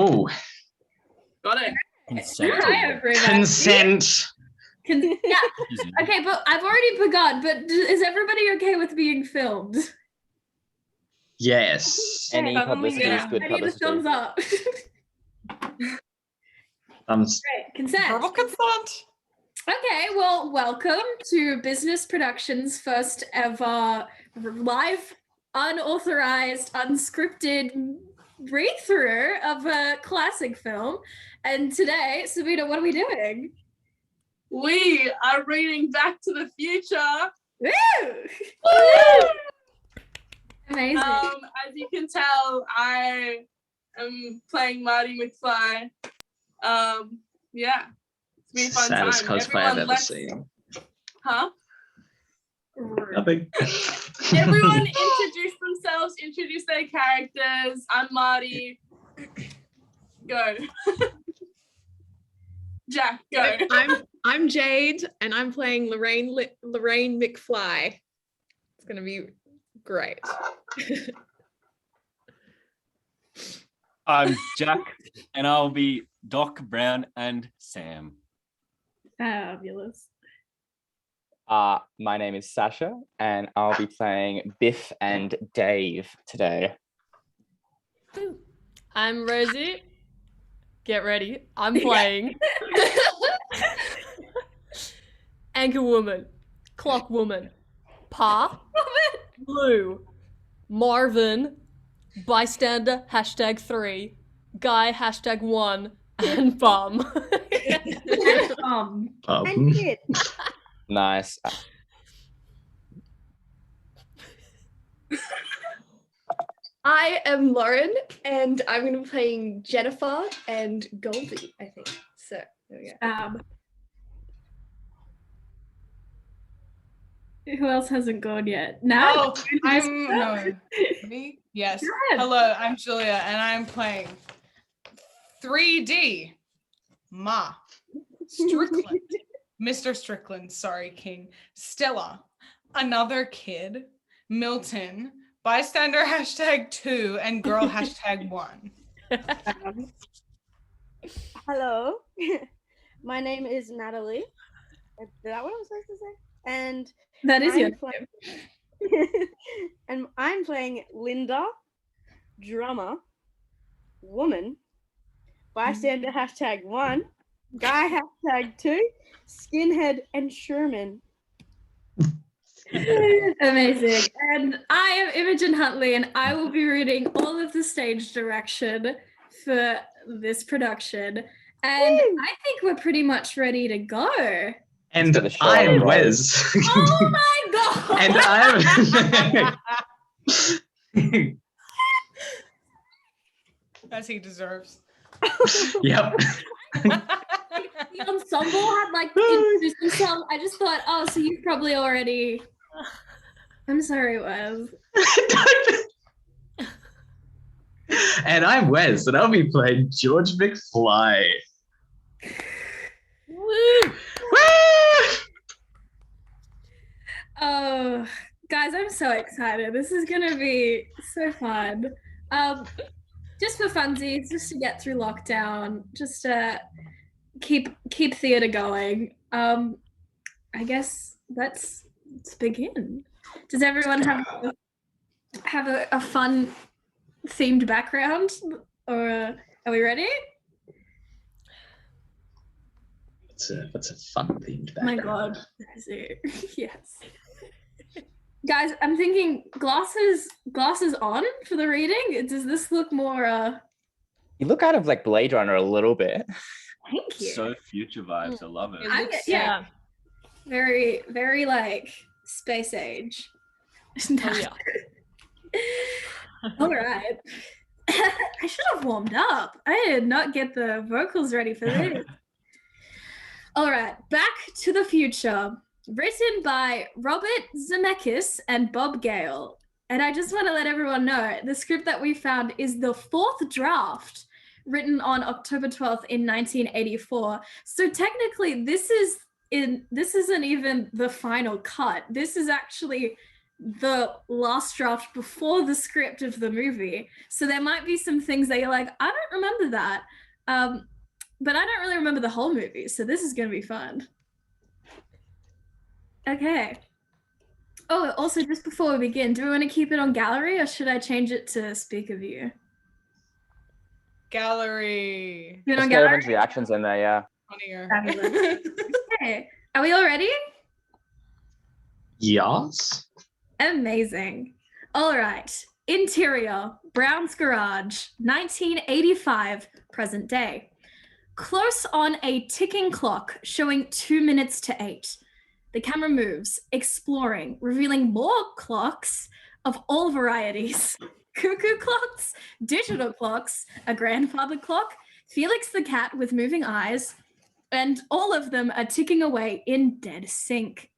Oh, Got it. Consent. Hi, everybody. consent. Yeah. Okay, but I've already begun. But is everybody okay with being filmed? Yes. Any Yeah. publicity is good I need a publicity. thumbs up. Great. Consent. Verbal consent. Okay, well, welcome to Business Productions' first ever live, unauthorized, unscripted read-through of a classic film. And today, Sabina, what are we doing? We are reading Back to the Future. Woo! Amazing. As you can tell, I am playing Marty McFly. Yeah, it's been a fun Saddest time. cosplay I've ever seen. Huh? Nothing. Everyone introduce themselves, introduce their characters. I'm Marty. Go. Jack, go. I'm Jade, and I'm playing Lorraine McFly. It's gonna be great. I'm Jack, and I'll be Doc, Brown, and Sam. Fabulous. My name is Sasha, and I'll be playing Biff and Dave today. I'm Rosie. Get ready. I'm playing Anchor Woman, Clock Woman, Pa, Blue, Marvin, Bystander #3, Guy #1, and Bum. Um, Nice. I am Lauren, and I'm gonna be playing Jennifer and Goldie, I think. So there we go. Who else hasn't gone yet? Now. Oh, I'm no. Me? Yes. Go ahead. Hello, I'm Julia, and I'm playing 3D Ma Strickland. Mr. Strickland, sorry, King. Stella, another kid, Milton, bystander #2, and girl #1. Hello, my name is Natalie. Is that what I was supposed to say? And That is your and I'm playing Linda, drummer, woman, bystander #1, guy #2, skinhead, and Sherman. Amazing. And I am Imogen Huntley, and I will be reading all of the stage direction for this production. And I think we're pretty much ready to go. and the show I'm on Wes. Oh my god! And I'm. As he deserves. Yep. The ensemble had introduced themselves. I just thought, oh, so you've probably already. I'm sorry, Wes. And I'm Wes, and I'll be playing George McFly. Woo! Oh, guys, I'm so excited. This is gonna be so fun. Just for funsies, just to get through lockdown, just to keep theater going. I guess let's begin. Does everyone have a fun themed background, or are we ready? That's a fun themed Oh my background. god, is it? Yes. Guys, I'm thinking glasses on for the reading. Does this look more You look out of like Blade Runner a little bit. thank you. So future vibes. I love it. I get- yeah. Very, very like space age. Oh, yeah. All right. I should have warmed up. I did not get the vocals ready for this. All right, Back to the Future, written by Robert Zemeckis and Bob Gale. And I just want to let everyone know the script that we found is the 4th draft, written on October 12th in 1984. So technically, this isn't even the final cut. This is actually the last draft before the script of the movie. So there might be some things that you're like, I don't remember that. But I don't really remember the whole movie. So this is going to be fun. Okay. Oh, also, just before we begin, do we want to keep it on gallery or should I change it to speaker view? Gallery. Do it Just on get gallery? everyone's reactions in there, yeah. Funnier. Fabulous. Okay. Are we all ready? Yes. Amazing. All right. Interior, Brown's Garage, 1985, present day. Close on a ticking clock showing 2 minutes to 8. The camera moves, exploring, revealing more clocks of all varieties. Cuckoo clocks, digital clocks, a grandfather clock, Felix the cat with moving eyes, and all of them are ticking away in dead sync.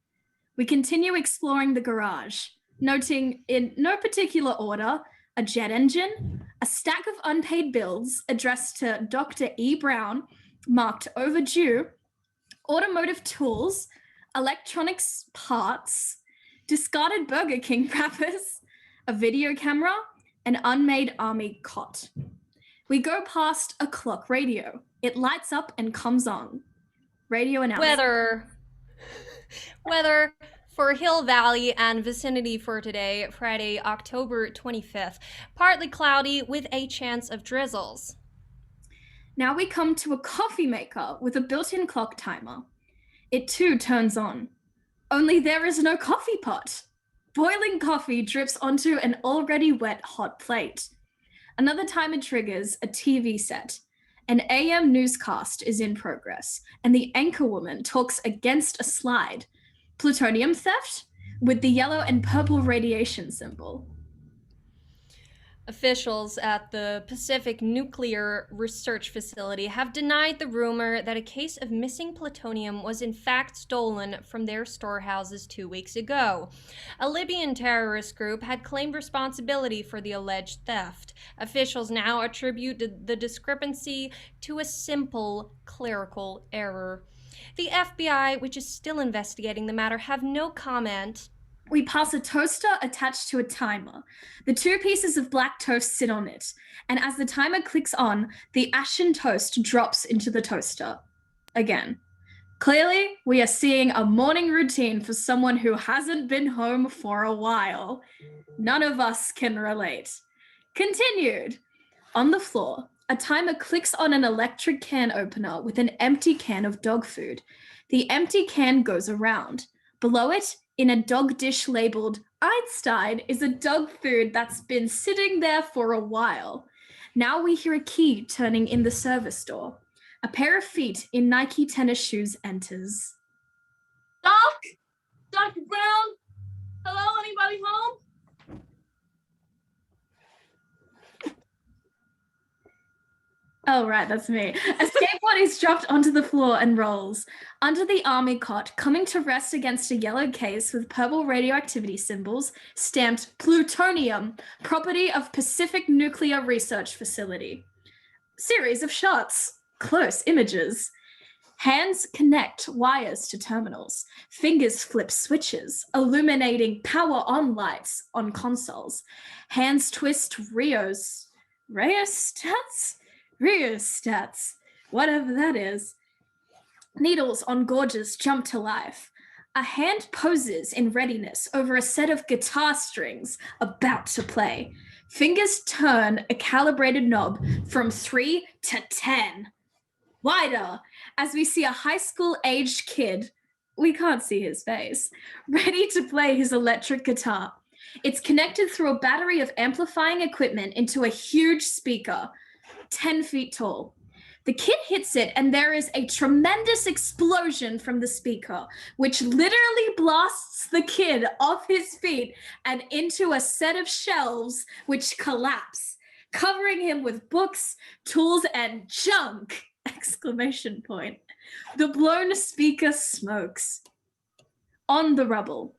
We continue exploring the garage, noting in no particular order, a jet engine, a stack of unpaid bills addressed to Dr. E. Brown, marked overdue, automotive tools, electronics parts, discarded Burger King wrappers, a video camera, an unmade army cot. We go past a clock radio. It lights up and comes on. Radio announcement. Weather for Hill Valley and vicinity for today, Friday, October 25th. Partly cloudy with a chance of drizzles. Now we come to a coffee maker with a built-in clock timer. It too turns on. Only there is no coffee pot. Boiling coffee drips onto an already wet hot plate. Another timer triggers a TV set. An AM newscast is in progress, and the anchorwoman talks against a slide. Plutonium theft with the yellow and purple radiation symbol. Officials at the Pacific Nuclear Research Facility have denied the rumor that a case of missing plutonium was in fact stolen from their storehouses 2 weeks ago. A Libyan terrorist group had claimed responsibility for the alleged theft. Officials now attribute the discrepancy to a simple clerical error. The FBI, which is still investigating the matter, have no comment. We pass a toaster attached to a timer. The 2 pieces of black toast sit on it, and as the timer clicks on, the ashen toast drops into the toaster. Again. Clearly, we are seeing a morning routine for someone who hasn't been home for a while. None of us can relate. Continued. On the floor, a timer clicks on an electric can opener with an empty can of dog food. The empty can goes around. Below it, in a dog dish labeled Einstein, is a dog food that's been sitting there for a while. Now we hear a key turning in the service door. A pair of feet in Nike tennis shoes enters. Doc? Dr. Brown? Hello, anybody home? Oh, right, that's me. A skateboard is dropped onto the floor and rolls. Under the army cot, coming to rest against a yellow case with purple radioactivity symbols, stamped plutonium, property of Pacific Nuclear Research Facility. Series of shots. Close images. Hands connect wires to terminals. Fingers flip switches, illuminating power on lights on consoles. Hands twist rheostats, whatever that is. Needles on gorges jump to life. A hand poses in readiness over a set of guitar strings about to play. Fingers turn a calibrated knob from 3 to 10. Wider, as we see a high school-aged kid, we can't see his face, ready to play his electric guitar. It's connected through a battery of amplifying equipment into a huge speaker, 10 feet tall. The kid hits it and there is a tremendous explosion from the speaker, which literally blasts the kid off his feet and into a set of shelves which collapse, covering him with books, tools, and junk! Exclamation point. The blown speaker smokes. On the rubble.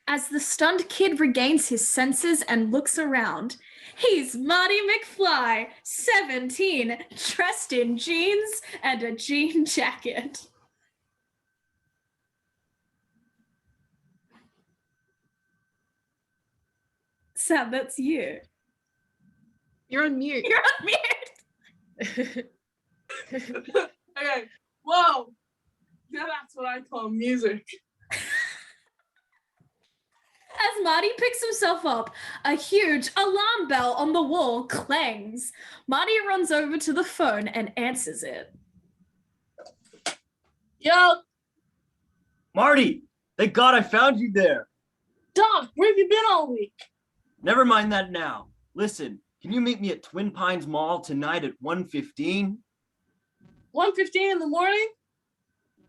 As the stunned kid regains his senses and looks around, he's Marty McFly, 17, dressed in jeans and a jean jacket. Sam, that's you. You're on mute. You're on mute. Okay. Whoa. Now that's what I call music. As Marty picks himself up, a huge alarm bell on the wall clangs. Marty runs over to the phone and answers it. Yo, Marty, thank God I found you there. Doc, where have you been all week? Never mind that now. Listen, can you meet me at Twin Pines Mall tonight at 1:15? 1:15 in the morning?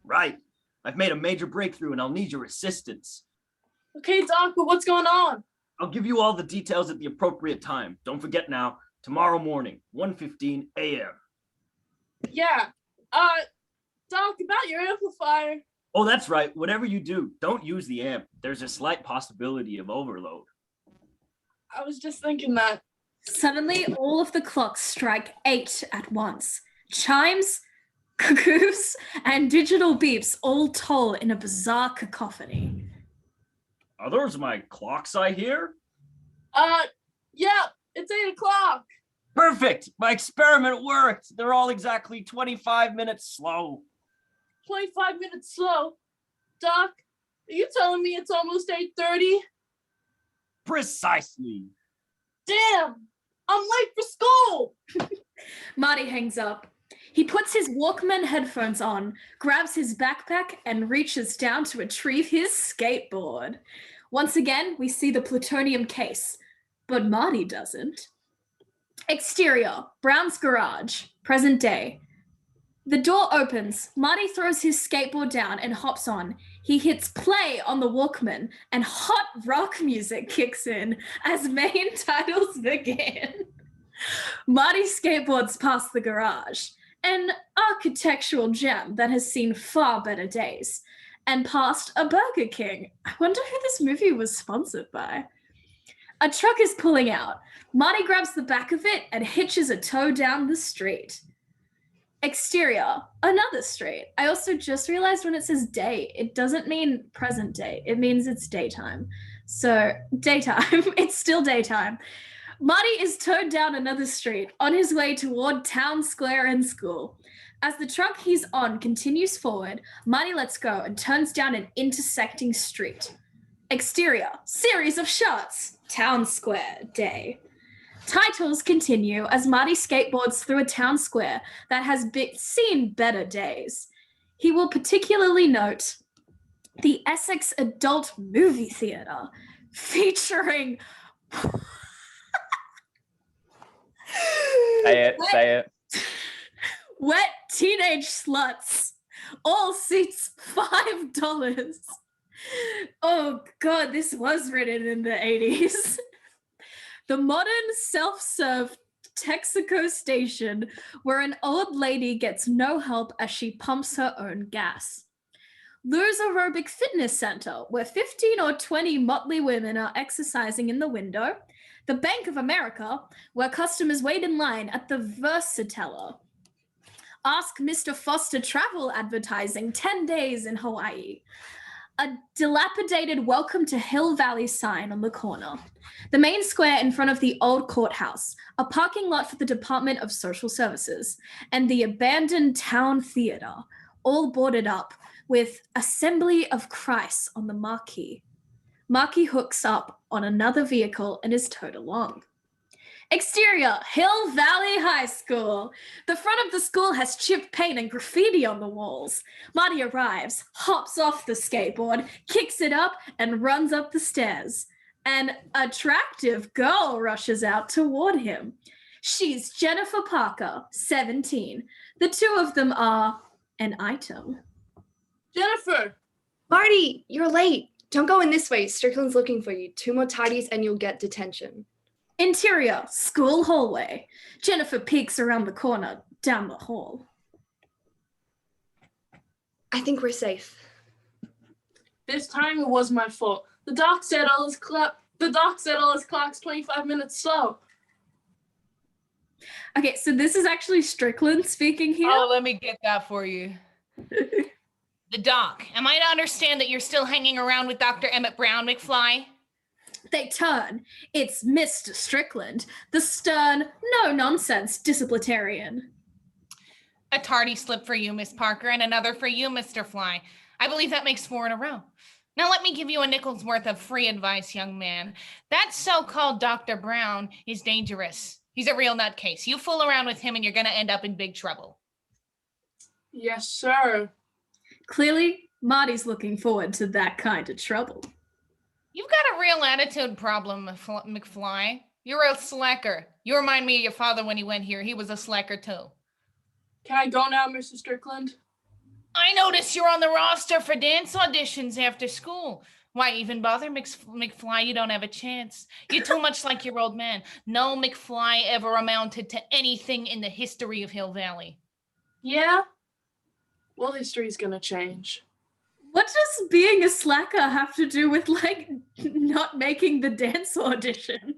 Right. I've made a major breakthrough and I'll need your assistance. Okay, Doc, but what's going on? I'll give you all the details at the appropriate time. Don't forget now, tomorrow morning, 1:15 a.m. Yeah. Doc, about your amplifier. Oh, that's right. Whatever you do, don't use the amp. There's a slight possibility of overload. I was just thinking that. Suddenly, all of the clocks strike 8 at once. Chimes, cuckoos, and digital beeps all toll in a bizarre cacophony. Are those my clocks I hear? Yeah, it's 8 o'clock. Perfect. My experiment worked. They're all exactly 25 minutes slow. 25 minutes slow. Doc, are you telling me it's almost 8:30? Precisely. Damn, I'm late for school. Marty hangs up. He puts his Walkman headphones on, grabs his backpack, and reaches down to retrieve his skateboard. Once again, we see the plutonium case, but Marty doesn't. Exterior, Brown's garage, present day. The door opens. Marty throws his skateboard down and hops on. He hits play on the Walkman, and hot rock music kicks in as main titles begin. Marty skateboards past the garage, an architectural gem that has seen far better days, and past a Burger King. I wonder who this movie was sponsored by. A truck is pulling out. Marty grabs the back of it and hitches a tow down the street. Exterior, another street. I also just realized when it says day, it doesn't mean present day. It means it's daytime. So daytime, it's still daytime. Marty is towed down another street on his way toward Town Square and school. As the truck he's on continues forward, Marty lets go and turns down an intersecting street. Exterior, series of shots. Town Square, day. Titles continue as Marty skateboards through a town square that has seen better days. He will particularly note the Essex Adult Movie Theatre, featuring... Say it. Wet teenage sluts. All seats $5. Oh God, this was written in the 80s. The modern self-serve Texaco station where an old lady gets no help as she pumps her own gas. Lou's Aerobic Fitness Center, where 15 or 20 motley women are exercising in the window. The Bank of America, where customers wait in line at the Versateller. Ask Mr. Foster Travel advertising 10 days in Hawaii. A dilapidated Welcome to Hill Valley sign on the corner. The main square in front of the old courthouse, a parking lot for the Department of Social Services, and the abandoned town theater, all boarded up with Assembly of Christ on the marquee. Marky hooks up on another vehicle and is towed along. Exterior, Hill Valley High School. The front of the school has chipped paint and graffiti on the walls. Marty arrives, hops off the skateboard, kicks it up, and runs up the stairs. An attractive girl rushes out toward him. She's Jennifer Parker, 17. The two of them are an item. Jennifer! Marty, you're late. Don't go in this way. Strickland's looking for you. 2 more tidies and you'll get detention. Interior, school hallway. Jennifer peeks around the corner, down the hall. I think we're safe. This time it was my fault. The doc said all his clocks 25 minutes slow. Okay, so this is actually Strickland speaking here. Oh, let me get that for you. The doc. Am I to understand that you're still hanging around with Dr. Emmett Brown, McFly? they turn, it's Mr. Strickland, the stern, no-nonsense disciplinarian. A tardy slip for you, Miss Parker, and another for you, Mr. Fly. I believe that makes 4 in a row. Now let me give you a nickel's worth of free advice, young man. That so-called Dr. Brown is dangerous. He's a real nutcase. You fool around with him and you're going to end up in big trouble. Yes, sir. Clearly, Marty's looking forward to that kind of trouble. You've got a real attitude problem, McFly. You're a slacker. You remind me of your father when he went here. He was a slacker too. Can I go now, Mr. Strickland? I notice you're on the roster for dance auditions after school. Why even bother, McFly? You don't have a chance. You're too much like your old man. No McFly ever amounted to anything in the history of Hill Valley. Yeah? Well, history's gonna change. What does being a slacker have to do with, like, not making the dance auditions?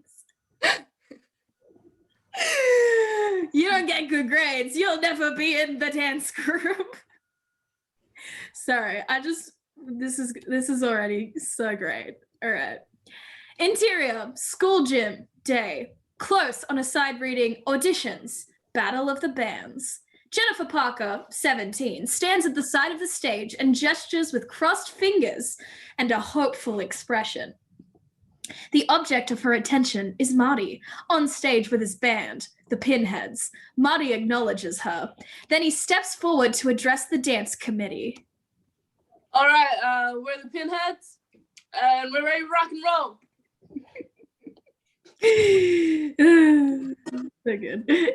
You don't get good grades. You'll never be in the dance group. Sorry, this is already so great. All right. Interior, school gym, day. Close on a side reading, auditions, battle of the bands. Jennifer Parker, 17, stands at the side of the stage and gestures with crossed fingers and a hopeful expression. The object of her attention is Marty, on stage with his band, the Pinheads. Marty acknowledges her. Then he steps forward to address the dance committee. All right, we're the Pinheads, and we're ready to rock and roll. So good.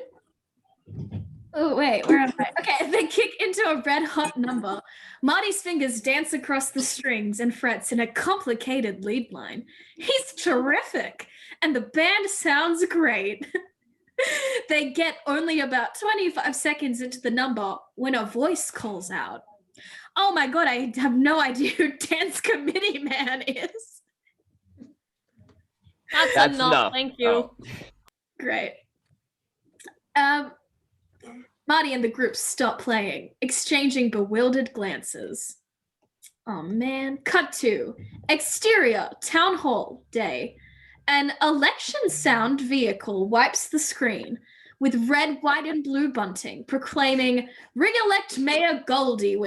Oh, wait, where am I? Okay, they kick into a red hot number. Marty's fingers dance across the strings and frets in a complicated lead line. He's terrific, and the band sounds great. They get only about 25 seconds into the number when a voice calls out. Oh my God, I have no idea who Dance Committee Man is. That's enough. Thank you. Oh. Great. Marty and the group stop playing, exchanging bewildered glances. Oh man. Cut to exterior town hall day. An election sound vehicle wipes the screen with red, white, and blue bunting proclaiming "Re-elect Mayor Goldie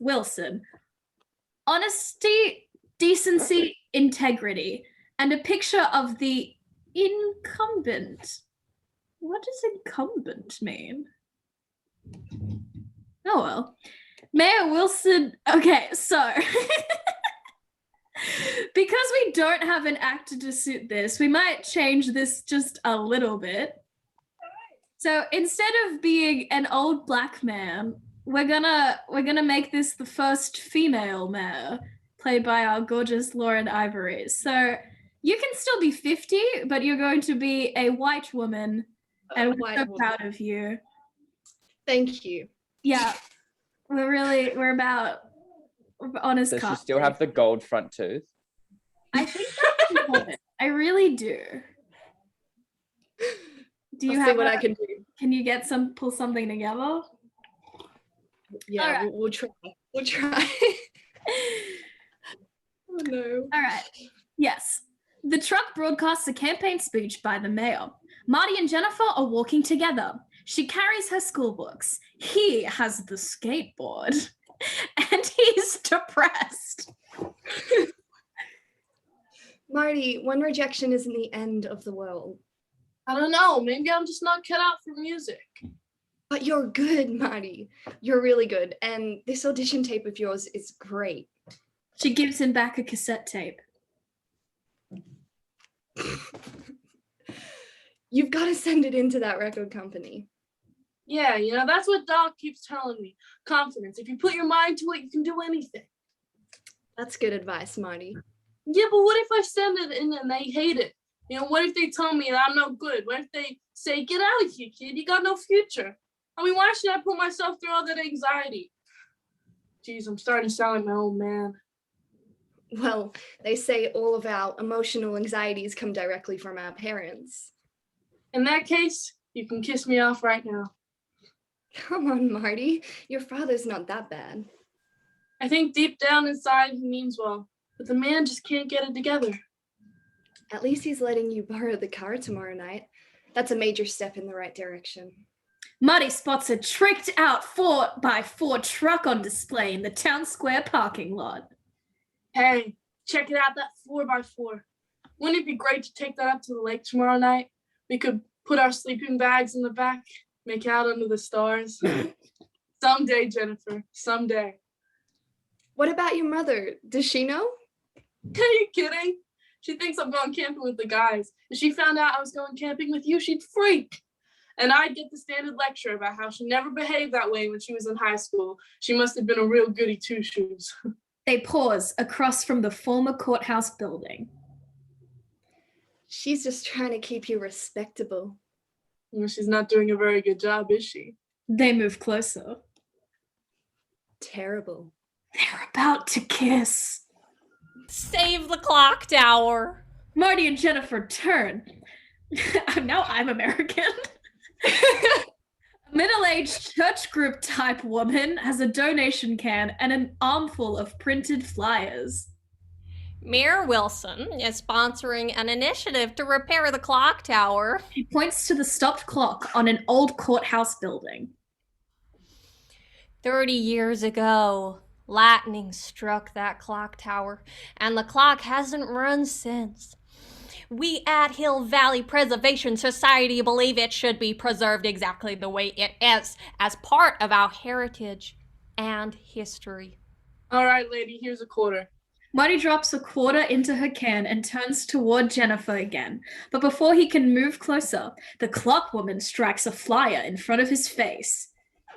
Wilson. Honesty, decency, integrity," and a picture of the incumbent. What does incumbent mean? Oh well. Mayor Wilson, okay, so because we don't have an actor to suit this, we might change this just a little bit. So instead of being an old black man, we're gonna make this the first female mayor, played by our gorgeous Lauren Ivory. So you can still be 50, but you're going to be a white woman, and we're so proud of you. Thank you. Yeah, we're about honest. Does she still have the gold front tooth? I think that's important. I really do. Do you have what I can do? Can you pull something together? Yeah, right. we'll try. We'll try. Oh no. All right. Yes. The truck broadcasts a campaign speech by the mayor. Marty and Jennifer are walking together. She carries her school books. He has the skateboard. And he's depressed. Marty, one rejection isn't the end of the world. I don't know. Maybe I'm just not cut out for music. But you're good, Marty. You're really good. And this audition tape of yours is great. She gives him back a cassette tape. You've got to send it into that record company. Yeah, that's what Doc keeps telling me. Confidence. If you put your mind to it, you can do anything. That's good advice, Marty. Yeah, but what if I send it in and they hate it? What if they tell me that I'm no good? What if they say, "Get out of here, kid, you got no future"? I mean, why should I put myself through all that anxiety? Jeez, I'm starting to sound like my old man. Well, they say all of our emotional anxieties come directly from our parents. In that case, you can kiss me off right now. Come on, Marty. Your father's not that bad. I think deep down inside he means well, but the man just can't get it together. At least he's letting you borrow the car tomorrow night. That's a major step in the right direction. Marty spots a tricked out 4x4 truck on display in the town square parking lot. Hey, check it out, that 4x4. Wouldn't it be great to take that up to the lake tomorrow night? We could put our sleeping bags in the back, make out under the stars. Someday, Jennifer, someday. What about your mother? Does she know? Are you kidding? She thinks I'm going camping with the guys. If she found out I was going camping with you, she'd freak. And I'd get the standard lecture about how she never behaved that way when she was in high school. She must have been a real goody two-shoes. They pause across from the former courthouse building. She's just trying to keep you respectable. Well, she's not doing a very good job, is she? They move closer. Terrible. They're about to kiss. Save the clock tower. Marty and Jennifer turn. Now I'm American. A middle-aged church group type woman has a donation can and an armful of printed flyers. Mayor Wilson is sponsoring an initiative to repair the clock tower. He points to the stopped clock on an old courthouse building. 30 years ago, lightning struck that clock tower, and the clock hasn't run since. We at Hill Valley Preservation Society believe it should be preserved exactly the way it is, as part of our heritage and history. All right, lady, here's a quarter. Marty drops a quarter into her can and turns toward Jennifer again. But before he can move closer, the clock woman strikes a flyer in front of his face.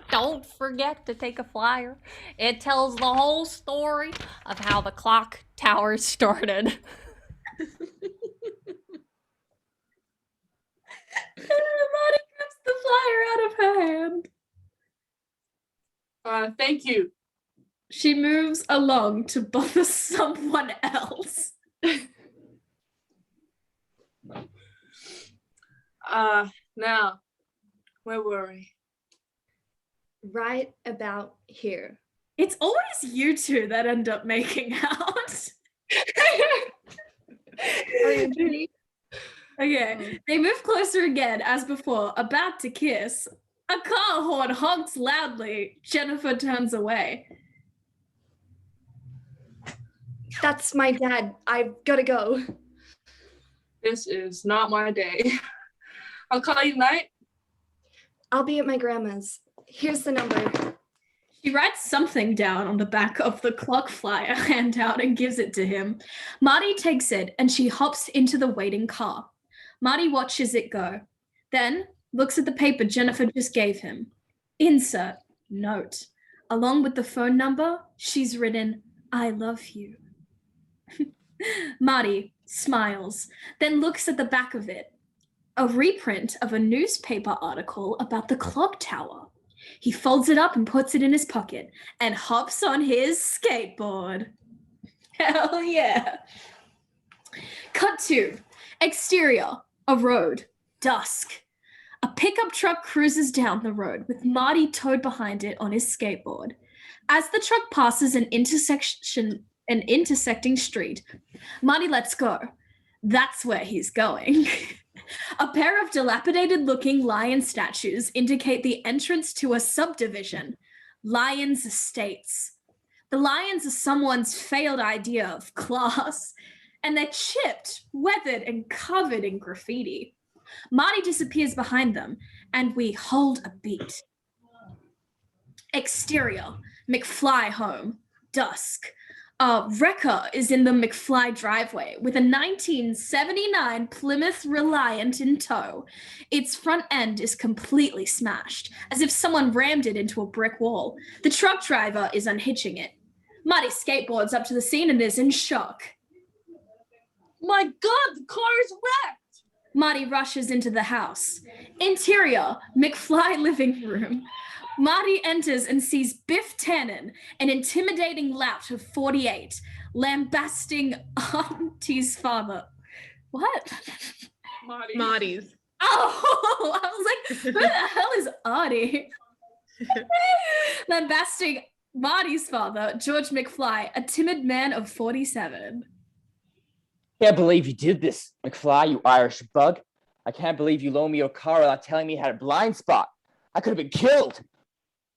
Don't forget to take a flyer. It tells the whole story of how the clock tower started. Marty grabs the flyer out of her hand. Thank you. She moves along to bother someone else. Now, where were we? Right about here. It's always you two that end up making out. Okay, they move closer again, as before, about to kiss. A car horn honks loudly. Jennifer turns away. That's my dad. I've gotta go. This is not my day. I'll call you tonight. I'll be at my grandma's. Here's the number. She writes something down on the back of the clock flyer handout and gives it to him. Marty takes it and she hops into the waiting car. Marty watches it go, then looks at the paper Jennifer just gave him. Insert note. Along with the phone number, she's written, "I love you." Marty smiles, then looks at the back of it. A reprint of a newspaper article about the clock tower. He folds it up and puts it in his pocket and hops on his skateboard. Hell yeah. Cut to exterior, a road, dusk. A pickup truck cruises down the road with Marty towed behind it on his skateboard. As the truck passes an intersecting street, Marty lets go. That's where he's going. A pair of dilapidated-looking lion statues indicate the entrance to a subdivision, Lions Estates. The lions are someone's failed idea of class, and they're chipped, weathered, and covered in graffiti. Marty disappears behind them, and we hold a beat. Exterior, McFly home, dusk. Wrecker is in the McFly driveway with a 1979 Plymouth Reliant in tow. Its front end is completely smashed, as if someone rammed it into a brick wall. The truck driver is unhitching it. Marty skateboards up to the scene and is in shock. My God, the car is wrecked! Marty rushes into the house. Interior, McFly living room. Marty enters and sees Biff Tannen, an intimidating lout of 48, lambasting Auntie's father. What? Marty's. Oh, I was like, who the hell is Artie? Lambasting Marty's father, George McFly, a timid man of 47. Can't believe you did this, McFly, you Irish bug. I can't believe you loaned me your car without telling me you had a blind spot. I could have been killed.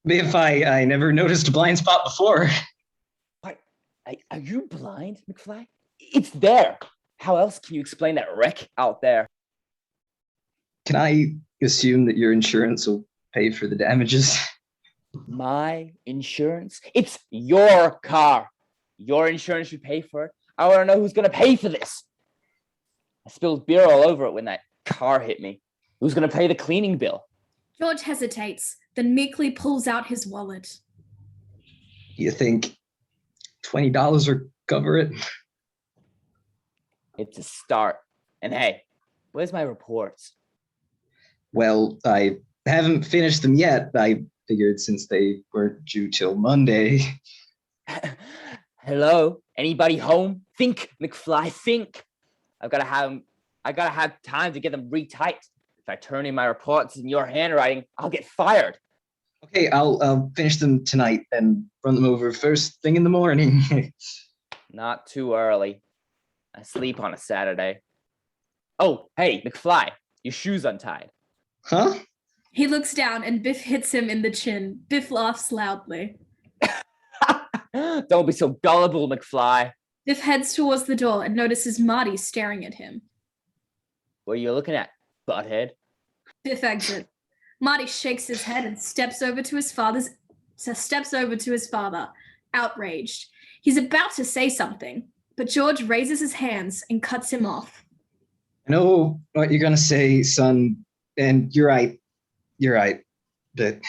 If I never noticed a blind spot before. What? Are you blind, McFly? It's there. How else can you explain that wreck out there? Can I assume that your insurance will pay for the damages? My insurance? It's your car. Your insurance should pay for it. I want to know who's going to pay for this. I spilled beer all over it when that car hit me. Who's going to pay the cleaning bill? George hesitates, then meekly pulls out his wallet. You think $20 will cover it? It's a start. And hey, where's my reports? Well, I haven't finished them yet. I figured since they weren't due till Monday. Hello? Anybody home? Think, McFly, think. I gotta have time to get them retyped. If I turn in my reports in your handwriting, I'll get fired. Okay, I'll finish them tonight and run them over first thing in the morning. Not too early. I sleep on a Saturday. Oh, hey, McFly, your shoe's untied. Huh? He looks down and Biff hits him in the chin. Biff laughs loudly. Don't be so gullible, McFly. Biff heads towards the door and notices Marty staring at him. What are you looking at, butthead? Biff exits. Marty shakes his head and steps over to his father, outraged. He's about to say something, but George raises his hands and cuts him off. I know what you're gonna say, son, and you're right. You're right. But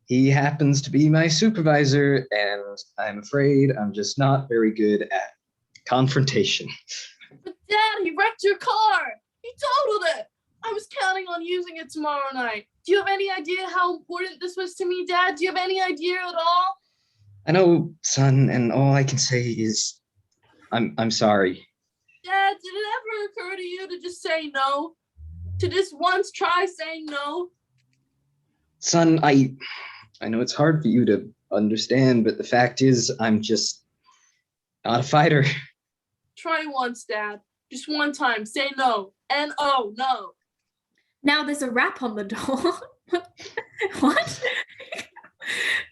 he happens to be my supervisor, and I'm afraid I'm just not very good at confrontation. But Dad, he wrecked your car. He totaled it. I was counting on using it tomorrow night. Do you have any idea how important this was to me, Dad? Do you have any idea at all? I know, son, and all I can say is I'm sorry. Dad, did it ever occur to you to just say no? To just once try saying no? Son, I know it's hard for you to understand, but the fact is I'm just not a fighter. Try once, Dad. Just one time. Say no. N-O, no. Now there's a rap on the door. What?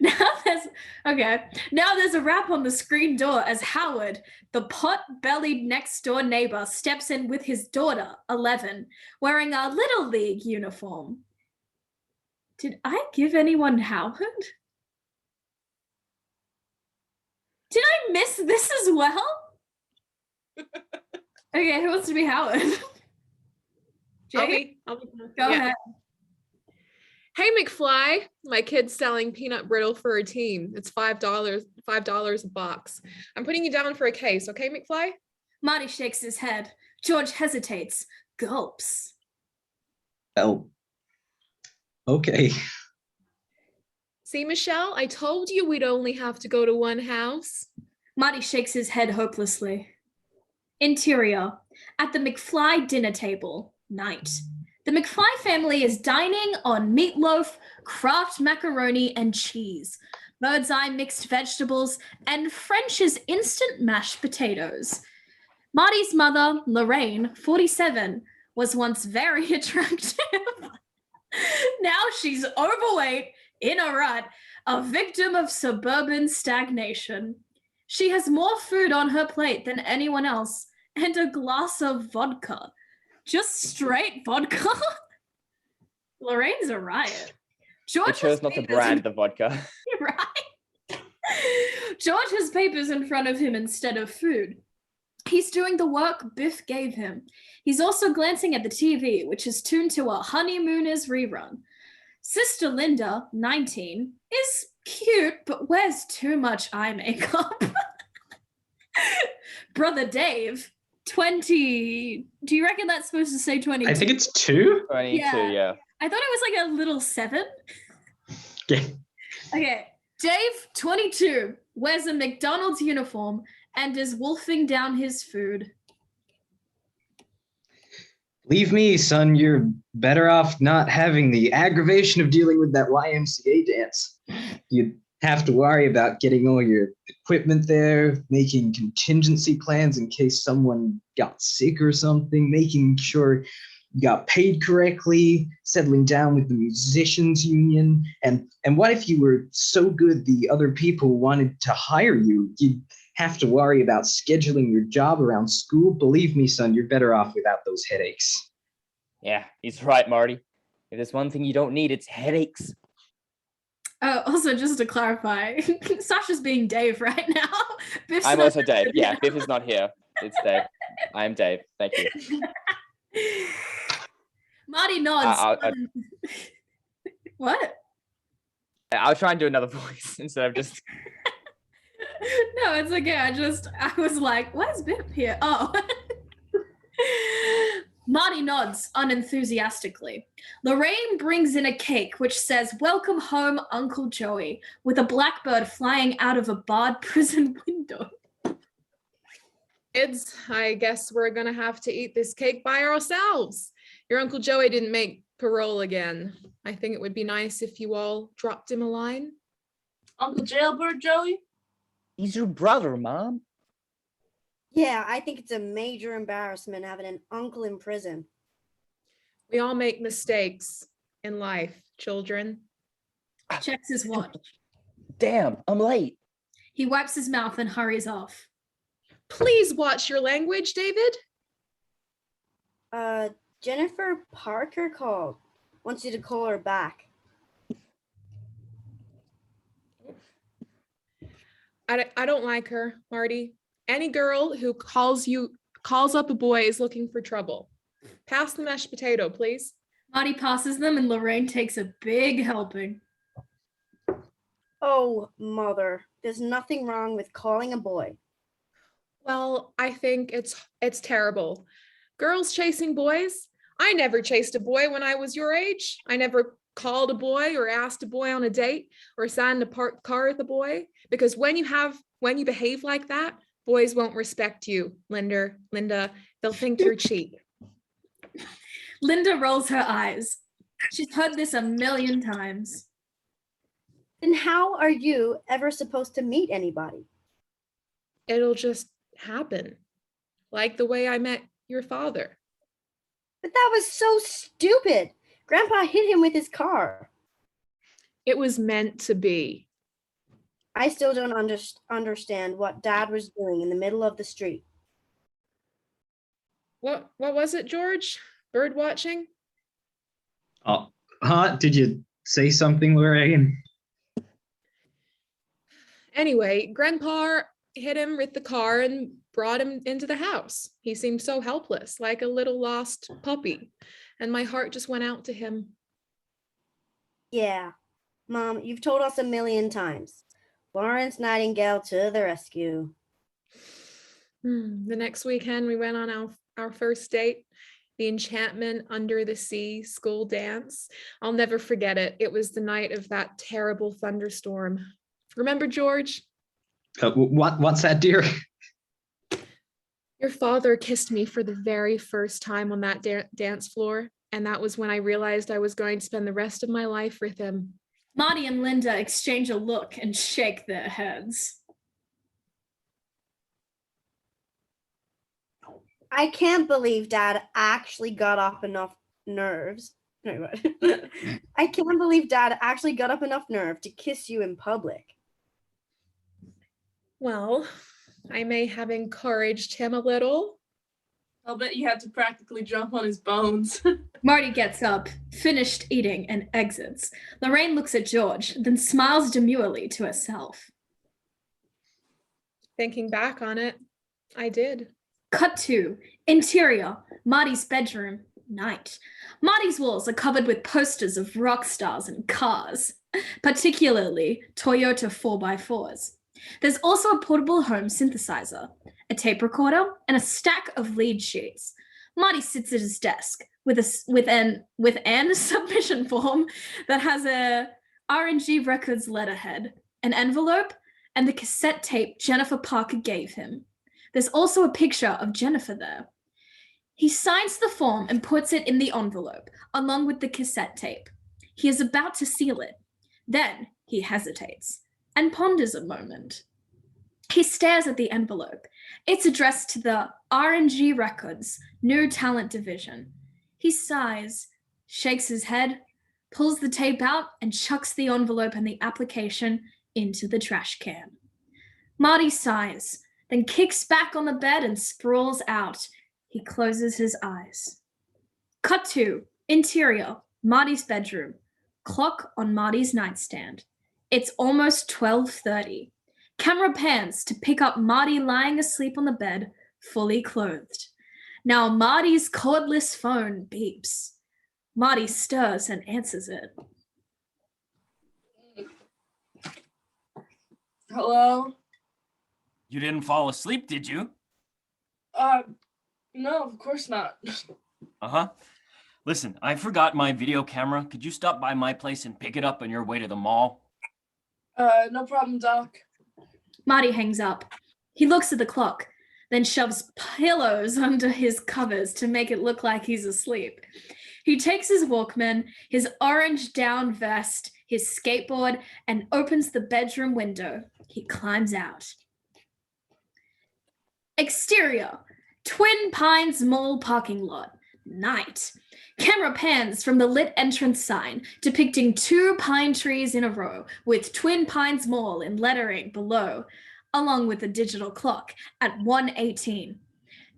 Now there's a rap on the screen door as Howard, the pot-bellied next-door neighbor, steps in with his daughter, 11, wearing a Little League uniform. Did I give anyone Howard? Did I miss this as well? Okay, who wants to be Howard? Jake? I'll be Go ahead. Hey, McFly, my kid's selling peanut brittle for a team. It's $5 a box. I'm putting you down for a case, okay, McFly? Marty shakes his head. George hesitates, gulps. Well, okay. See, Michelle, I told you we'd only have to go to one house. Marty shakes his head hopelessly. Interior. At the McFly dinner table. Night. The McFly family is dining on meatloaf, Kraft macaroni and cheese, Bird's Eye mixed vegetables, and French's instant mashed potatoes. Marty's mother, Lorraine, 47, was once very attractive. Now she's overweight, in a rut, a victim of suburban stagnation. She has more food on her plate than anyone else, and a glass of vodka. Just straight vodka? Lorraine's a riot. I chose not to brand the vodka. Right. George has papers in front of him instead of food. He's doing the work Biff gave him. He's also glancing at the TV, which is tuned to a Honeymooners rerun. Sister Linda, 19, is cute, but wears too much eye makeup. Brother Dave, 20. Do you reckon that's supposed to say 22? I think it's 2. 22, yeah. I thought it was like a little 7. Yeah. Okay. Dave, 22, wears a McDonald's uniform and is wolfing down his food. Leave me, son. You're better off not having the aggravation of dealing with that YMCA dance. You'd have to worry about getting all your equipment there, making contingency plans in case someone got sick or something, making sure you got paid correctly, settling down with the musicians union. And what if you were so good the other people wanted to hire you? You'd have to worry about scheduling your job around school. Believe me, son, you're better off without those headaches. Yeah, he's right, Marty. If there's one thing you don't need, it's headaches. Also, just to clarify, Sasha's being Dave right now. Biff's I'm not also Dave. Yeah, here. Biff is not here. It's Dave. I'm Dave. Thank you. Marty nods. I'll- What? I'll try and do another voice instead of just. No, it's okay. I was like, why is Biff here? Oh. Marty nods unenthusiastically. Lorraine brings in a cake which says, "Welcome home, Uncle Joey," with a blackbird flying out of a barred prison window. Kids, I guess we're gonna have to eat this cake by ourselves. Your Uncle Joey didn't make parole again. I think it would be nice if you all dropped him a line. Uncle Jailbird Joey? He's your brother, Mom. Yeah, I think it's a major embarrassment having an uncle in prison. We all make mistakes in life, children. Checks his watch. Damn, I'm late. He wipes his mouth and hurries off. Please watch your language, David. Jennifer Parker called. Wants you to call her back. I don't like her, Marty. Any girl who calls up a boy is looking for trouble. Pass the mashed potato, please. Marty passes them and Lorraine takes a big helping. Oh, mother, there's nothing wrong with calling a boy. Well, I think it's terrible. Girls chasing boys? I never chased a boy when I was your age. I never called a boy or asked a boy on a date or sat in a parked car with a boy, because when you behave like that, boys won't respect you, Linda. They'll think you're cheap. Linda rolls her eyes. She's heard this a million times. Then how are you ever supposed to meet anybody? It'll just happen, like the way I met your father. But that was so stupid. Grandpa hit him with his car. It was meant to be. I still don't understand what Dad was doing in the middle of the street. What was it, George? Bird watching? Oh, did you say something, Lorraine? Anyway, Grandpa hit him with the car and brought him into the house. He seemed so helpless, like a little lost puppy, and my heart just went out to him. Yeah, Mom, you've told us a million times. Florence Nightingale to the rescue. The next weekend we went on our first date, the Enchantment Under the Sea school dance. I'll never forget it. It was the night of that terrible thunderstorm. Remember, George? What's that, dear? Your father kissed me for the very first time on that dance floor, and that was when I realized I was going to spend the rest of my life with him. Marty and Linda exchange a look and shake their heads. I can't believe Dad actually got up enough nerves. I can't believe Dad actually got up enough nerve to kiss you in public. Well, I may have encouraged him a little. I'll bet you had to practically jump on his bones. Marty gets up, finished eating, and exits. Lorraine looks at George, then smiles demurely to herself. Thinking back on it, I did. Cut to interior, Marty's bedroom, night. Marty's walls are covered with posters of rock stars and cars, particularly Toyota 4x4s. There's also a portable home synthesizer, a tape recorder, and a stack of lead sheets. Marty sits at his desk with an submission form that has a RNG Records letterhead, an envelope, and the cassette tape Jennifer Parker gave him. There's also a picture of Jennifer there. He signs the form and puts it in the envelope, along with the cassette tape. He is about to seal it. Then he hesitates. and ponders a moment. He stares at the envelope. It's addressed to the RNG Records New Talent Division. He sighs, shakes his head, pulls the tape out, and chucks the envelope and the application into the trash can. Marty sighs, then kicks back on the bed and sprawls out. He closes his eyes. Cut to interior, Marty's bedroom. Clock on Marty's nightstand. It's almost 12:30. Camera pans to pick up Marty lying asleep on the bed, fully clothed. Now Marty's cordless phone beeps. Marty stirs and answers it. Hello? You didn't fall asleep, did you? No, of course not. Uh-huh. Listen, I forgot my video camera. Could you stop by my place and pick it up on your way to the mall? No problem, Doc. Marty hangs up. He looks at the clock, then shoves pillows under his covers to make it look like he's asleep. He takes his Walkman, his orange down vest, his skateboard, and opens the bedroom window. He climbs out. Exterior, Twin Pines Mall parking lot. Night. Camera pans from the lit entrance sign depicting 2 pine trees in a row with Twin Pines Mall in lettering below, along with a digital clock at 1:18.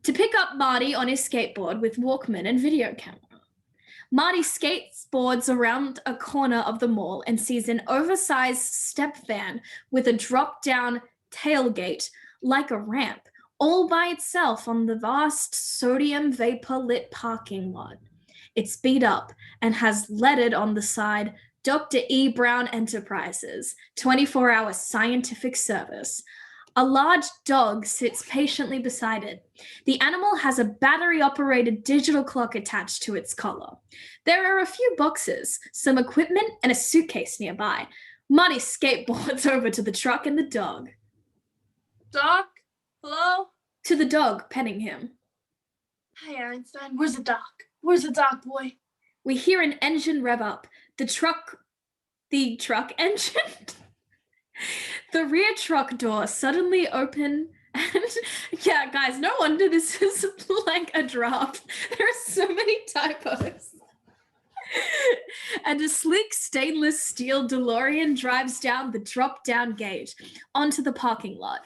To pick up Marty on his skateboard with Walkman and video camera. Marty skateboards around a corner of the mall and sees an oversized step van with a drop-down tailgate like a ramp, all by itself on the vast sodium vapor lit parking lot. It's beat up and has lettered on the side, Dr. E. Brown Enterprises, 24-hour scientific service. A large dog sits patiently beside it. The animal has a battery-operated digital clock attached to its collar. There are a few boxes, some equipment, and a suitcase nearby. Marty skateboards over to the truck and the dog. Doc? Hello? To the dog, petting him. Hey, Einstein, where's the doc? Where's the doc, boy? We hear an engine rev up. The truck engine? The rear truck door suddenly open and yeah, guys, no wonder this is like a draft. There are so many typos. And a sleek stainless steel DeLorean drives down the drop-down gate onto the parking lot.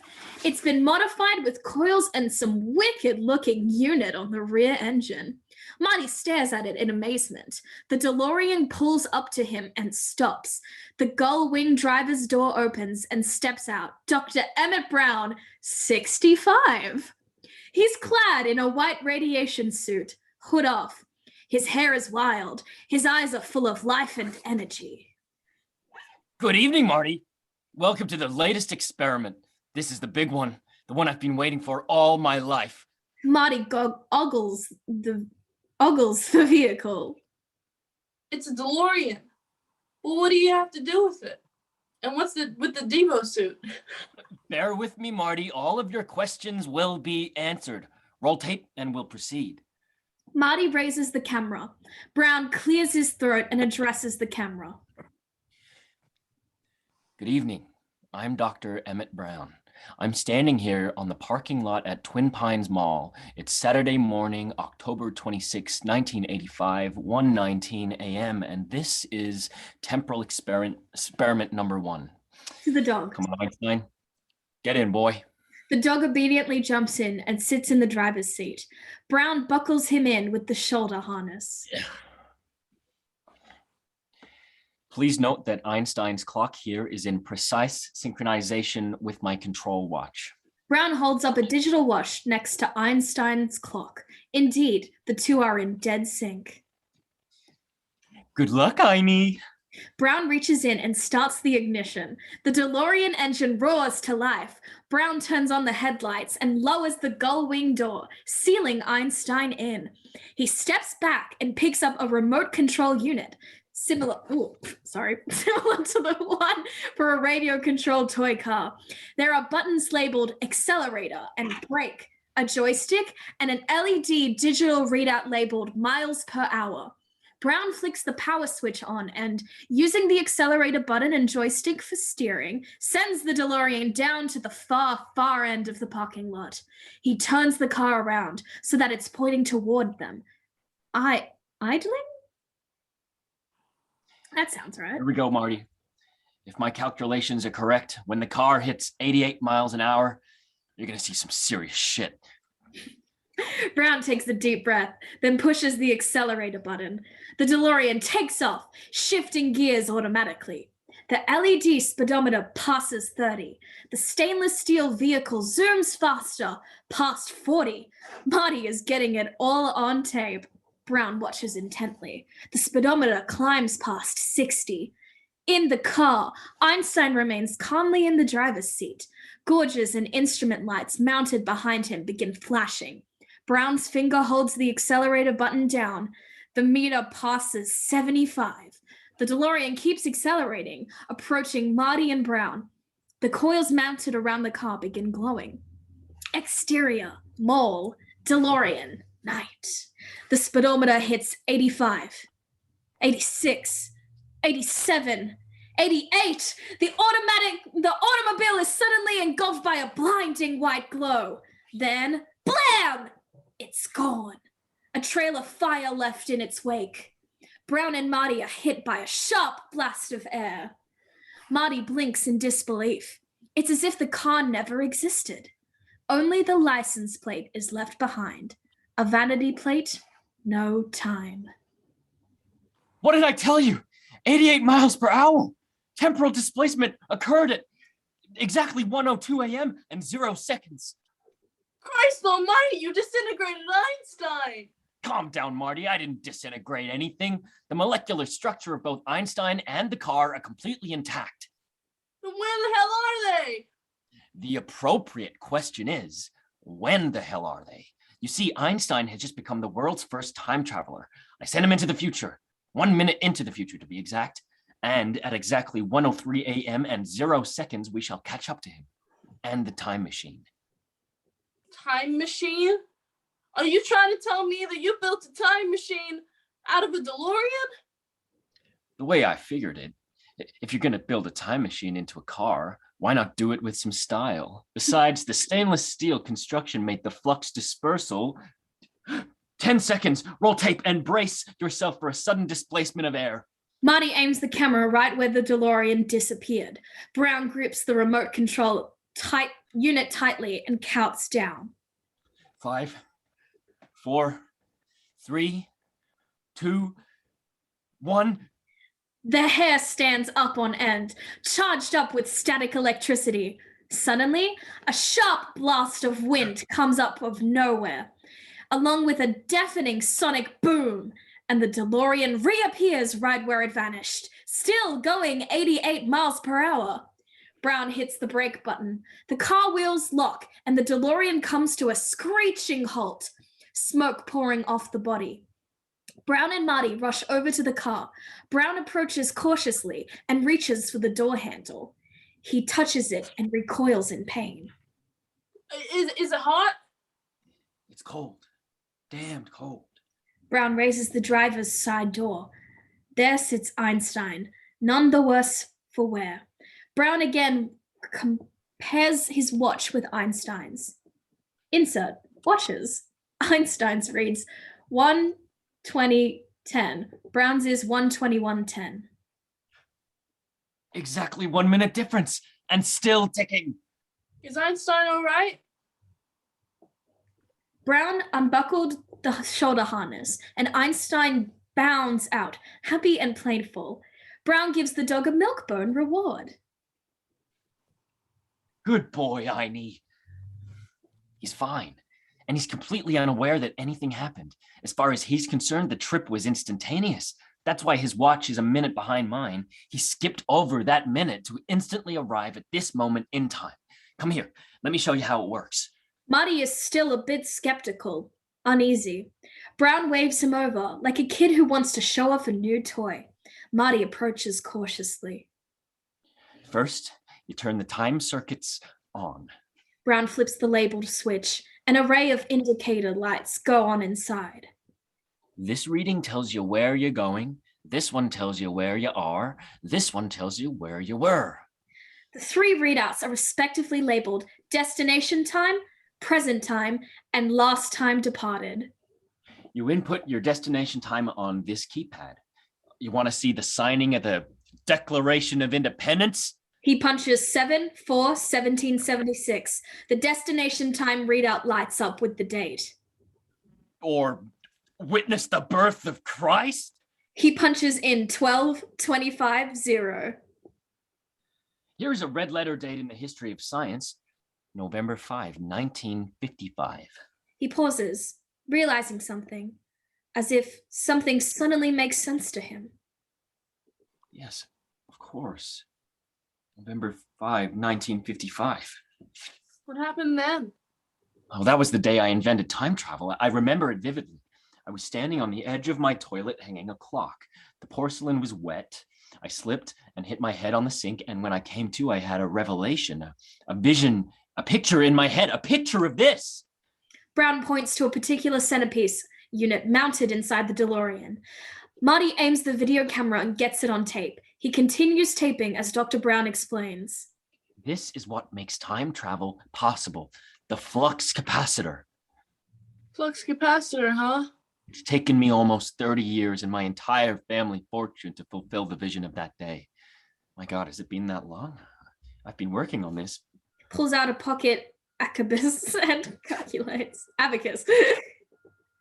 It's been modified with coils and some wicked-looking unit on the rear engine. Marty stares at it in amazement. The DeLorean pulls up to him and stops. The gull wing driver's door opens and steps out. Dr. Emmett Brown, 65. He's clad in a white radiation suit, hood off. His hair is wild. His eyes are full of life and energy. Good evening, Marty. Welcome to the latest experiment. This is the big one, the one I've been waiting for all my life. Marty ogles the vehicle. It's a DeLorean. Well, what do you have to do with it? And what's with the Devo suit? Bear with me, Marty. All of your questions will be answered. Roll tape and we'll proceed. Marty raises the camera. Brown clears his throat and addresses the camera. Good evening. I'm Dr. Emmett Brown. I'm standing here on the parking lot at Twin Pines Mall. It's Saturday morning, October 26, 1985, 1:19 a.m. And this is temporal experiment number 1. To the dog. Come on, Einstein. Get in, boy. The dog obediently jumps in and sits in the driver's seat. Brown buckles him in with the shoulder harness. Please note that Einstein's clock here is in precise synchronization with my control watch. Brown holds up a digital watch next to Einstein's clock. Indeed, the two are in dead sync. Good luck, Einie. Brown reaches in and starts the ignition. The DeLorean engine roars to life. Brown turns on the headlights and lowers the gull wing door, sealing in. He steps back and picks up a remote control unit, similar to the one for a radio-controlled toy car. There are buttons labeled accelerator and brake, a joystick, and an LED digital readout labeled miles per hour. Brown flicks the power switch on and, using the accelerator button and joystick for steering, sends the DeLorean down to the far, far end of the parking lot. He turns the car around so that it's pointing toward them. Idling? That sounds right. Here we go, Marty. If my calculations are correct, when the car hits 88 miles an hour, you're going to see some serious shit. Brown takes a deep breath, then pushes the accelerator button. The DeLorean takes off, shifting gears automatically. The LED speedometer passes 30. The stainless steel vehicle zooms faster, past 40. Marty is getting it all on tape. Brown watches intently. The speedometer climbs past 60. In the car, Einstein remains calmly in the driver's seat. Gauges and instrument lights mounted behind him begin flashing. Brown's finger holds the accelerator button down. The meter passes 75. The DeLorean keeps accelerating, approaching Marty and Brown. The coils mounted around the car begin glowing. Exterior, mall, DeLorean, night. The speedometer hits 85, 86, 87, 88. The automobile is suddenly engulfed by a blinding white glow. Then, blam! It's gone. A trail of fire left in its wake. Brown and Marty are hit by a sharp blast of air. Marty blinks in disbelief. It's as if the car never existed. Only the license plate is left behind. A vanity plate, no time. What did I tell you? 88 miles per hour. Temporal displacement occurred at exactly 1:02 a.m. and 0 seconds. Christ almighty, you disintegrated Einstein! Calm down, Marty. I didn't disintegrate anything. The molecular structure of both Einstein and the car are completely intact. Then where the hell are they? The appropriate question is, when the hell are they? You see, Einstein has just become the world's first time traveler. I sent him into the future, 1 minute into the future to be exact. And at exactly 1:03 a.m. and 0 seconds, we shall catch up to him and the time machine. Time machine? Are you trying to tell me that you built a time machine out of a DeLorean? The way I figured it, if you're going to build a time machine into a car, why not do it with some style? Besides, the stainless steel construction made the flux dispersal. 10 seconds, roll tape and brace yourself for a sudden displacement of air. Marty aims the camera right where the DeLorean disappeared. Brown grips the remote control unit tightly and counts down. 5, 4, 3, 2, 1. The hair stands up on end, charged up with static electricity. Suddenly, a sharp blast of wind comes up of nowhere, along with a deafening sonic boom, and the DeLorean reappears right where it vanished, still going 88 miles per hour. Brown hits the brake button. The car wheels lock, and the DeLorean comes to a screeching halt, smoke pouring off the body. Brown and Marty rush over to the car. Brown approaches cautiously and reaches for the door handle. He touches it and recoils in pain. Is it hot? It's cold. Damned cold. Brown raises the driver's side door. There sits Einstein, none the worse for wear. Brown again compares his watch with Einstein's. Insert watches. Einstein's reads 1:20:10. Brown's is 1:21:10. Exactly 1 minute difference and still ticking. Is Einstein all right? Brown unbuckled the shoulder harness, and Einstein bounds out, happy and playful. Brown gives the dog a milk bone reward. Good boy, Einie. He's fine, and he's completely unaware that anything happened. As far as he's concerned, the trip was instantaneous. That's why his watch is a minute behind mine. He skipped over that minute to instantly arrive at this moment in time. Come here, let me show you how it works. Marty is still a bit skeptical, uneasy. Brown waves him over like a kid who wants to show off a new toy. Marty approaches cautiously. First, you turn the time circuits on. Brown flips the labeled switch. An array of indicator lights go on inside. This reading tells you where you're going. This one tells you where you are. This one tells you where you were. The 3 readouts are respectively labeled destination time, present time, and last time departed. You input your destination time on this keypad. You want to see the signing of the Declaration of Independence? He punches 7/4/1776. The destination time readout lights up with the date. Or witness the birth of Christ? He punches in 12/25/0. Here's a red letter date in the history of science, November 5, 1955. He pauses, realizing something, as if something suddenly makes sense to him. Yes, of course. November 5, 1955. What happened then? Oh, that was the day I invented time travel. I remember it vividly. I was standing on the edge of my toilet hanging a clock. The porcelain was wet. I slipped and hit my head on the sink, and when I came to, I had a revelation, a vision, a picture in my head, a picture of this. Brown points to a particular centerpiece unit mounted inside the DeLorean. Marty aims the video camera and gets it on tape. He continues taping as Dr. Brown explains. This is what makes time travel possible. The flux capacitor. Flux capacitor, huh? It's taken me almost 30 years and my entire family fortune to fulfill the vision of that day. My God, has it been that long? I've been working on this. Pulls out a pocket abacus and calculates. Abacus.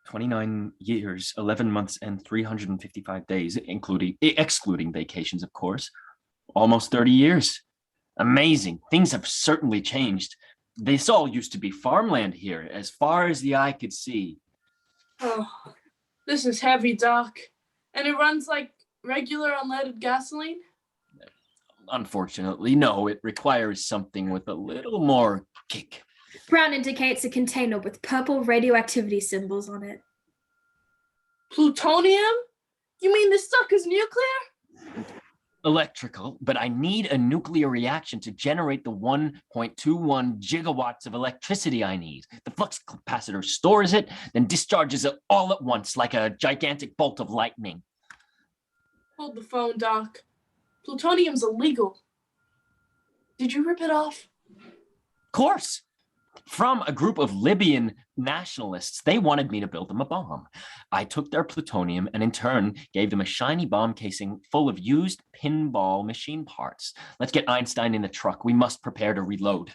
29 years, 11 months, and 355 days, excluding vacations, of course. Almost 30 years. Amazing. Things have certainly changed. This all used to be farmland here, as far as the eye could see. Oh, this is heavy, Doc. And it runs like regular unleaded gasoline? Unfortunately, no. It requires something with a little more kick. Brown indicates a container with purple radioactivity symbols on it. Plutonium? You mean this sucker's nuclear? Electrical, but I need a nuclear reaction to generate the 1.21 gigawatts of electricity I need. The flux capacitor stores it, then discharges it all at once like a gigantic bolt of lightning. Hold the phone, Doc. Plutonium's illegal. Did you rip it off? Of course. From a group of Libyan nationalists, they wanted me to build them a bomb. I took their plutonium and in turn gave them a shiny bomb casing full of used pinball machine parts. Let's get Einstein in the truck. We must prepare to reload.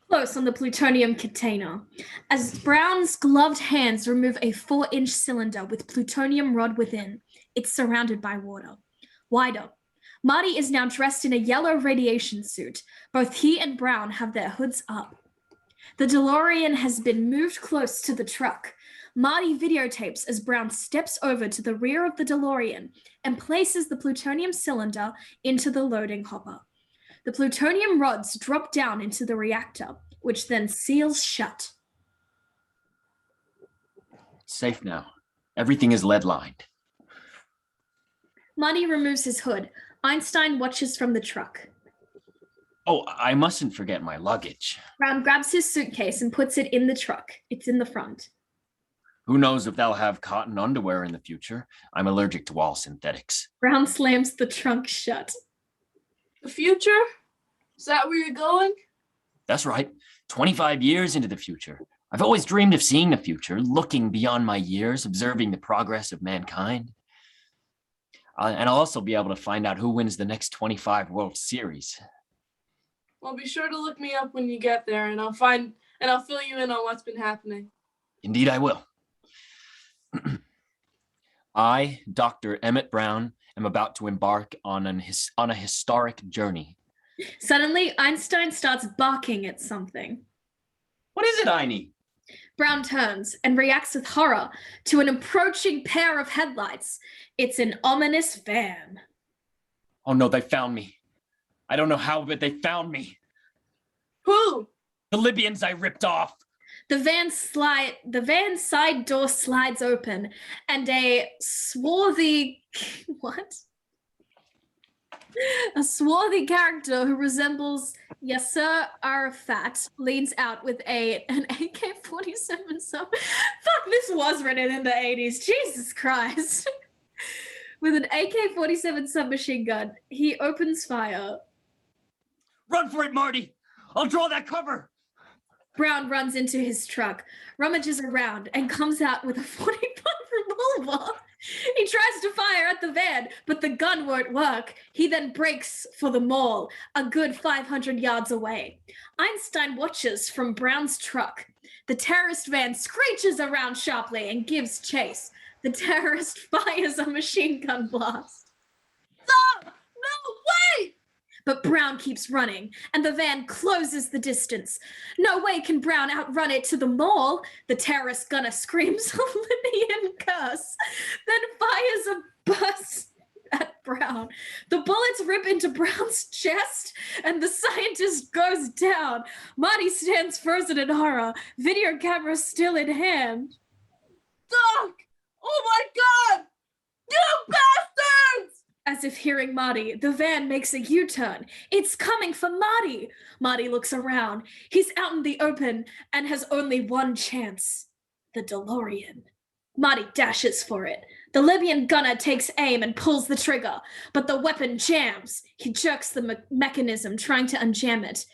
Close on the plutonium container, as Brown's gloved hands remove a 4-inch cylinder with plutonium rod within. It's surrounded by water. Wider. Marty is now dressed in a yellow radiation suit. Both he and Brown have their hoods up. The DeLorean has been moved close to the truck. Marty videotapes as Brown steps over to the rear of the DeLorean and places the plutonium cylinder into the loading hopper. The plutonium rods drop down into the reactor, which then seals shut. It's safe now. Everything is lead-lined. Marty removes his hood. Einstein watches from the truck. Oh, I mustn't forget my luggage. Brown grabs his suitcase and puts it in the truck. It's in the front. Who knows if they'll have cotton underwear in the future? I'm allergic to all synthetics. Brown slams the trunk shut. The future? Is that where you're going? That's right. 25 years into the future. I've always dreamed of seeing the future, looking beyond my years, observing the progress of mankind. And I'll also be able to find out who wins the next 25 World Series. Well, be sure to look me up when you get there, and I'll fill you in on what's been happening. Indeed, I will. I, Dr. Emmett Brown, am about to embark on a historic journey. Suddenly, Einstein starts barking at something. What is it, Einie? Brown turns and reacts with horror to an approaching pair of headlights. It's an ominous van. Oh no, they found me. I don't know how, but they found me. Who? The Libyans I ripped off. The van's side door slides open, and a swarthy character who resembles Yes, sir. Arafat leans out with an AK-47 sub. Fuck, this was written in the 80s. Jesus Christ. With an AK-47 submachine gun, he opens fire. Run for it, Marty! I'll draw that cover! Brown runs into his truck, rummages around, and comes out with a 40-pound revolver. He tries to fire at the van, but the gun won't work. He then breaks for the mall, a good 500 yards away. Einstein watches from Brown's truck. The terrorist van screeches around sharply and gives chase. The terrorist fires a machine gun blast. Stop! No, wait! But Brown keeps running, and the van closes the distance. No way can Brown outrun it to the mall. The terrorist gunner screams a Libyan curse, then fires a burst at Brown. The bullets rip into Brown's chest, and the scientist goes down. Marty stands frozen in horror, video camera still in hand. Doc! Oh my God! You bastards! As if hearing Marty, the van makes a U-turn. It's coming for Marty. Marty looks around. He's out in the open and has only one chance. The DeLorean. Marty dashes for it. The Libyan gunner takes aim and pulls the trigger, but the weapon jams. He jerks the mechanism, trying to unjam it.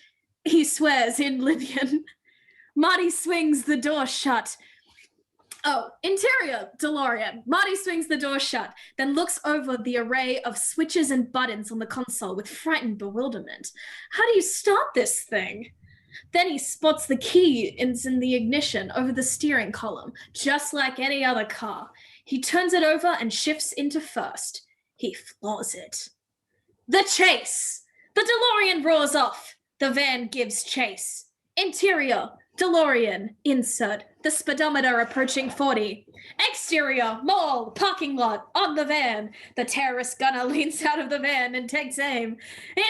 He swears in Libyan. Marty swings the door shut. Oh, interior, DeLorean. Marty swings the door shut, then looks over the array of switches and buttons on the console with frightened bewilderment. How do you start this thing? Then he spots the key in the ignition over the steering column, just like any other car. He turns it over and shifts into first. He floors it. The chase! The DeLorean roars off. The van gives chase. Interior, DeLorean, insert, the speedometer approaching 40. Exterior, mall, parking lot, on the van. The terrorist gunner leans out of the van and takes aim.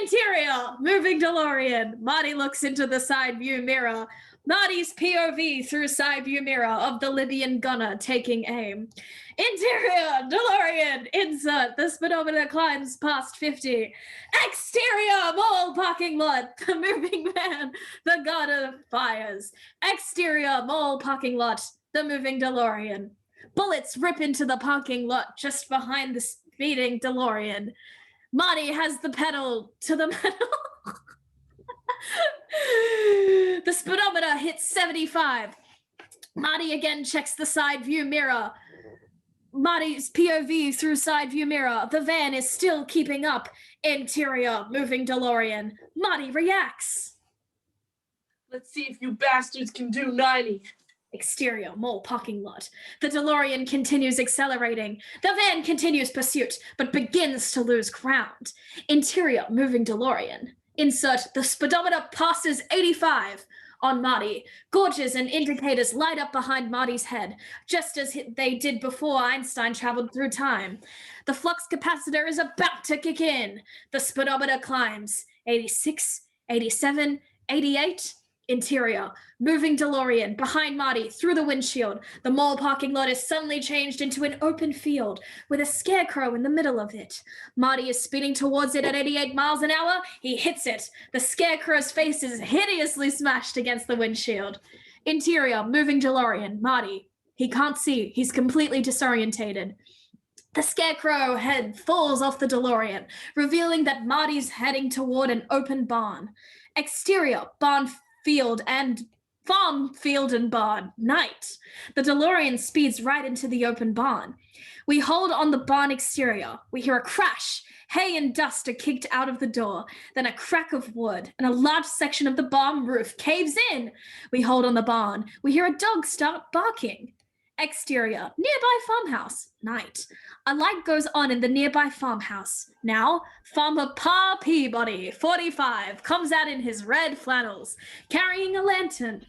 Interior, moving DeLorean. Marty looks into the side view mirror. Marty's POV through side view mirror of the Libyan gunner taking aim. Interior, DeLorean, insert, the speedometer climbs past 50. Exterior, mall parking lot, the moving van, the gunner fires. Exterior, mall parking lot, the moving DeLorean. Bullets rip into the parking lot just behind the speeding DeLorean. Marty has the pedal to the metal. The speedometer hits 75. Marty again checks the side view mirror. Marty's POV through side view mirror. The van is still keeping up. Interior, moving DeLorean. Marty reacts. Let's see if you bastards can do 90. Exterior, mall parking lot. The DeLorean continues accelerating. The van continues pursuit, but begins to lose ground. Interior, moving DeLorean. Insert, the speedometer passes 85 on Marty. Gauges and indicators light up behind Marty's head, just as they did before Einstein traveled through time. The flux capacitor is about to kick in. The speedometer climbs. 86, 87, 88. Interior, moving DeLorean behind Marty through the windshield. The mall parking lot is suddenly changed into an open field with a scarecrow in the middle of it. Marty is speeding towards it at 88 miles an hour. He hits it. The scarecrow's face is hideously smashed against the windshield. Interior, moving DeLorean. Marty, he can't see. He's completely disorientated. The scarecrow head falls off the DeLorean, revealing that Marty's heading toward an open barn. Exterior, barn field and farm field and barn. Night. The DeLorean speeds right into the open barn. We hold on the barn exterior. We hear a crash. Hay and dust are kicked out of the door. Then a crack of wood, and a large section of the barn roof caves in. We hold on the barn. We hear a dog start barking. Exterior, nearby farmhouse. Night. A light goes on in the nearby farmhouse. Now, Farmer Pa Peabody, 45, comes out in his red flannels, carrying a lantern.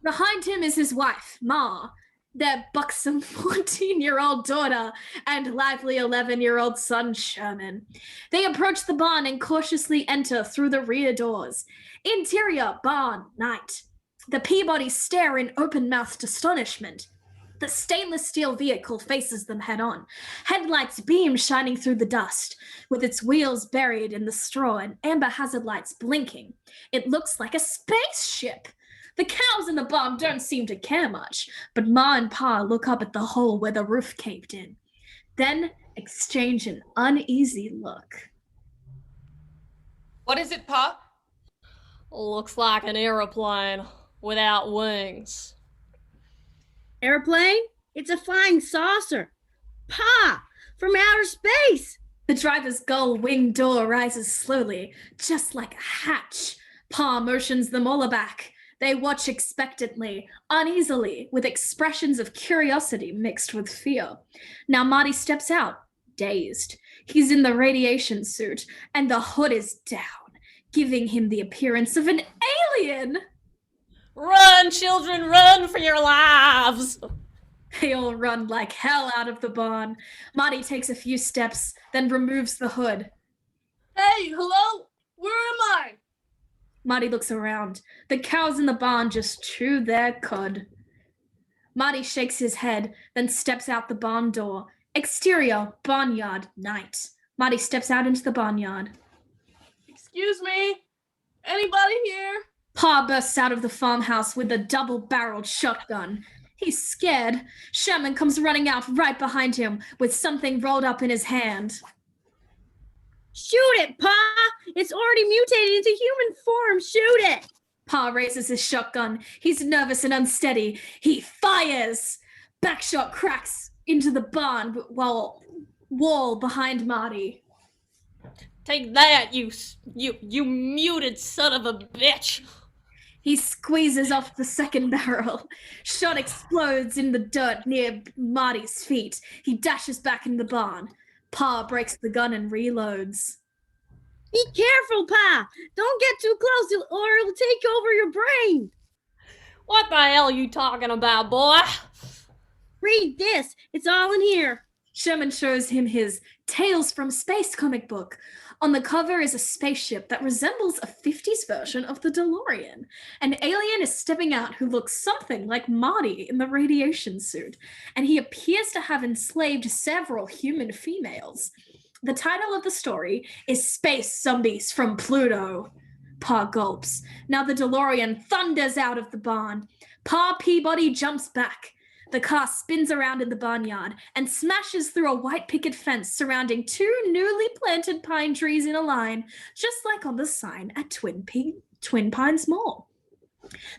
Behind him is his wife, Ma, their buxom 14-year-old daughter, and lively 11-year-old son, Sherman. They approach the barn and cautiously enter through the rear doors. Interior, barn, night. The Peabodys stare in open-mouthed astonishment. The stainless steel vehicle faces them head on, headlights beam shining through the dust, with its wheels buried in the straw and amber hazard lights blinking. It looks like a spaceship. The cows in the barn don't seem to care much, but Ma and Pa look up at the hole where the roof caved in, then exchange an uneasy look. What is it, Pa? Looks like an aeroplane without wings. Airplane? It's a flying saucer. Pa! From outer space! The driver's gull wing door rises slowly, just like a hatch. Pa motions them all aback. They watch expectantly, uneasily, with expressions of curiosity mixed with fear. Now Marty steps out, dazed. He's in the radiation suit, and the hood is down, giving him the appearance of an alien. Run, children, run for your lives! They all run like hell out of the barn. Marty takes a few steps, then removes the hood. Hey, hello? Where am I? Marty looks around. The cows in the barn just chew their cud. Marty shakes his head, then steps out the barn door. Exterior, barnyard, night. Marty steps out into the barnyard. Excuse me? Anybody here? Pa bursts out of the farmhouse with a double-barreled shotgun. He's scared. Sherman comes running out right behind him with something rolled up in his hand. Shoot it, Pa! It's already mutated into human form. Shoot it! Pa raises his shotgun. He's nervous and unsteady. He fires! Backshot cracks into the barn wall behind Marty. Take that, you muted son of a bitch! He squeezes off the second barrel. Shot explodes in the dirt near Marty's feet. He dashes back in the barn. Pa breaks the gun and reloads. Be careful, Pa! Don't get too close or it'll take over your brain! What the hell are you talking about, boy? Read this. It's all in here. Sherman shows him his Tales from Space comic book. On the cover is a spaceship that resembles a 50s version of the DeLorean. An alien is stepping out who looks something like Marty in the radiation suit, and he appears to have enslaved several human females. The title of the story is Space Zombies from Pluto. Pa gulps. Now the DeLorean thunders out of the barn. Pa Peabody jumps back. The car spins around in the barnyard and smashes through a white picket fence surrounding two newly planted pine trees in a line, just like on the sign at Twin Pines Mall.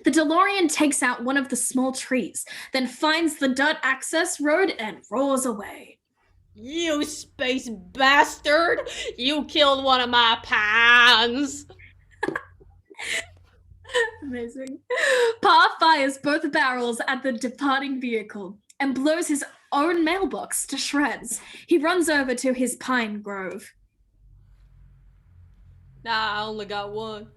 The DeLorean takes out one of the small trees, then finds the dirt access road and roars away. You space bastard! You killed one of my pines! Amazing. Pa fires both barrels at the departing vehicle and blows his own mailbox to shreds. He runs over to his pine grove. Nah, I only got one.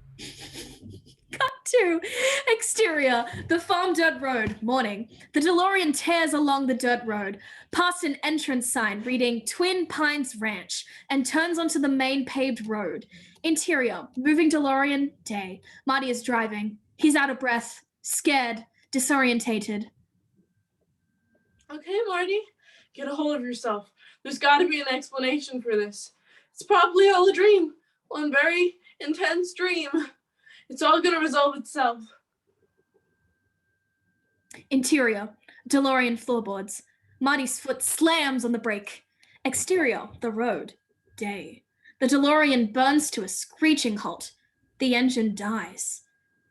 Cut to exterior, the farm dirt road, morning. The DeLorean tears along the dirt road, past an entrance sign reading Twin Pines Ranch, and turns onto the main paved road. Interior, moving DeLorean, day. Marty is driving. He's out of breath, scared, disorientated. Okay, Marty, get a hold of yourself. There's got to be an explanation for this. It's probably all a dream. One very intense dream. It's all going to resolve itself. Interior, DeLorean floorboards. Marty's foot slams on the brake. Exterior, the road, day. The DeLorean burns to a screeching halt. The engine dies.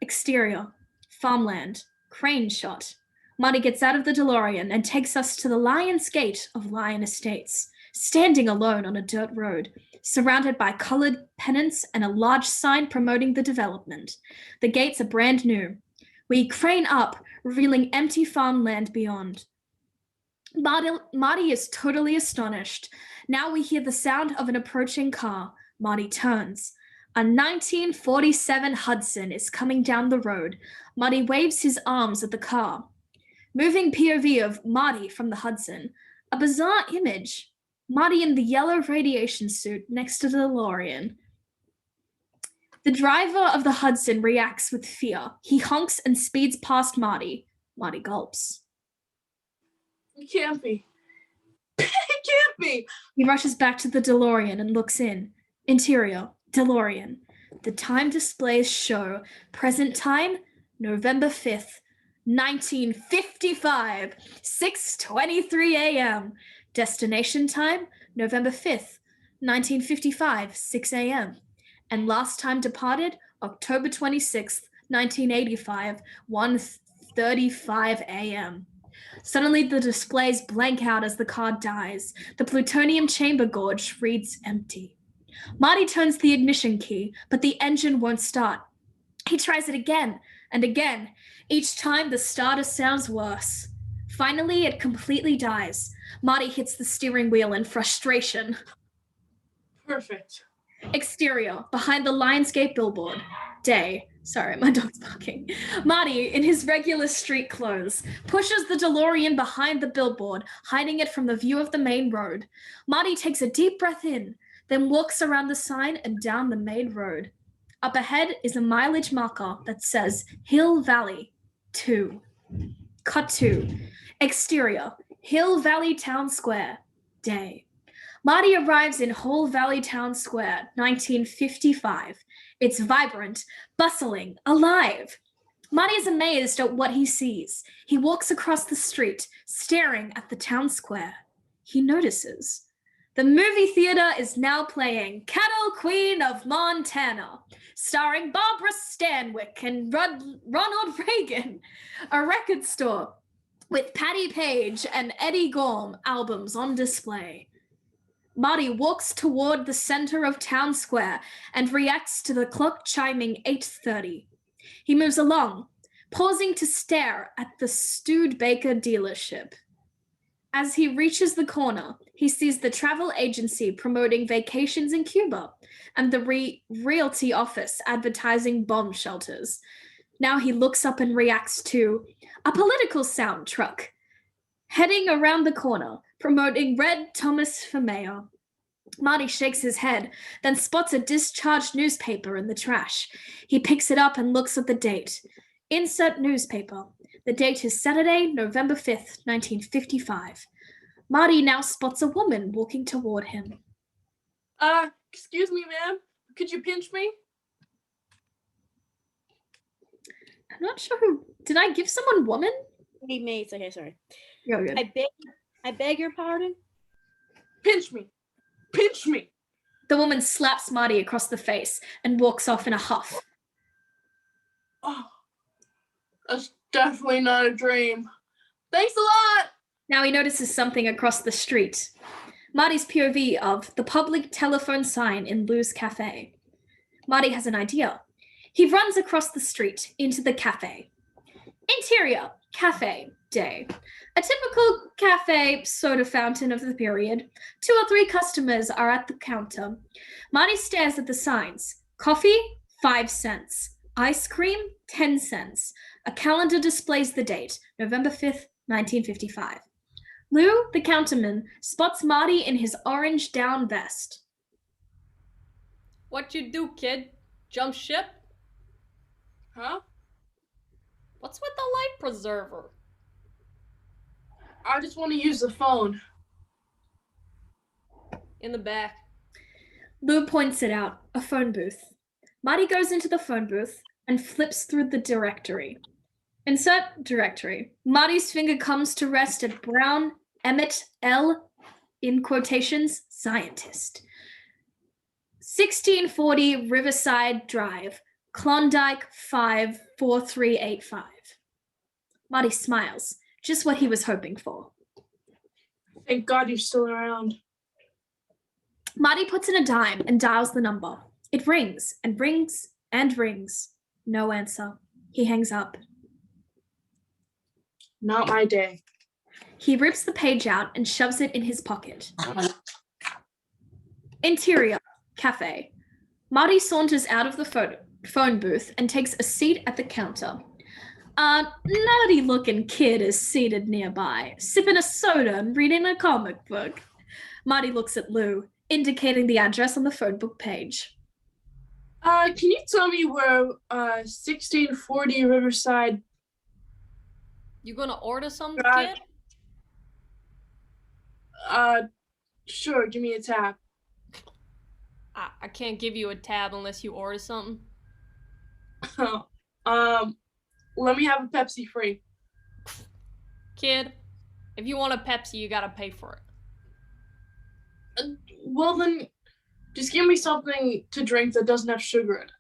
Exterior, farmland, crane shot. Marty gets out of the DeLorean and takes us to the Lion's Gate of Lion Estates, standing alone on a dirt road, surrounded by colored pennants and a large sign promoting the development. The gates are brand new. We crane up, revealing empty farmland beyond. Marty is totally astonished. Now we hear the sound of an approaching car. Marty turns. A 1947 Hudson is coming down the road. Marty waves his arms at the car. Moving POV of Marty from the Hudson. A bizarre image. Marty in the yellow radiation suit next to the DeLorean. The driver of the Hudson reacts with fear. He honks and speeds past Marty. Marty gulps. It can't be. It can't be. He rushes back to the DeLorean and looks in. Interior, DeLorean. The time displays show present time, November 5th, 1955, 6:23 a.m. Destination time, November 5th, 1955, 6 a.m. And last time departed, October 26th, 1985, 1:35 a.m. Suddenly, the displays blank out as the card dies. The plutonium chamber gorge reads empty. Marty turns the ignition key, but the engine won't start. He tries it again and again. Each time, the starter sounds worse. Finally, it completely dies. Marty hits the steering wheel in frustration. Perfect. Exterior, behind the Lionsgate billboard. Day. Sorry, my dog's barking. Marty, in his regular street clothes, pushes the DeLorean behind the billboard, hiding it from the view of the main road. Marty takes a deep breath in, then walks around the sign and down the main road. Up ahead is a mileage marker that says Hill Valley 2. Cut to exterior, Hill Valley Town Square. Day. Marty arrives in Hill Valley Town Square, 1955. It's vibrant, bustling, alive. Marty is amazed at what he sees. He walks across the street, staring at the town square. He notices the movie theater is now playing Cattle Queen of Montana, starring Barbara Stanwyck and Ronald Reagan. A record store with Patti Page and Eddie Gorm albums on display. Marty walks toward the center of town square and reacts to the clock chiming 8:30. He moves along, pausing to stare at the Studebaker dealership. As he reaches the corner, he sees the travel agency promoting vacations in Cuba and the realty office advertising bomb shelters. Now he looks up and reacts to a political sound truck heading around the corner, promoting Red Thomas for mayor. Marty shakes his head, then spots a discharged newspaper in the trash. He picks it up and looks at the date. Insert newspaper. The date is Saturday, November 5th, 1955. Marty now spots a woman walking toward him. Excuse me, ma'am. Could you pinch me? I'm not sure who. Did I give someone woman? Me. It's okay, sorry. You're good. I beg your pardon? Pinch me. Pinch me. The woman slaps Marty across the face and walks off in a huff. Oh, that's definitely not a dream. Thanks a lot. Now he notices something across the street. Marty's POV of the public telephone sign in Lou's Cafe. Marty has an idea. He runs across the street into the cafe. Interior, cafe, day. A typical cafe soda fountain of the period. 2 or 3 customers are at the counter. Marty stares at the signs. Coffee, 5 cents. Ice cream, 10 cents. A calendar displays the date, November 5th, 1955. Lou, the counterman, spots Marty in his orange down vest. What you do, kid? Jump ship? Huh? What's with the life preserver? I just want to use the phone. In the back. Lou points it out, a phone booth. Marty goes into the phone booth and flips through the directory. Insert directory. Marty's finger comes to rest at Brown Emmett L. in quotations, scientist. 1640 Riverside Drive, Klondike 54385. Marty smiles, just what he was hoping for. Thank God you're still around. Marty puts in a dime and dials the number. It rings and rings and rings. No answer. He hangs up. Not my day. He rips the page out and shoves it in his pocket. Interior, cafe. Marty saunters out of the phone booth and takes a seat at the counter. A nerdy-looking kid is seated nearby, sipping a soda and reading a comic book. Marty looks at Lou, indicating the address on the phone book page. Can you tell me where 1640 Riverside? You gonna order some, Drive? kid? Sure, give me a tab. I can't give you a tab unless you order something. Let me have a Pepsi free. Kid, if you want a Pepsi, you gotta pay for it. Well then, just give me something to drink that doesn't have sugar in it.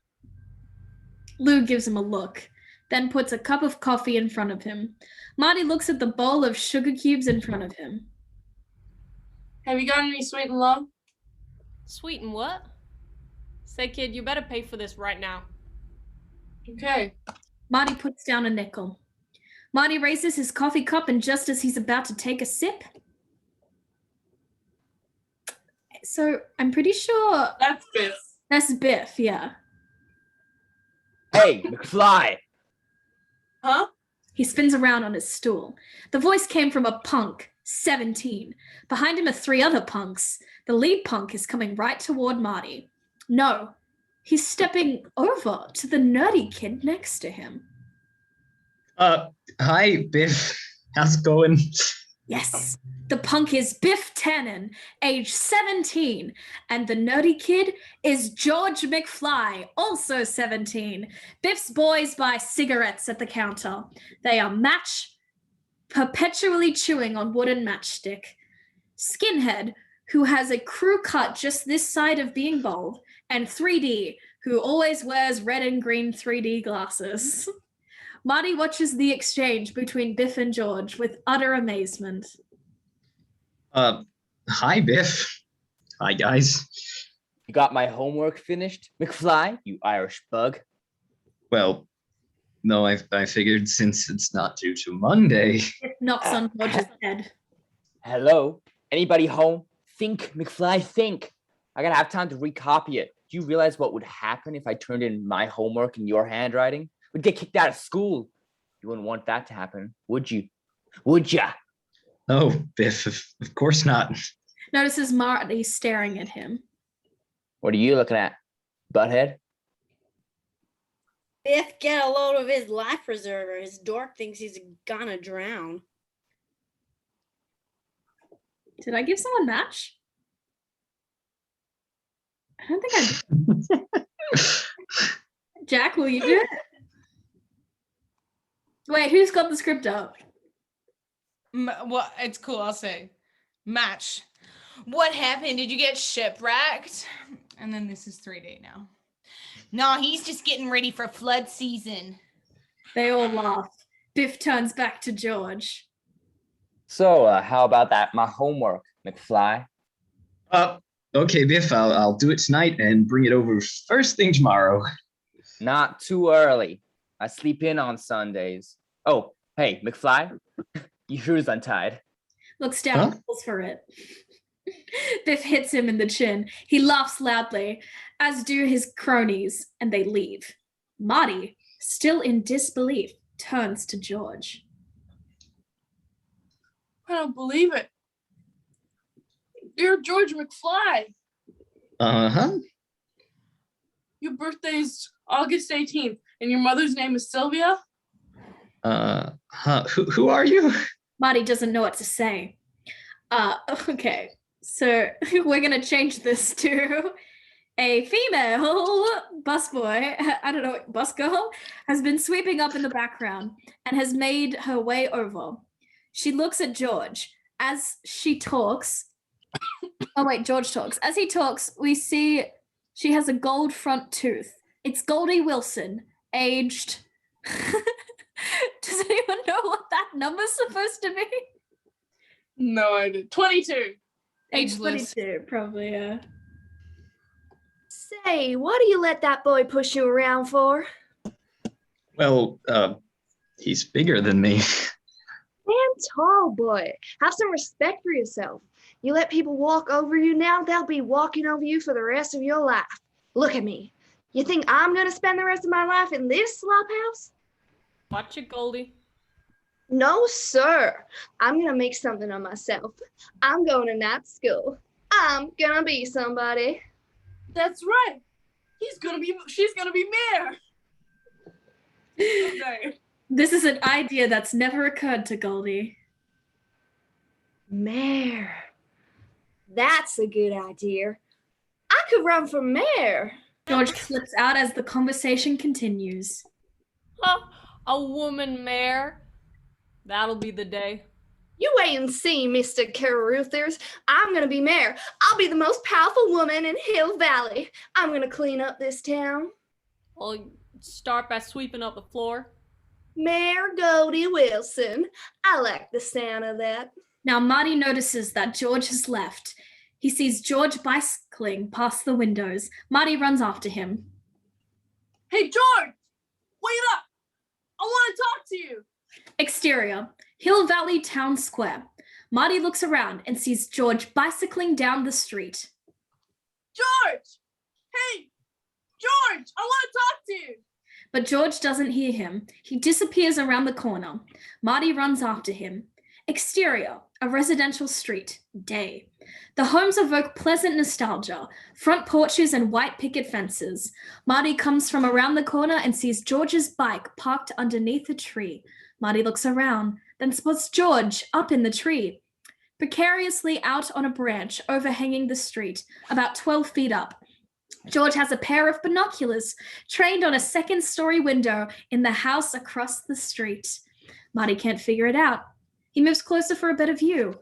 Lou gives him a look, then puts a cup of coffee in front of him. Marty looks at the bowl of sugar cubes in front of him. Have you got any sweet and low? Sweet and what? Say, kid, you better pay for this right now. Okay. Marty puts down a nickel. Marty raises his coffee cup, and just as he's about to take a sip... So, I'm pretty sure... That's Biff. That's Biff, yeah. Hey, McFly. Huh? He spins around on his stool. The voice came from a punk, 17. Behind him are 3 other punks. The lead punk is coming right toward Marty. No, he's stepping over to the nerdy kid next to him. Hi, Biff. How's it going? Yes, the punk is Biff Tannen, age 17, and the nerdy kid is George McFly, also 17. Biff's boys buy cigarettes at the counter. They are Match, perpetually chewing on wooden matchstick. Skinhead, who has a crew cut just this side of being bald, and 3D, who always wears red and green 3D glasses. Marty watches the exchange between Biff and George with utter amazement. Hi, Biff. Hi, guys. You got my homework finished, McFly, you Irish bug? Well, no, I figured since it's not due to Monday. It knocks on George's head. Hello? Anybody home? Think, McFly, think. I gotta have time to recopy it. Do you realize what would happen if I turned in my homework in your handwriting? We'd get kicked out of school. You wouldn't want that to happen, would you? Would ya? No, Biff, of course not. Notices Marty staring at him. What are you looking at, butthead? Biff, get a load of his life preserver. His dork thinks he's gonna drown. Did I give someone Match? I don't think I did. Jack, will you do it? Wait, who's got the script up? Well, it's cool. I'll say, Match. What happened? Did you get shipwrecked? And then this is 3D now. No, he's just getting ready for flood season. They all laugh. Biff turns back to George. So, how about that? My homework, McFly. Okay, Biff, I'll do it tonight and bring it over first thing tomorrow. Not too early. I sleep in on Sundays. Oh, hey, McFly, your shoe's untied. Looks down, pulls for it. Biff hits him in the chin. He laughs loudly, as do his cronies, and they leave. Marty, still in disbelief, turns to George. I don't believe it. You're George McFly. Uh-huh. Your birthday's August 18th, and your mother's name is Sylvia? Who are you? Marty doesn't know what to say. Okay, so we're gonna change this to a female busboy, I don't know, bus girl, has been sweeping up in the background and has made her way over. She looks at George. As she talks, oh wait, George talks. As he talks, we see she has a gold front tooth. It's Goldie Wilson, aged... Does anyone know what that number's supposed to be? No idea. 22. Age Ageless. 22, probably, yeah. Say, what do you let that boy push you around for? Well, he's bigger than me. Damn tall boy. Have some respect for yourself. You let people walk over you now, they'll be walking over you for the rest of your life. Look at me. You think I'm gonna spend the rest of my life in this slop house? Watch it, Goldie. No, sir. I'm gonna make something of myself. I'm going to night school. I'm gonna be somebody. That's right. She's gonna be mayor. Okay. This is an idea that's never occurred to Goldie. Mayor. That's a good idea. I could run for mayor. George flips out as the conversation continues. Huh, a woman mayor. That'll be the day. You wait and see, Mr. Caruthers. I'm gonna be mayor. I'll be the most powerful woman in Hill Valley. I'm gonna clean up this town. Well, start by sweeping up the floor. Mayor Goldie Wilson. I like the sound of that. Now Marty notices that George has left. He sees George bicycling past the windows. Marty runs after him. Hey, George! Wait up! I want to talk to you! Exterior, Hill Valley Town Square. Marty looks around and sees George bicycling down the street. George! Hey! George! I want to talk to you! But George doesn't hear him. He disappears around the corner. Marty runs after him. Exterior, a residential street, day. The homes evoke pleasant nostalgia, front porches and white picket fences. Marty comes from around the corner and sees George's bike parked underneath a tree. Marty looks around, then spots George up in the tree, precariously out on a branch overhanging the street, about 12 feet up. George has a pair of binoculars trained on a second-story window in the house across the street. Marty can't figure it out. He moves closer for a better view.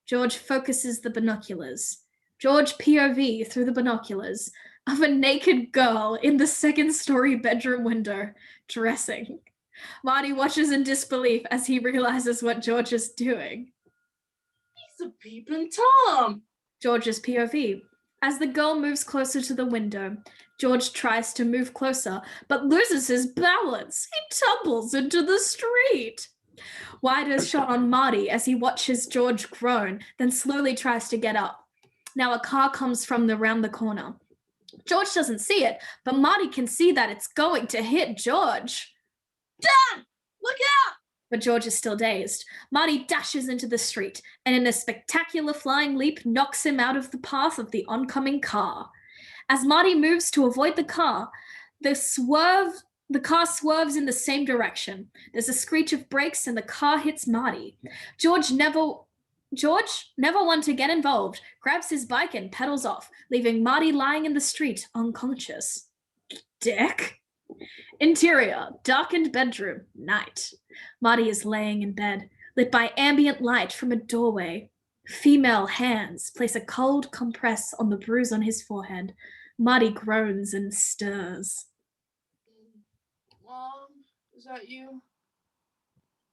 George focuses the binoculars. George POV through the binoculars of a naked girl in the second-story bedroom window, dressing. Marty watches in disbelief as he realizes what George is doing. He's a peeping Tom! George's POV. As the girl moves closer to the window, George tries to move closer, but loses his balance. He tumbles into the street. Wider shot on Marty as he watches George groan, then slowly tries to get up. Now a car comes from around the corner. George doesn't see it, but Marty can see that it's going to hit George. Dad! Look out! But George is still dazed. Marty dashes into the street and in a spectacular flying leap knocks him out of the path of the oncoming car. As Marty moves to avoid the car, the car swerves in the same direction. There's a screech of brakes and the car hits Marty. George, never one to get involved, grabs his bike and pedals off, leaving Marty lying in the street unconscious. Dick? Interior, darkened bedroom, night. Marty is laying in bed, lit by ambient light from a doorway. Female hands place a cold compress on the bruise on his forehead. Marty groans and stirs. Mom, is that you?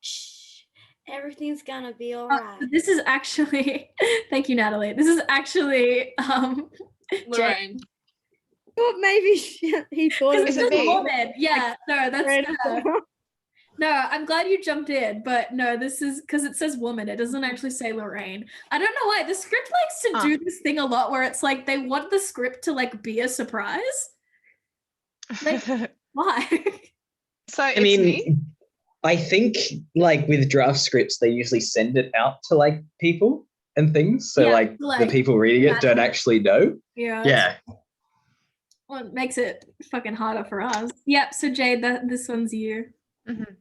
Shh. Everything's gonna be all right. This is actually, thank you, Natalie. This is actually Lorraine. Thought maybe he thought it was it me? woman. Yeah, no, that's no, I'm glad you jumped in, but no, this is because it says woman. It doesn't actually say Lorraine. I don't know why. The script likes to do this thing a lot where it's like they want the script to like be a surprise. Like, why? So it's I mean, me. I think like with draft scripts, they usually send it out to like people and things. So Yeah, like the like, people reading it don't actually know. Yeah. Yeah. Well, it makes it fucking harder for us. Yep. So Jade, this one's you. Mhm.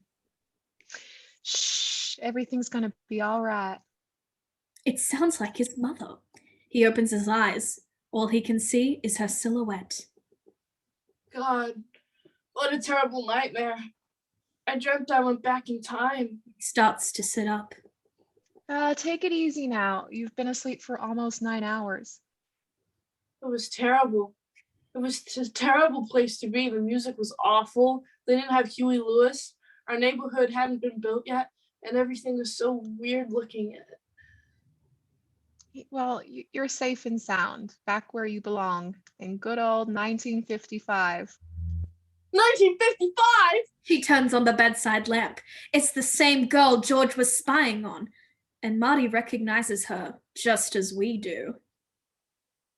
Shh, everything's gonna be all right. It sounds like his mother. He opens his eyes. All he can see is her silhouette. God, what a terrible nightmare. I dreamt I went back in time. He starts to sit up. Take it easy now. You've been asleep for almost 9 hours. It was terrible. It was a terrible place to be. The music was awful. They didn't have Huey Lewis. Our neighborhood hadn't been built yet, and everything was so weird looking. Well, you're safe and sound, back where you belong, in good old 1955. 1955? She turns on the bedside lamp. It's the same girl George was spying on. And Marty recognizes her, just as we do.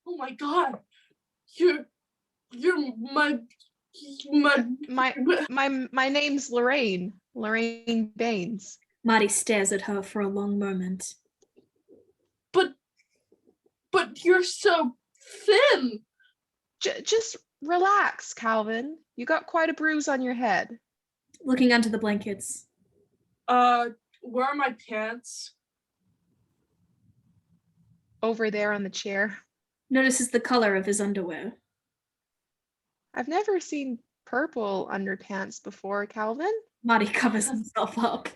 Oh my God. You're my My name's Lorraine Baines. Marty stares at her for a long moment. But you're so thin. Just relax, Calvin. You got quite a bruise on your head. Looking under the blankets. Where are my pants? over there on the chair. Notices the color of his underwear. I've never seen purple underpants before, Calvin. Marty covers himself up.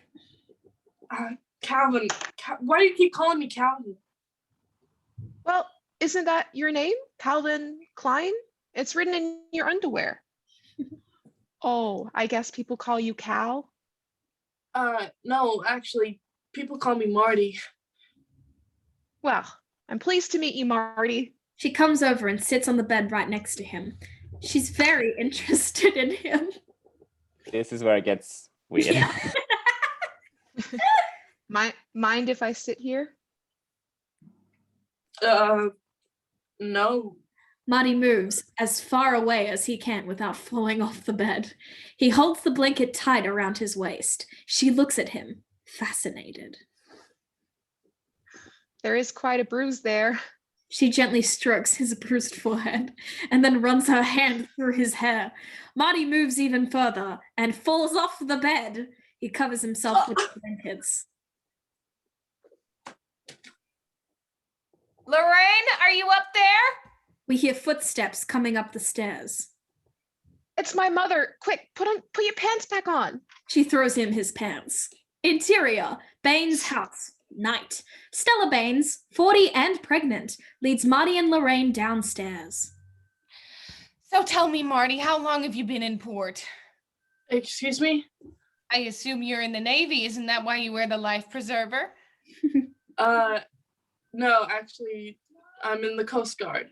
Calvin, why do you keep calling me Calvin? Well, isn't that your name? Calvin Klein? It's written in your underwear. Oh, I guess people call you Cal? No, actually, people call me Marty. Well, I'm pleased to meet you, Marty. She comes over and sits on the bed right next to him. She's very interested in him. This is where it gets weird. Yeah. Mind if I sit here? No. Marty moves as far away as he can without falling off the bed. He holds the blanket tight around his waist. She looks at him, fascinated. There is quite a bruise there. She gently strokes his bruised forehead and then runs her hand through his hair. Marty moves even further and falls off the bed. He covers himself with blankets. Lorraine, are you up there? We hear footsteps coming up the stairs. It's my mother. Quick, put your pants back on. She throws him his pants. Interior, Baines' house. Night. Stella Baines, 40 and pregnant, leads Marty and Lorraine downstairs. So tell me, Marty, how long have you been in port? Excuse me? I assume you're in the Navy. Isn't that why you wear the life preserver? No, actually, I'm in the Coast Guard.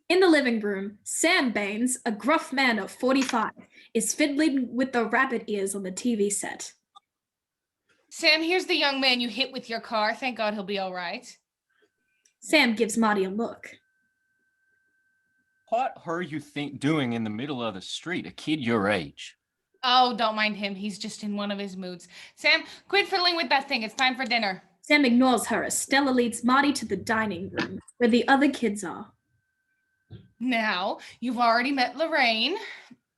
In the living room, Sam Baines, a gruff man of 45, is fiddling with the rabbit ears on the TV set. Sam, here's the young man you hit with your car. Thank God he'll be all right. Sam gives Marty a look. What are you doing in the middle of the street? A kid your age. Oh, don't mind him. He's just in one of his moods. Sam, quit fiddling with that thing. It's time for dinner. Sam ignores her as Stella leads Marty to the dining room, where the other kids are. Now, you've already met Lorraine.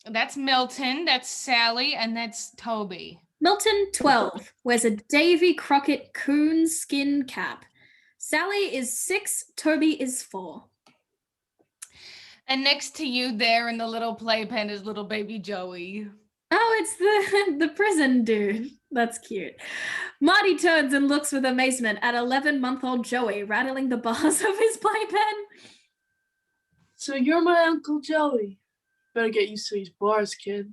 That's Milton, that's Sally, and that's Toby. Milton, 12, wears a Davy Crockett coon skin cap. Sally is 6, Toby is 4. And next to you there in the little playpen is little baby Joey. Oh, it's the prison dude. That's cute. Marty turns and looks with amazement at 11-month-old Joey rattling the bars of his playpen. So you're my Uncle Joey. Better get used to these bars, kid.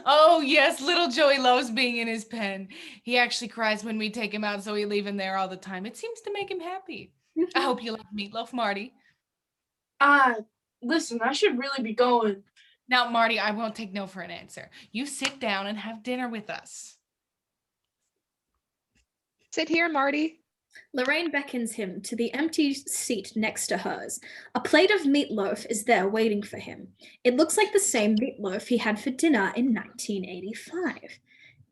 Oh, yes, little Joey loves being in his pen. He actually cries when we take him out, so we leave him there all the time. It seems to make him happy. I hope you like meatloaf, Marty. Listen, I should really be going. Now, Marty, I won't take no for an answer. You sit down and have dinner with us. Sit here, Marty. Lorraine beckons him to the empty seat next to hers. A plate of meatloaf is there waiting for him. It looks like the same meatloaf he had for dinner in 1985.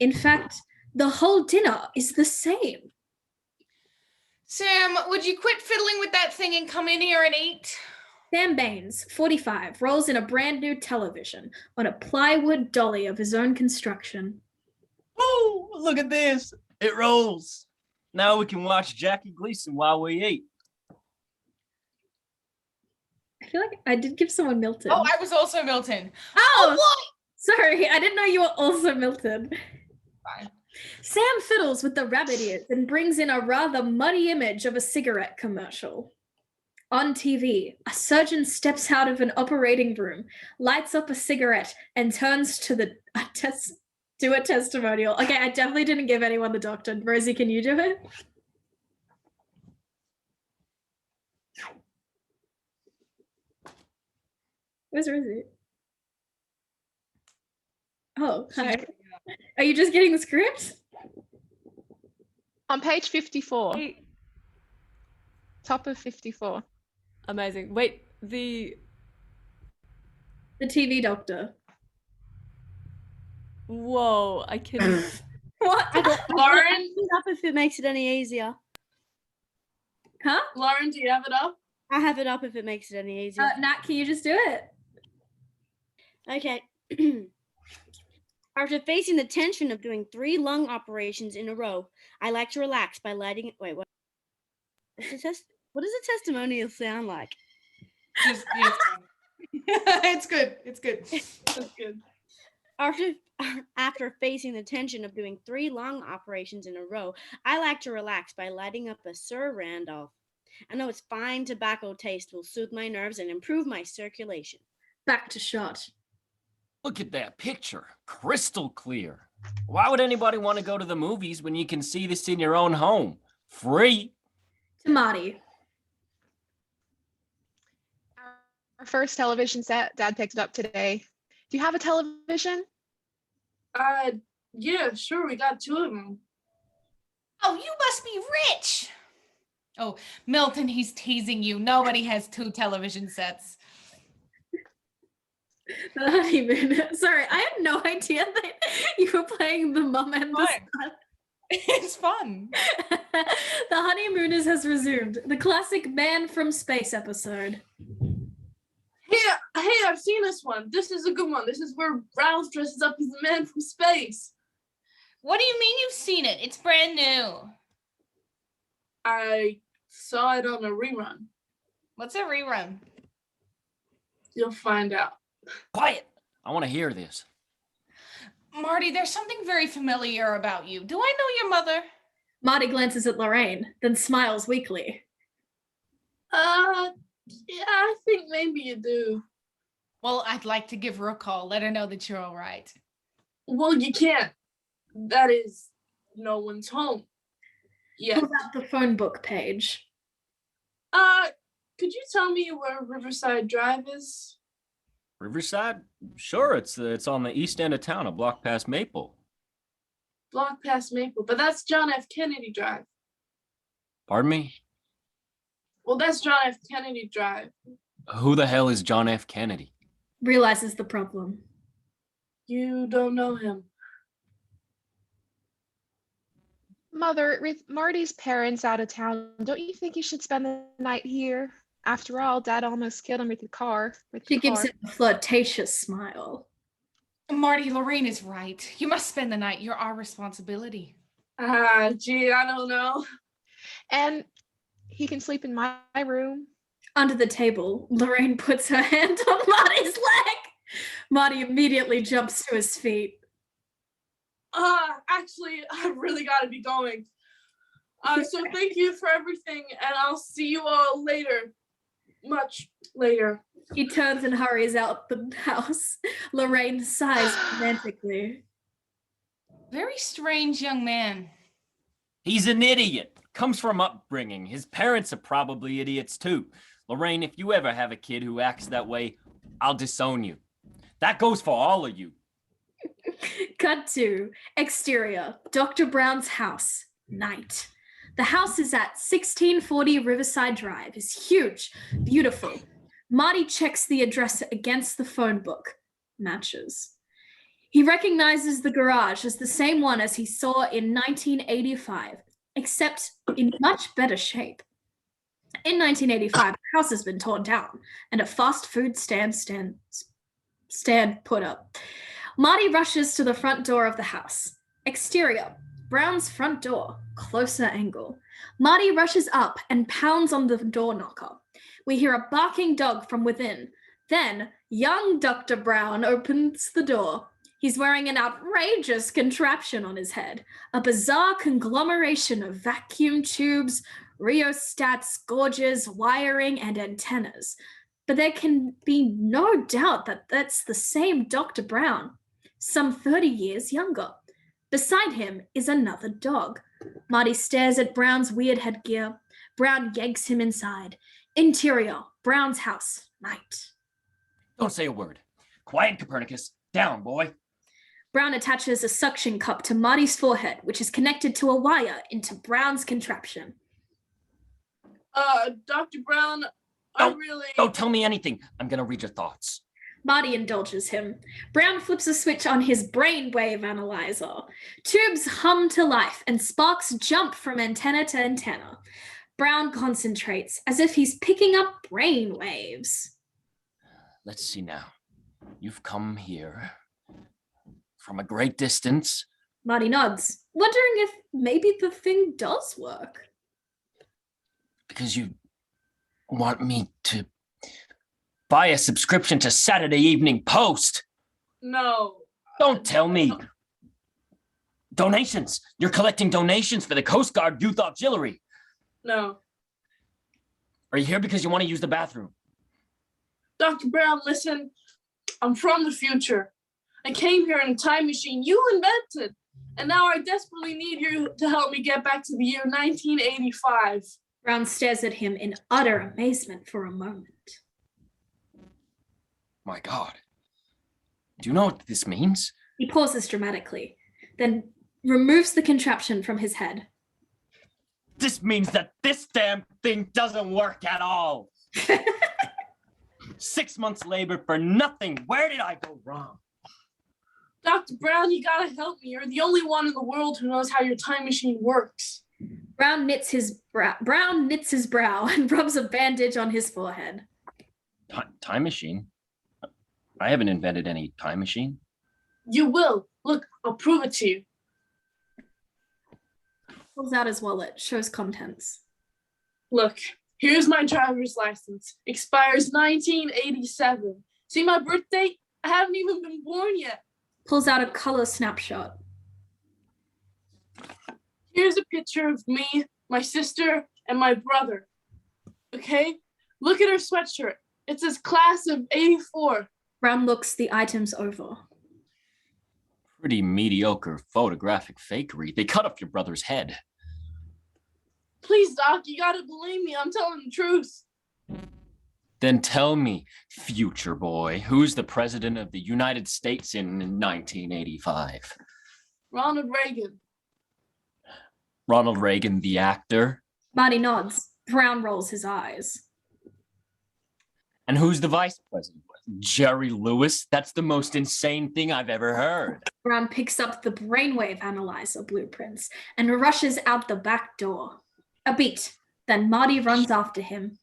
In fact, the whole dinner is the same. Sam, would you quit fiddling with that thing and come in here and eat? Sam Baines, 45, rolls in a brand new television on a plywood dolly of his own construction. Oh, look at this. It rolls. Now we can watch Jackie Gleason while we eat. I feel like I did give someone Milton. Oh, I was also Milton. Oh, what? Sorry, I didn't know you were also Milton. Fine. Sam fiddles with the rabbit ears and brings in a rather muddy image of a cigarette commercial. On TV, a surgeon steps out of an operating room, lights up a cigarette, and turns to do a testimonial. Okay, I definitely didn't give anyone the doctor. Rosie, can you do it? Where's Rosie? Oh, hi. Are you just getting the script? On page 54. Wait, Top of 54. amazing. Wait, the TV doctor. whoa, I can. What? Lauren? It up if it makes it any easier. Huh? Lauren, do you have it up? I have it up if it makes it any easier. Nat, can you just do it? Okay. After facing the tension of doing 3 lung operations in a row, I like to relax by lighting. Wait, what? What's the test? What does a testimonial sound like? Just it's good. It's good. That's good. After facing the tension of doing 3 long operations in a row, I like to relax by lighting up a Sir Randolph. I know its fine tobacco taste will soothe my nerves and improve my circulation. Back to shot. Look at that picture. Crystal clear. Why would anybody want to go to the movies when you can see this in your own home? Free. To Marty. Our first television set, Dad picked it up today. Do you have a television? Yeah, sure. We got 2 of them. Oh, you must be rich. Oh, Milton, he's teasing you. Nobody has 2 television sets. The honeymoon. Sorry, I had no idea that you were playing the mum and the son. It's fun. The Honeymooners has resumed. The classic Man from Space episode. Hey, I've seen this one. This is a good one. This is where Ralph dresses up as the man from space. What do you mean you've seen it? It's brand new. I saw it on a rerun. What's a rerun? You'll find out. Quiet. I want to hear this. Marty, there's something very familiar about you. Do I know your mother? Marty glances at Lorraine, then smiles weakly. Yeah, I think maybe you do. Well, I'd like to give her a call. Let her know that you're all right. Well, you can't. That is, no one's home. Yeah. Pull out the phone book page. Could you tell me where Riverside Drive is? Riverside? Sure, it's on the east end of town, a block past Maple. Block past Maple, but that's John F. Kennedy Drive. Pardon me? Well, that's John F. Kennedy Drive. Who the hell is John F. Kennedy? Realizes the problem. You don't know him. Mother, with Marty's parents out of town, don't you think you should spend the night here? After all, Dad almost killed him with the car. She gives him a flirtatious smile. Marty, Lorraine is right. You must spend the night. You're our responsibility. Gee, I don't know. And he can sleep in my room. Under the table, Lorraine puts her hand on Marty's leg. Marty immediately jumps to his feet. Actually, I really gotta be going. So thank you for everything, and I'll see you all later. Much later. He turns and hurries out the house. Lorraine sighs romantically. Very strange young man. He's an idiot. Comes from upbringing. His parents are probably idiots too. Lorraine, if you ever have a kid who acts that way, I'll disown you. That goes for all of you. Cut to exterior, Dr. Brown's house, night. The house is at 1640 Riverside Drive. It's huge, beautiful. Marty checks the address against the phone book. Matches. He recognizes the garage as the same one as he saw in 1985, except in much better shape. In 1985, the house has been torn down and a fast food stand put up. Marty rushes to the front door of the house. Exterior, Brown's front door, closer angle. Marty rushes up and pounds on the door knocker. We hear a barking dog from within. Then, young Dr. Brown opens the door. He's wearing an outrageous contraption on his head, a bizarre conglomeration of vacuum tubes, rheostats, gauges, wiring, and antennas. But there can be no doubt that that's the same Dr. Brown, some 30 years younger. Beside him is another dog. Marty stares at Brown's weird headgear. Brown yanks him inside. Interior, Brown's house, night. Don't say a word. Quiet, Copernicus. Down, boy. Brown attaches a suction cup to Marty's forehead, which is connected to a wire into Brown's contraption. Dr. Brown, Don't tell me anything. I'm gonna read your thoughts. Marty indulges him. Brown flips a switch on his brainwave analyzer. Tubes hum to life and sparks jump from antenna to antenna. Brown concentrates as if he's picking up brain waves. Let's see now. You've come here from a great distance. Marty nods, wondering if maybe the thing does work. Because you want me to buy a subscription to Saturday Evening Post? No. Don't tell me. Donations. You're collecting donations for the Coast Guard Youth Auxiliary. No. Are you here because you want to use the bathroom? Dr. Brown, listen. I'm from the future. I came here in a time machine you invented. And now I desperately need you to help me get back to the year 1985. Brown stares at him in utter amazement for a moment. My God. Do you know what this means? He pauses dramatically, then removes the contraption from his head. This means that this damn thing doesn't work at all. 6 months labor for nothing. Where did I go wrong? Dr. Brown, you gotta help me. You're the only one in the world who knows how your time machine works. Brown knits his brow and rubs a bandage on his forehead. Time machine? I haven't invented any time machine. You will. Look, I'll prove it to you. Pulls out his wallet, shows contents. Look, here's my driver's license. Expires 1987. See my birth date? I haven't even been born yet. Pulls out a color snapshot. Here's a picture of me, my sister, and my brother. Okay? Look at her sweatshirt. It says class of 84. Brown looks the items over. Pretty mediocre photographic fakery. They cut off your brother's head. Please, Doc, you gotta believe me. I'm telling the truth. Then tell me, future boy, who's the president of the United States in 1985? Ronald Reagan. Ronald Reagan, the actor? Marty nods. Brown rolls his eyes. And who's the vice president? Jerry Lewis? That's the most insane thing I've ever heard. Brown picks up the brainwave analyzer blueprints and rushes out the back door. A beat, then Marty runs after him.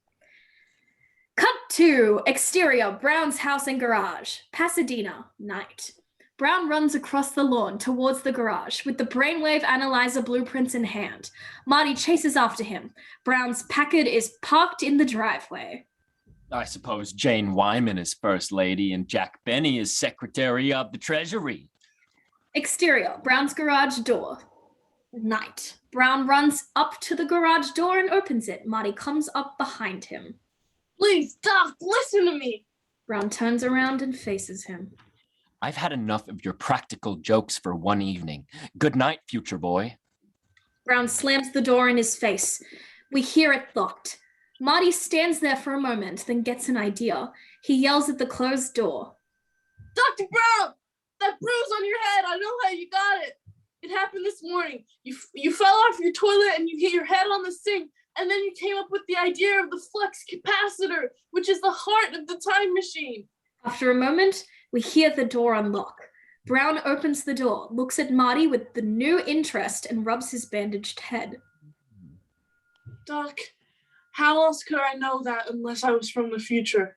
Cut to exterior, Brown's house and garage, Pasadena, night. Brown runs across the lawn towards the garage with the brainwave analyzer blueprints in hand. Marty chases after him. Brown's Packard is parked in the driveway. I suppose Jane Wyman is First Lady and Jack Benny is Secretary of the Treasury. Exterior, Brown's garage door. Night. Brown runs up to the garage door and opens it. Marty comes up behind him. Please, Doc, listen to me. Brown turns around and faces him. I've had enough of your practical jokes for one evening. Good night, future boy. Brown slams the door in his face. We hear it locked. Marty stands there for a moment, then gets an idea. He yells at the closed door. Dr. Brown, that bruise on your head, I know how you got it. It happened this morning. You fell off your toilet and you hit your head on the sink, and then you came up with the idea of the flux capacitor, which is the heart of the time machine. After a moment, we hear the door unlock. Brown opens the door, looks at Marty with the new interest, and rubs his bandaged head. Doc, how else could I know that unless I was from the future?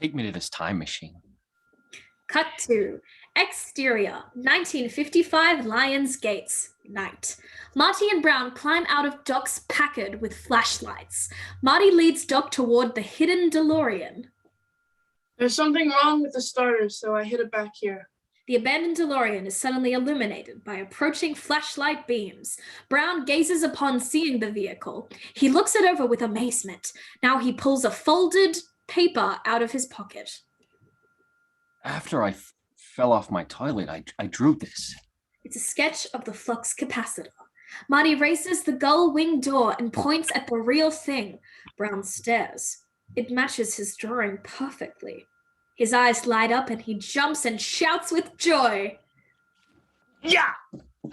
Take me to this time machine. Cut to exterior, 1955 Lions Gates, night. Marty and Brown climb out of Doc's Packard with flashlights. Marty leads Doc toward the hidden DeLorean. There's something wrong with the starter, so I hid it back here. The abandoned DeLorean is suddenly illuminated by approaching flashlight beams. Brown gazes upon seeing the vehicle. He looks it over with amazement. Now he pulls a folded paper out of his pocket. After I fell off my toilet, I drew this. It's a sketch of the flux capacitor. Marty raises the gull wing door and points at the real thing. Brown stares. It matches his drawing perfectly. His eyes light up and he jumps and shouts with joy. Yeah!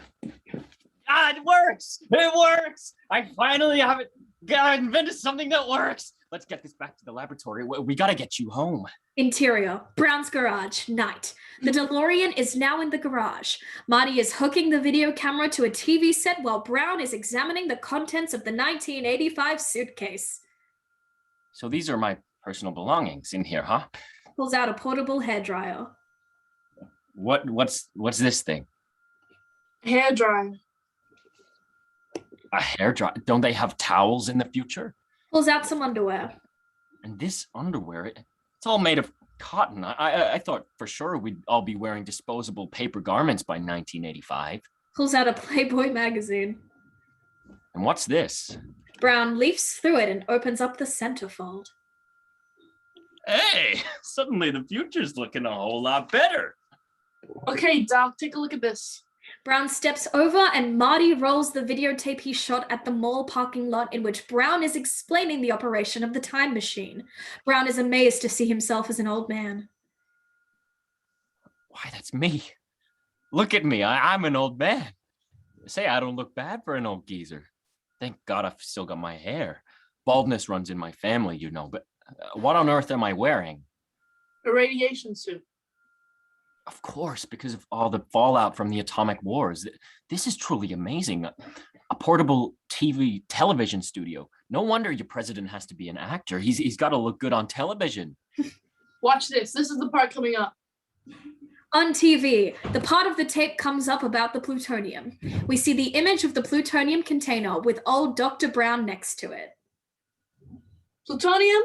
It works! It works! I finally have it. I invented something that works. Let's get this back to the laboratory. We gotta get you home. Interior, Brown's garage, night. The DeLorean is now in the garage. Marty is hooking the video camera to a TV set while Brown is examining the contents of the 1985 suitcase. So these are my personal belongings in here, huh? Pulls out a portable hairdryer. What's this thing? Hair dryer. A hair dryer? Don't they have towels in the future? Pulls out some underwear. And this underwear, it's all made of cotton. I thought for sure we'd all be wearing disposable paper garments by 1985. Pulls out a Playboy magazine. And what's this? Brown leafs through it and opens up the centerfold. Hey, suddenly the future's looking a whole lot better. Okay, Doc, take a look at this. Brown steps over and Marty rolls the videotape he shot at the mall parking lot in which Brown is explaining the operation of the time machine. Brown is amazed to see himself as an old man. Why, that's me. Look at me, I'm an old man. Say, I don't look bad for an old geezer. Thank God I've still got my hair. Baldness runs in my family, you know, but what on earth am I wearing? A radiation suit. Of course, because of all the fallout from the atomic wars. This is truly amazing. A portable television studio. No wonder your president has to be an actor. He's got to look good on television. Watch this. This is the part coming up. On TV, the part of the tape comes up about the plutonium. We see the image of the plutonium container with old Dr. Brown next to it. Plutonium?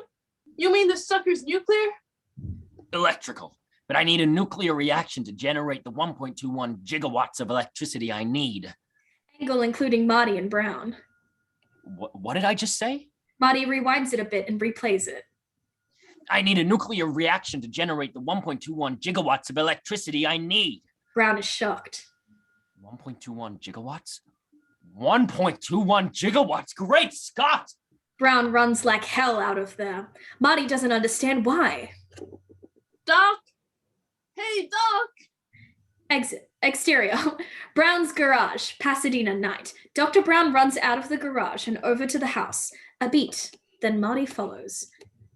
You mean the sucker's nuclear? Electrical. But I need a nuclear reaction to generate the 1.21 gigawatts of electricity I need. Angle including Marty and Brown. What did I just say? Marty rewinds it a bit and replays it. I need a nuclear reaction to generate the 1.21 gigawatts of electricity I need. Brown is shocked. 1.21 gigawatts? 1.21 gigawatts? Great Scott! Brown runs like hell out of there. Marty doesn't understand why. Doc? Hey, Doc! Exit. Exterior. Brown's garage, Pasadena night. Dr. Brown runs out of the garage and over to the house. A beat. Then Marty follows.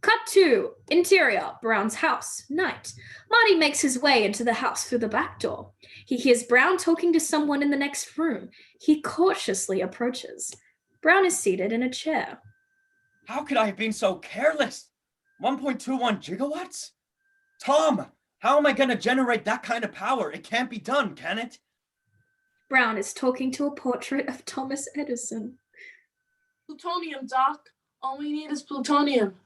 Cut to interior, Brown's house, night. Marty makes his way into the house through the back door. He hears Brown talking to someone in the next room. He cautiously approaches. Brown is seated in a chair. How could I have been so careless? 1.21 gigawatts? Tom, how am I going to generate that kind of power? It can't be done, can it? Brown is talking to a portrait of Thomas Edison. Plutonium, Doc. All we need is plutonium.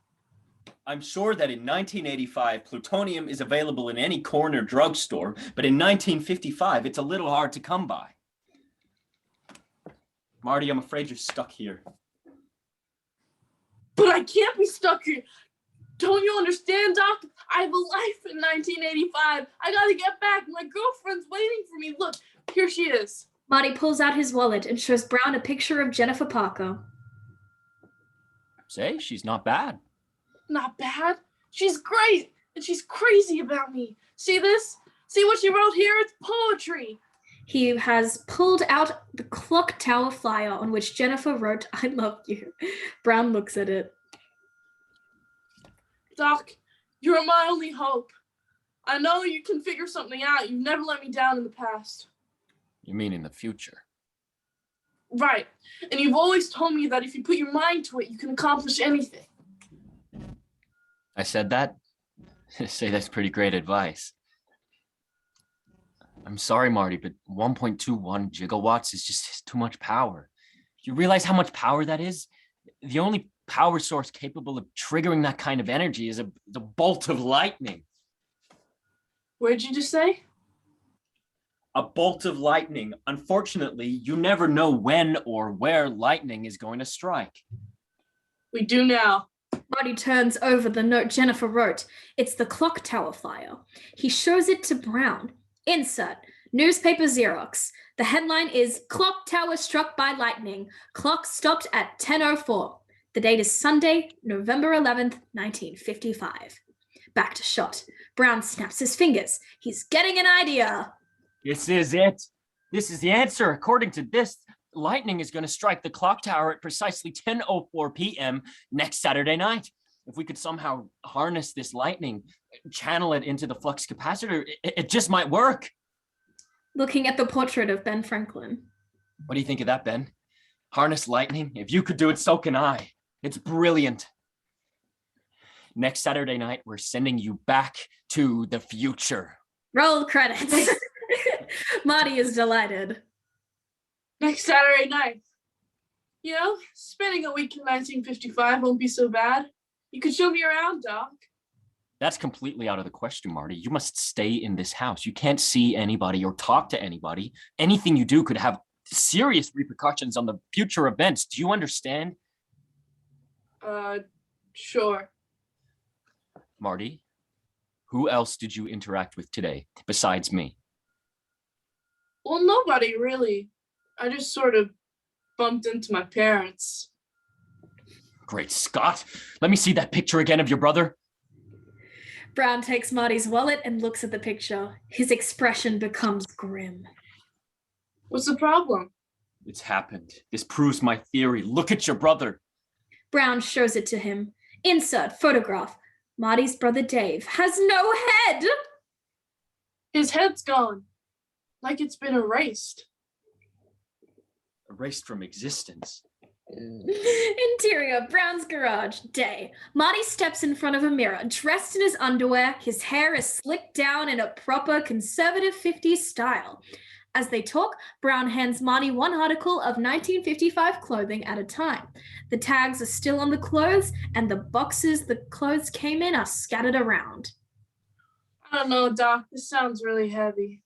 I'm sure that in 1985, plutonium is available in any corner drugstore, but in 1955, it's a little hard to come by. Marty, I'm afraid you're stuck here. But I can't be stuck here. Don't you understand, Doc? I have a life in 1985. I gotta get back. My girlfriend's waiting for me. Look, here she is. Marty pulls out his wallet and shows Brown a picture of Jennifer Parker. Say, she's not bad. Not bad. She's great. And she's crazy about me. See this? See what she wrote here? It's poetry. He has pulled out the clock tower flyer on which Jennifer wrote, "I love you." Brown looks at it. Doc, you're my only hope. I know you can figure something out. You've never let me down in the past. You mean in the future? Right. And you've always told me that if you put your mind to it, you can accomplish anything. I said that? Say, that's pretty great advice. I'm sorry, Marty, but 1.21 gigawatts is just too much power. You realize how much power that is? The only power source capable of triggering that kind of energy is the bolt of lightning. What'd you just say? A bolt of lightning. Unfortunately, you never know when or where lightning is going to strike. We do now. Marty turns over the note Jennifer wrote. It's the clock tower flyer. He shows it to Brown. Insert. Newspaper Xerox. The headline is "Clock Tower Struck by Lightning. Clock Stopped at 10:04. The date is Sunday, November 11th, 1955. Back to shot. Brown snaps his fingers. He's getting an idea. This is it. This is the answer. According to this, lightning is going to strike the clock tower at precisely 10:04 p.m. next Saturday night. If we could somehow harness this lightning, channel it into the flux capacitor, it just might work. Looking at the portrait of Ben Franklin. What do you think of that, Ben? Harness lightning? If you could do it, so can I. It's brilliant. Next Saturday night, we're sending you back to the future. Roll credits. Marty is delighted. Next Saturday night. You know, spending a week in 1955 won't be so bad. You could show me around, Doc. That's completely out of the question, Marty. You must stay in this house. You can't see anybody or talk to anybody. Anything you do could have serious repercussions on the future events. Do you understand? Sure. Marty, who else did you interact with today besides me? Well, nobody really. I just sort of bumped into my parents. Great Scott. Let me see that picture again of your brother. Brown takes Marty's wallet and looks at the picture. His expression becomes grim. What's the problem? It's happened. This proves my theory. Look at your brother. Brown shows it to him. Insert photograph. Marty's brother Dave has no head. His head's gone. Like it's been erased. Erased from existence. Interior, Brown's garage, day. Marty steps in front of a mirror, dressed in his underwear. His hair is slicked down in a proper conservative 50s style. As they talk, Brown hands Marty one article of 1955 clothing at a time. The tags are still on the clothes, and the boxes the clothes came in are scattered around. I don't know, Doc. This sounds really heavy.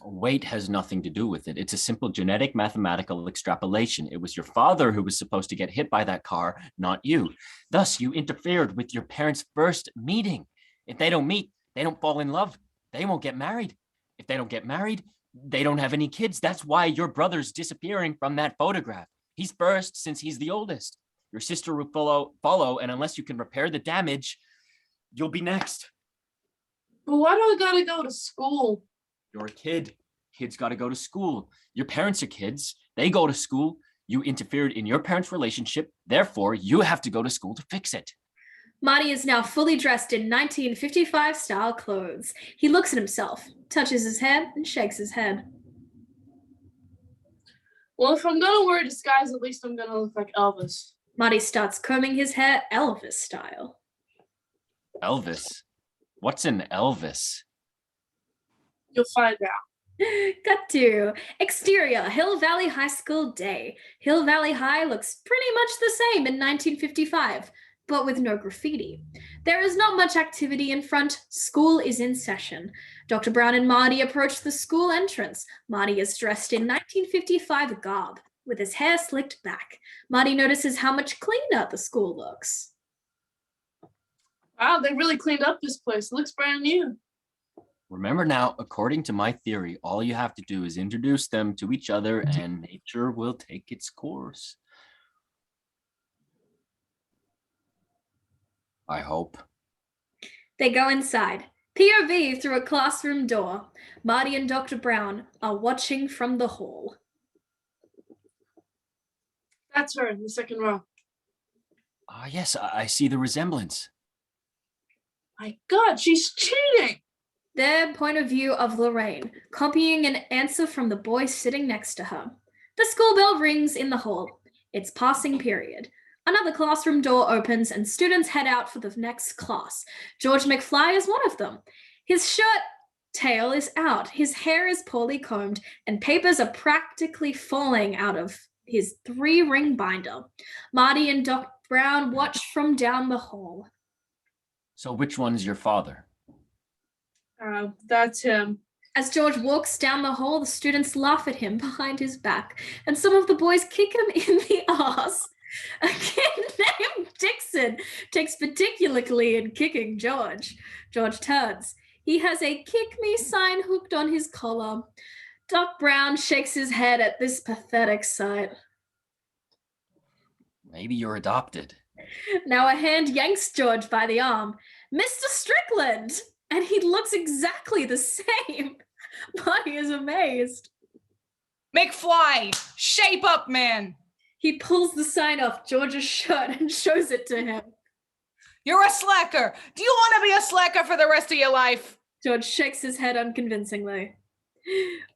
Weight has nothing to do with it. It's a simple genetic mathematical extrapolation. It was your father who was supposed to get hit by that car, not you. Thus, you interfered with your parents' first meeting. If they don't meet, they don't fall in love. They won't get married. If they don't get married, they don't have any kids. That's why your brother's disappearing from that photograph. He's first since he's the oldest. Your sister will follow, and unless you can repair the damage, you'll be next. But why do I gotta go to school? You're a kid. Kids got to go to school. Your parents are kids. They go to school. You interfered in your parents' relationship. Therefore, you have to go to school to fix it. Marty is now fully dressed in 1955 style clothes. He looks at himself, touches his head, and shakes his head. Well, if I'm gonna wear a disguise, at least I'm gonna look like Elvis. Marty starts combing his hair Elvis style. Elvis? What's an Elvis? You'll find out. Cut to exterior, Hill Valley High School day. Hill Valley High looks pretty much the same in 1955, but with no graffiti. There is not much activity in front. School is in session. Dr. Brown and Marty approach the school entrance. Marty is dressed in 1955 garb, with his hair slicked back. Marty notices how much cleaner the school looks. Wow, they really cleaned up this place. It looks brand new. Remember now, according to my theory, all you have to do is introduce them to each other and nature will take its course. I hope. They go inside. POV through a classroom door. Marty and Dr. Brown are watching from the hall. That's her in the second row. Ah, yes, I see the resemblance. My God, she's cheating. Their point of view of Lorraine, copying an answer from the boy sitting next to her. The school bell rings in the hall. It's passing period. Another classroom door opens and students head out for the next class. George McFly is one of them. His shirt tail is out, his hair is poorly combed, and papers are practically falling out of his 3-ring binder. Marty and Dr. Brown watch from down the hall. So which one's your father? That's him. As George walks down the hall, the students laugh at him behind his back, and some of the boys kick him in the arse. A kid named Dixon takes particularly in kicking George. George turns. He has a kick me sign hooked on his collar. Doc Brown shakes his head at this pathetic sight. Maybe you're adopted. Now a hand yanks George by the arm. Mr. Strickland! And he looks exactly the same. Marty is amazed. McFly, shape up, man. He pulls the sign off George's shirt and shows it to him. You're a slacker. Do you want to be a slacker for the rest of your life? George shakes his head unconvincingly.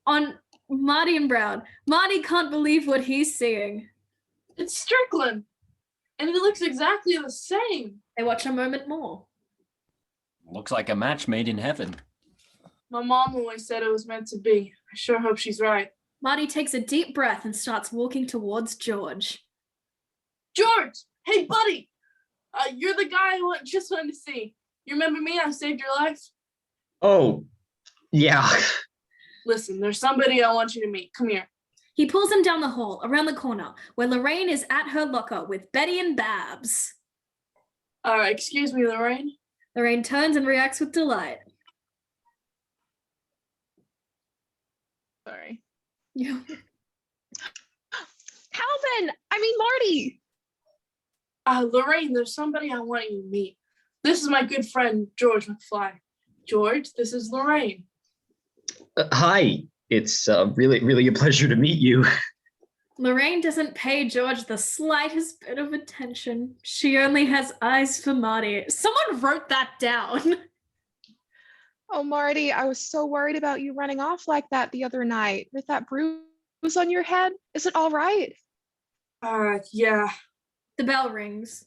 On Marty and Brown, Marty can't believe what he's seeing. It's Strickland. And he looks exactly the same. They watch a moment more. Looks like a match made in heaven. My mom always said it was meant to be. I sure hope she's right. Marty takes a deep breath and starts walking towards George. George, hey buddy, you're the guy just wanted to see. You remember me? I saved your life. Oh, yeah. Listen, there's somebody I want you to meet. Come here. He pulls him down the hall, around the corner, where Lorraine is at her locker with Betty and Babs. Excuse me, Lorraine. Lorraine turns and reacts with delight. Sorry. Yeah. Calvin! I mean, Marty! Lorraine, there's somebody I want you to meet. This is my good friend, George McFly. George, this is Lorraine. Hi. It's really a pleasure to meet you. Lorraine doesn't pay George the slightest bit of attention. She only has eyes for Marty. Someone wrote that down. Oh, Marty, I was so worried about you running off like that the other night with that bruise on your head. Is it all right? Yeah. The bell rings.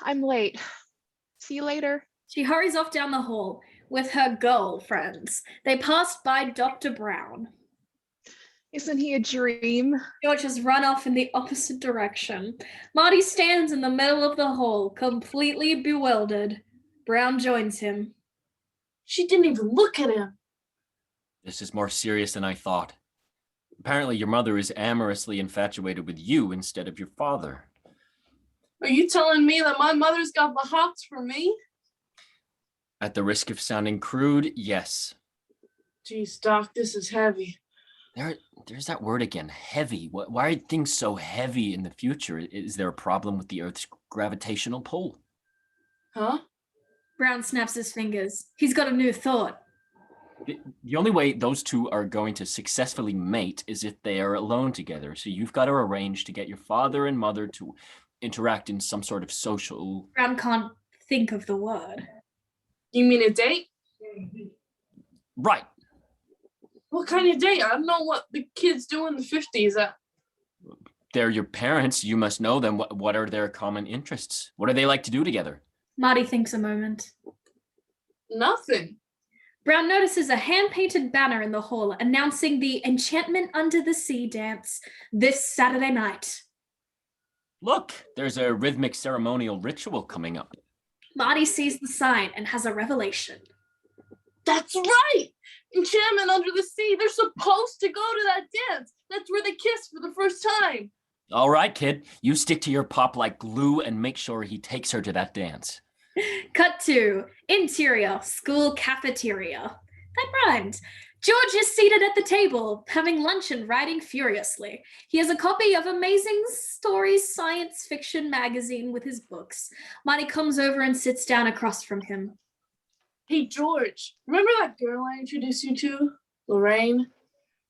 I'm late. See you later. She hurries off down the hall with her girlfriends. They passed by Dr. Brown. Isn't he a dream? George has run off in the opposite direction. Marty stands in the middle of the hall, completely bewildered. Brown joins him. She didn't even look at him. This is more serious than I thought. Apparently, your mother is amorously infatuated with you instead of your father. Are you telling me that my mother's got the hots for me? At the risk of sounding crude, yes. Geez, Doc, this is heavy. There's that word again, heavy. Why are things so heavy in the future? Is there a problem with the Earth's gravitational pull? Huh? Brown snaps his fingers. He's got a new thought. The only way those two are going to successfully mate is if they are alone together. So you've got to arrange to get your father and mother to interact in some sort of social... Brown can't think of the word. You mean a date? Right. What kind of date? I don't know what the kids do in the 50s. They're your parents. You must know them. What are their common interests? What do they like to do together? Marty thinks a moment. Nothing. Brown notices a hand-painted banner in the hall announcing the Enchantment Under the Sea dance this Saturday night. Look, there's a rhythmic ceremonial ritual coming up. Marty sees the sign and has a revelation. That's right! Enchantment Under the Sea. They're supposed to go to that dance. That's where they kiss for the first time. All right, kid. You stick to your pop like glue and make sure he takes her to that dance. Cut to interior school cafeteria. That rhymed. George is seated at the table, having lunch and writing furiously. He has a copy of Amazing Stories science fiction magazine with his books. Marty comes over and sits down across from him. Hey, George, remember that girl I introduced you to? Lorraine?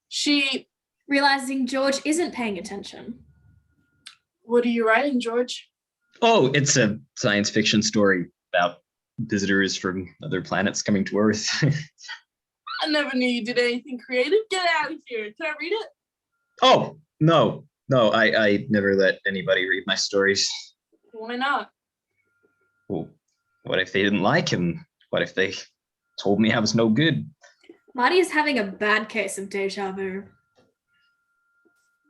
She... Realizing George isn't paying attention. What are you writing, George? Oh, it's a science fiction story about visitors from other planets coming to Earth. I never knew you did anything creative. Get out of here. Can I read it? Oh, no, I never let anybody read my stories. Why not? Well, what if they didn't like him? What if they told me I was no good? Marty is having a bad case of deja vu.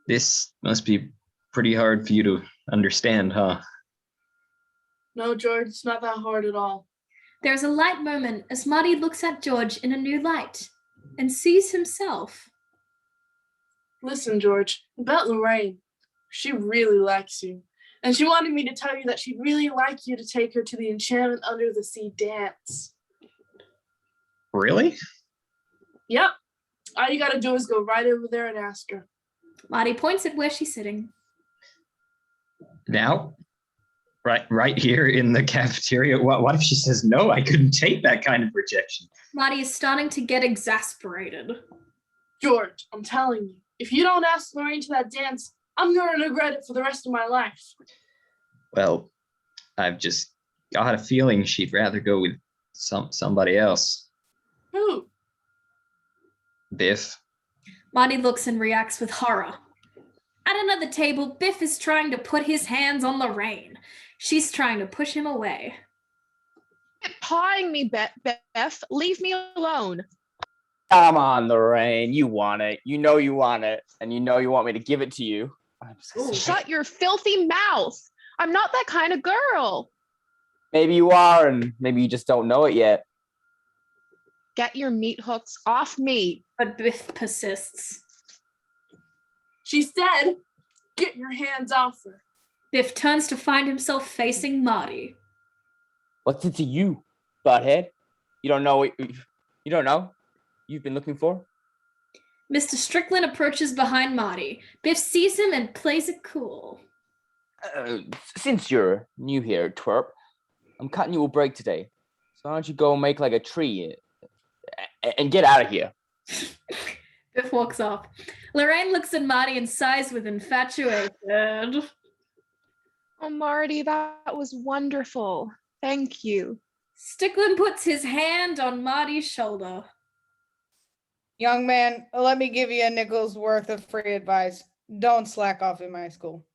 This must be pretty hard for you to understand, huh? No, George, it's not that hard at all. There's a light moment as Marty looks at George in a new light and sees himself. Listen, George, about Lorraine, she really likes you. And she wanted me to tell you that she'd really like you to take her to the Enchantment Under the Sea dance. Really? Yep. All you gotta do is go right over there and ask her. Marty points at where she's sitting. Now? Right here in the cafeteria? What if she says no? I couldn't take that kind of rejection. Marty is starting to get exasperated. George, I'm telling you, if you don't ask Lorraine to that dance, I'm gonna regret it for the rest of my life. Well, I've just got a feeling she'd rather go with somebody else. Who? Biff. Marty looks and reacts with horror. At another table, Biff is trying to put his hands on Lorraine. She's trying to push him away. Quit pawing me, Beth. Leave me alone. Come on, Lorraine. You want it. You know you want it. And you know you want me to give it to you. I'm so sorry. Shut your filthy mouth. I'm not that kind of girl. Maybe you are, and maybe you just don't know it yet. Get your meat hooks off me. But Biff persists. She said, get your hands off her. Biff turns to find himself facing Marty. What's it to you, butthead? You don't know what you don't know? You've been looking for? Mr. Strickland approaches behind Marty. Biff sees him and plays it cool. Since you're new here, twerp, I'm cutting you a break today. So why don't you go make like a tree and get out of here? Biff walks off. Lorraine looks at Marty and sighs with infatuation. Oh, Marty, that was wonderful. Thank you. Strickland puts his hand on Marty's shoulder. Young man, let me give you a nickel's worth of free advice. Don't slack off in my school.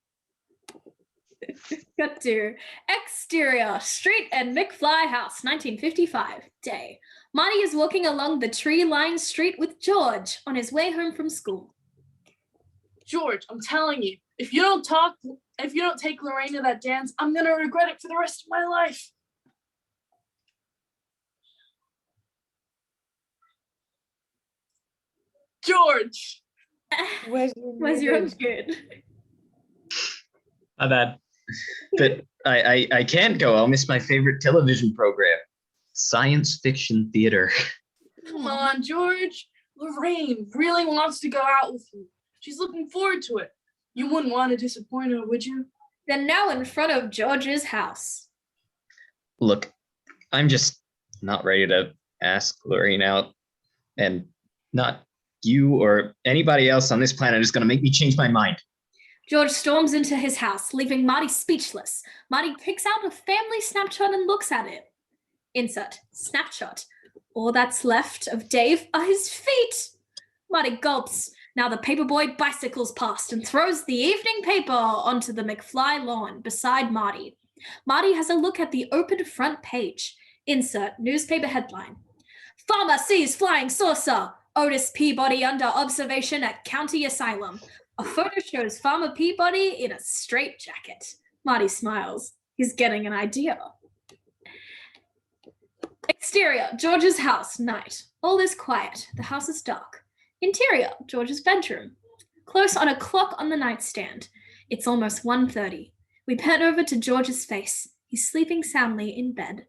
Cut to exterior, Street and McFly House, 1955, day. Marty is walking along the tree-lined street with George on his way home from school. George, I'm telling you, if you don't take Lorraine to that dance, I'm gonna regret it for the rest of my life. George! Where's your good? My bad. But I can't go. I'll miss my favorite television program, science fiction theater. Come on, George. Lorraine really wants to go out with you. She's looking forward to it. You wouldn't want to disappoint her, would you? They're now in front of George's house. Look, I'm just not ready to ask Lorraine out, and not you or anybody else on this planet is going to make me change my mind. George storms into his house, leaving Marty speechless. Marty picks out a family snapshot and looks at it. Insert snapshot. All that's left of Dave are his feet. Marty gulps. Now the paperboy bicycles past and throws the evening paper onto the McFly lawn beside Marty. Marty has a look at the open front page. Insert newspaper headline. Farmer sees flying saucer. Otis Peabody under observation at County Asylum. A photo shows Farmer Peabody in a straitjacket. Marty smiles. He's getting an idea. Exterior, George's house, night. All is quiet. The house is dark. Interior, George's bedroom. Close on a clock on the nightstand. It's almost 1:30. We pan over to George's face. He's sleeping soundly in bed.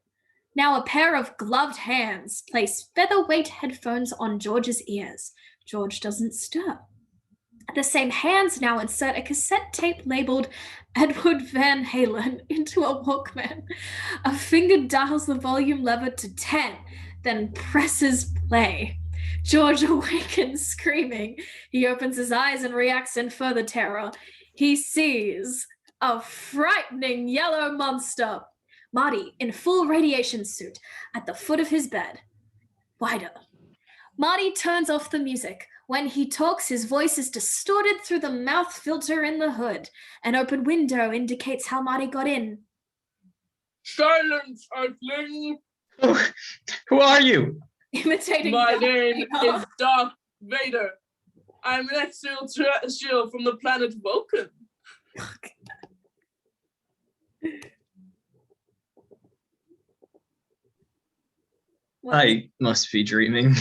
Now a pair of gloved hands place featherweight headphones on George's ears. George doesn't stir. The same hands now insert a cassette tape labeled Edward Van Halen into a Walkman. A finger dials the volume lever to 10, then presses play. George awakens screaming. He opens his eyes and reacts in further terror. He sees a frightening yellow monster. Marty, in full radiation suit, at the foot of his bed. Wider. Marty turns off the music. When he talks, his voice is distorted through the mouth filter in the hood. An open window indicates how Marty got in. Silence, Earthling! Who are you? Imitating My Darth name Vader. is Darth Vader. I'm an extraterrestrial from the planet Vulcan. I must be dreaming.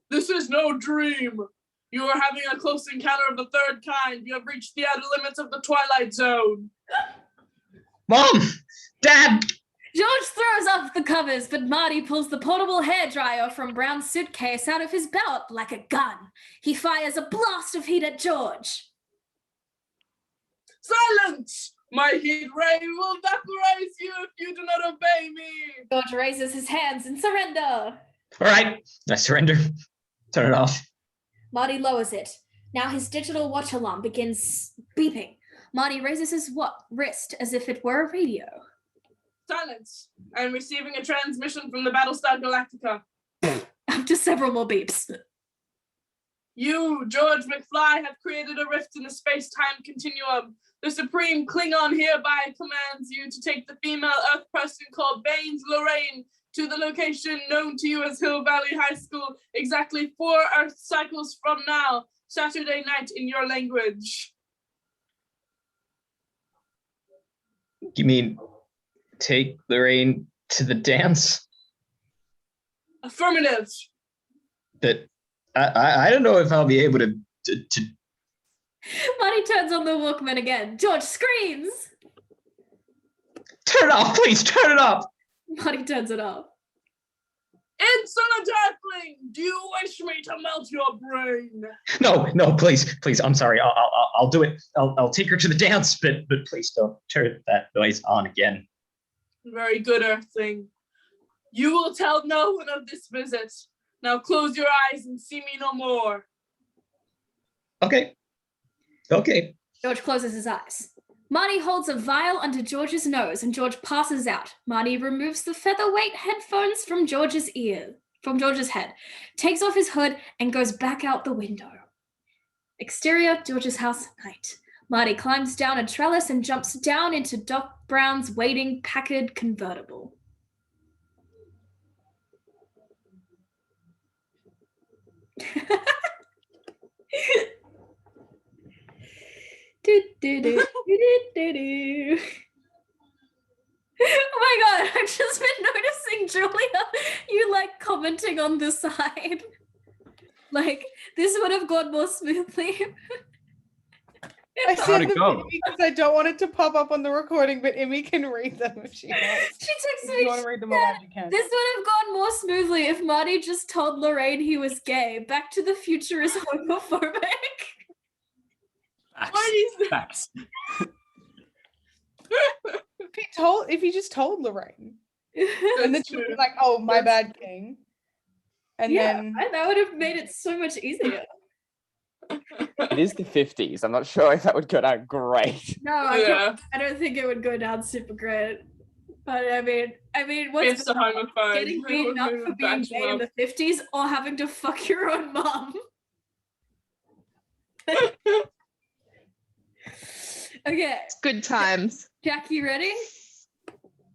This is no dream. You are having a close encounter of the third kind. You have reached the outer limits of the Twilight Zone. Mom! Dad! George throws off the covers, but Marty pulls the portable hairdryer from Brown's suitcase out of his belt like a gun. He fires a blast of heat at George. Silence! My heat ray will vaporize you if you do not obey me. George raises his hands in surrender. All right, I surrender. Turn it off. Marty lowers it. Now his digital watch alarm begins beeping. Marty raises his wrist as if it were a radio. Silence! I am receiving a transmission from the Battlestar Galactica. After several more beeps. You, George McFly, have created a rift in the space-time continuum. The Supreme Klingon hereby commands you to take the female Earth person called Baines Lorraine to the location known to you as Hill Valley High School exactly 4 Earth cycles from now, Saturday night in your language. You mean take Lorraine to the dance? Affirmative. That I don't know if I'll be able to Marty turns on the Walkman again. George screams. turn it off, please turn it off. Marty turns it off. Instant tackling! Do you wish me to melt your brain? No, please. I'm sorry. I'll do it. I'll take her to the dance, but please don't turn that noise on again. Very good, Earthling. You will tell no one of this visit. Now close your eyes and see me no more. Okay. George closes his eyes. Marty holds a vial under George's nose and George passes out. Marty removes the featherweight headphones from George's head, takes off his hood and goes back out the window. Exterior, George's house, night. Marty climbs down a trellis and jumps down into Doc Brown's waiting Packard convertible. Oh my god, I've just been noticing, Julia, you like commenting on the side. Like, this would have gone more smoothly. I How'd said it them go? to Imi because I don't want it to pop up on the recording, but Imi can read them if she wants. She texted If me, you want to read them aloud, you can. this would have gone more smoothly if Marty just told Lorraine he was gay. Back to the Future is homophobic. Facts. If he just told Lorraine, and then she was like, "Oh, my bad, King," and then that would have made it so much easier. It is the 50s. I'm not sure if that would go down great. No, I don't think it would go down super great. But I mean, what's It's a homophobe. getting beaten up for being gay in the 50s or having to fuck your own mom? Okay. Good times. Jack, you ready?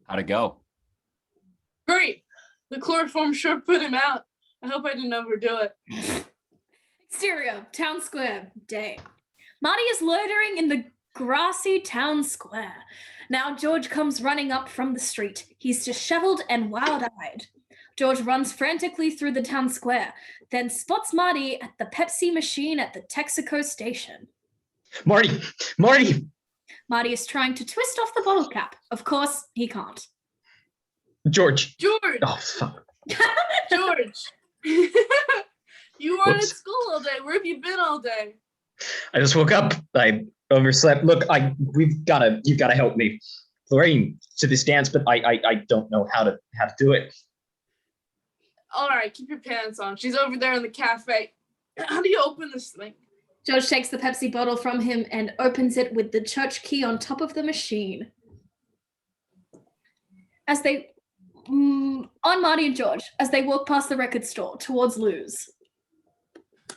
How'd it go? Great. The chloroform sure put him out. I hope I didn't overdo it. Exterior, town square, day. Marty is loitering in the grassy town square. Now George comes running up from the street. He's disheveled and wild-eyed. George runs frantically through the town square, then spots Marty at the Pepsi machine at the Texaco station. Marty! Marty is trying to twist off the bottle cap. Of course, he can't. George! Oh, fuck. George! You weren't at Whoops. school all day. Where have you been all day? I just woke up. I overslept. Look, you've gotta help me. Lorraine to this dance, but I don't know how to do it. All right, keep your pants on. She's over there in the cafe. How do you open this thing? George takes the Pepsi bottle from him and opens it with the church key on top of the machine. As they, on Marty and George, as they walk past the record store towards Lou's.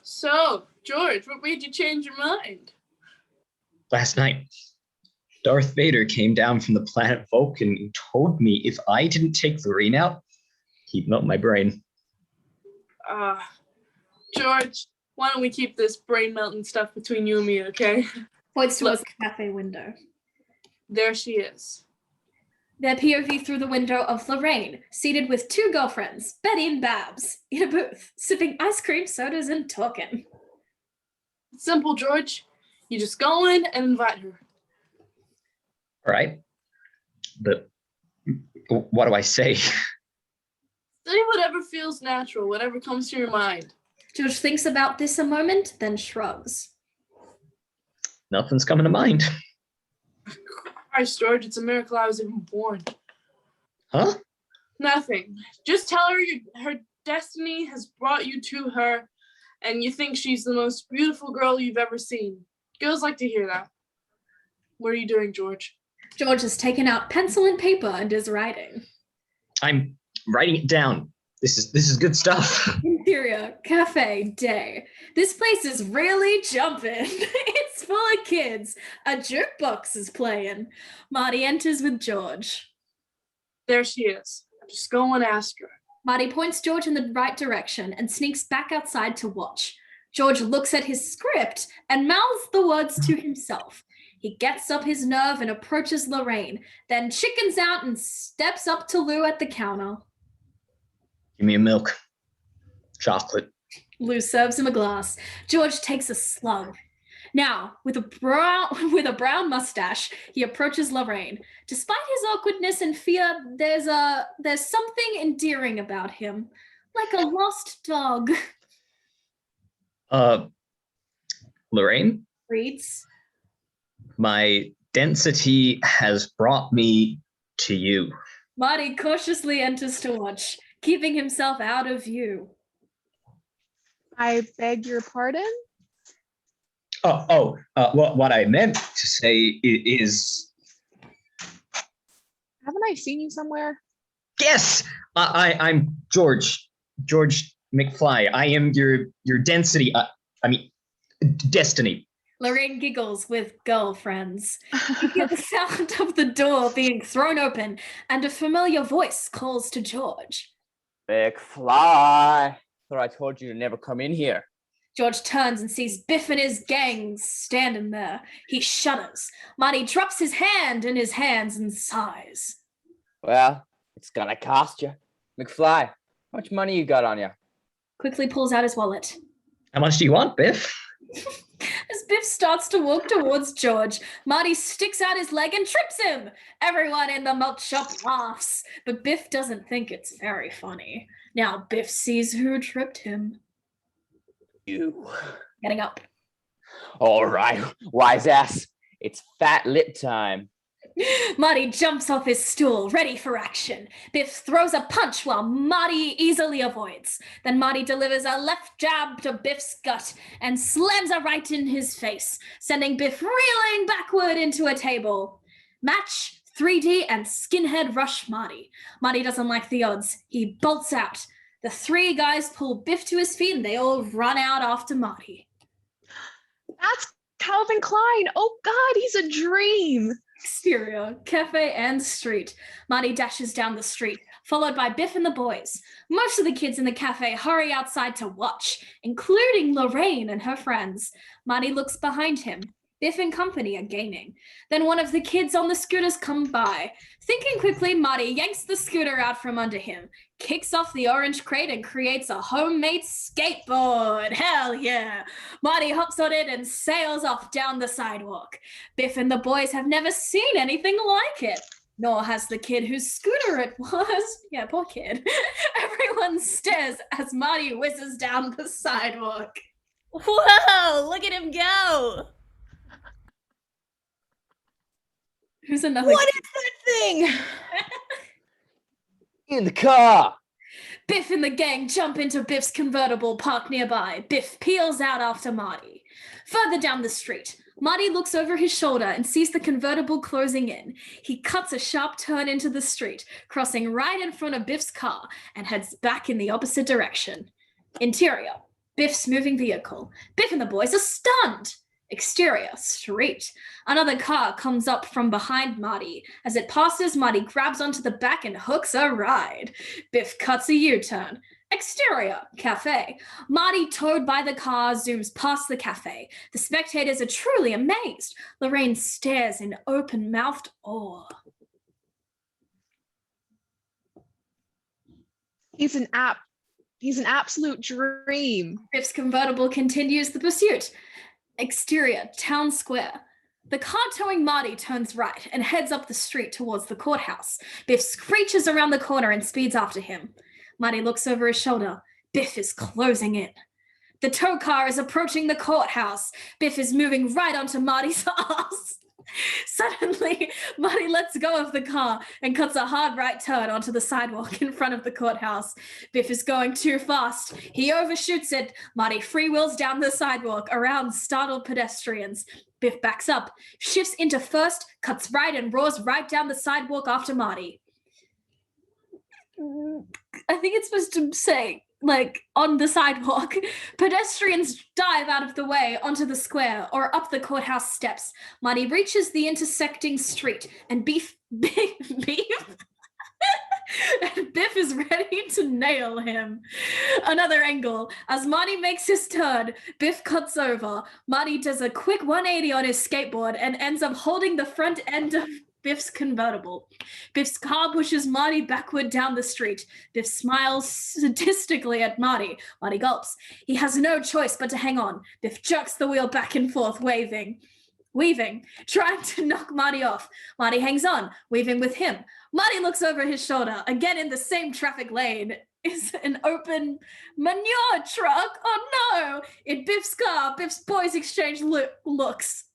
So, George, what made you change your mind? Last night, Darth Vader came down from the planet Vulcan and told me if I didn't take Lorraine out, he'd melt my brain. George, why don't we keep this brain melting stuff between you and me, okay? Points towards the cafe window. There she is. Their POV through the window of Lorraine, seated with two girlfriends, Betty and Babs, in a booth, sipping ice cream, sodas, and talking. It's simple, George. You just go in and invite her. All right. But what do I say? Say whatever feels natural, whatever comes to your mind. George thinks about this a moment, then shrugs. Nothing's coming to mind. Christ, George, it's a miracle I was even born. Huh? Nothing. Just tell her her destiny has brought you to her, and you think she's the most beautiful girl you've ever seen. Girls like to hear that. What are you doing, George? George has taken out pencil and paper and is writing. I'm writing it down. This is good stuff. Interior, cafe, day. This place is really jumping. It's full of kids. A jukebox is playing. Marty enters with George. There she is. Just go and ask her. Marty points George in the right direction and sneaks back outside to watch. George looks at his script and mouths the words to himself. He gets up his nerve and approaches Lorraine, then chickens out and steps up to Lou at the counter. Give me a milk. Chocolate. Lou serves him a glass. George takes a slug. Now, with a brown mustache, he approaches Lorraine. Despite his awkwardness and fear, there's something endearing about him, like a lost dog. Lorraine, Reads. my density has brought me to you. Marty cautiously enters to watch, keeping himself out of view. I beg your pardon? What I meant to say is, Haven't I seen you somewhere? yes, I'm George McFly. I am your density. Destiny. Lorraine giggles with girlfriends. You hear the sound of the door being thrown open, and a familiar voice calls to George. McFly. Thought I told you to never come in here. George turns and sees Biff and his gang standing there. He shudders. Marty drops his hand in his hands and sighs. Well, it's gonna cost you. McFly, how much money you got on you? Quickly pulls out his wallet. How much do you want, Biff? As Biff starts to walk towards George, Marty sticks out his leg and trips him. Everyone in the milk shop laughs, but Biff doesn't think it's very funny. Now Biff sees who tripped him. You. Getting up. All right, wise ass. It's fat lip time. Marty jumps off his stool, ready for action. Biff throws a punch while Marty easily avoids. Then Marty delivers a left jab to Biff's gut and slams a right in his face, sending Biff reeling backward into a table. Match, 3D, and skinhead rush Marty. Marty doesn't like the odds. He bolts out. The three guys pull Biff to his feet and they all run out after Marty. That's Calvin Klein. Oh God, he's a dream. Exterior, cafe, and street. Marty dashes down the street, followed by Biff and the boys. Most of the kids in the cafe hurry outside to watch, including Lorraine and her friends. Marty looks behind him. Biff and company are gaming. Then one of the kids on the scooters come by. Thinking quickly, Marty yanks the scooter out from under him, kicks off the orange crate, and creates a homemade skateboard. Hell yeah! Marty hops on it and sails off down the sidewalk. Biff and the boys have never seen anything like it. Nor has the kid whose scooter it was. Yeah, poor kid. Everyone stares as Marty whizzes down the sidewalk. Whoa, look at him go. Who's another? What is that thing? In the car. Biff and the gang jump into Biff's convertible parked nearby. Biff peels out after Marty. Further down the street, Marty looks over his shoulder and sees the convertible closing in. He cuts a sharp turn into the street, crossing right in front of Biff's car, and heads back in the opposite direction. Interior, Biff's moving vehicle. Biff and the boys are stunned. Exterior, street. Another car comes up from behind Marty. As it passes, Marty grabs onto the back and hooks a ride. Biff cuts a U-turn. Exterior, cafe. Marty, towed by the car, zooms past the cafe. The spectators are truly amazed. Lorraine stares in open-mouthed awe. He's an absolute dream. Biff's convertible continues the pursuit. Exterior, town square. The car towing Marty turns right and heads up the street towards the courthouse. Biff screeches around the corner and speeds after him. Marty looks over his shoulder. Biff is closing in. The tow car is approaching the courthouse. Biff is moving right onto Marty's ass. Suddenly, Marty lets go of the car and cuts a hard right turn onto the sidewalk in front of the courthouse. Biff is going too fast. He overshoots it. Marty freewheels down the sidewalk around startled pedestrians. Biff backs up, shifts into first, cuts right, and roars right down the sidewalk after Marty. I think it's supposed to say, like, on the sidewalk. Pedestrians dive out of the way onto the square or up the courthouse steps. Marty reaches the intersecting street and Biff and Biff is ready to nail him. Another angle. As Marty makes his turn, Biff cuts over. Marty does a quick 180 on his skateboard and ends up holding the front end of Biff's convertible. Biff's car pushes Marty backward down the street. Biff smiles sadistically at Marty. Marty gulps. He has no choice but to hang on. Biff jerks the wheel back and forth, weaving, trying to knock Marty off. Marty hangs on, weaving with him. Marty looks over his shoulder. Again in the same traffic lane is an open manure truck. Oh no! In Biff's car, Biff's boys exchange looks.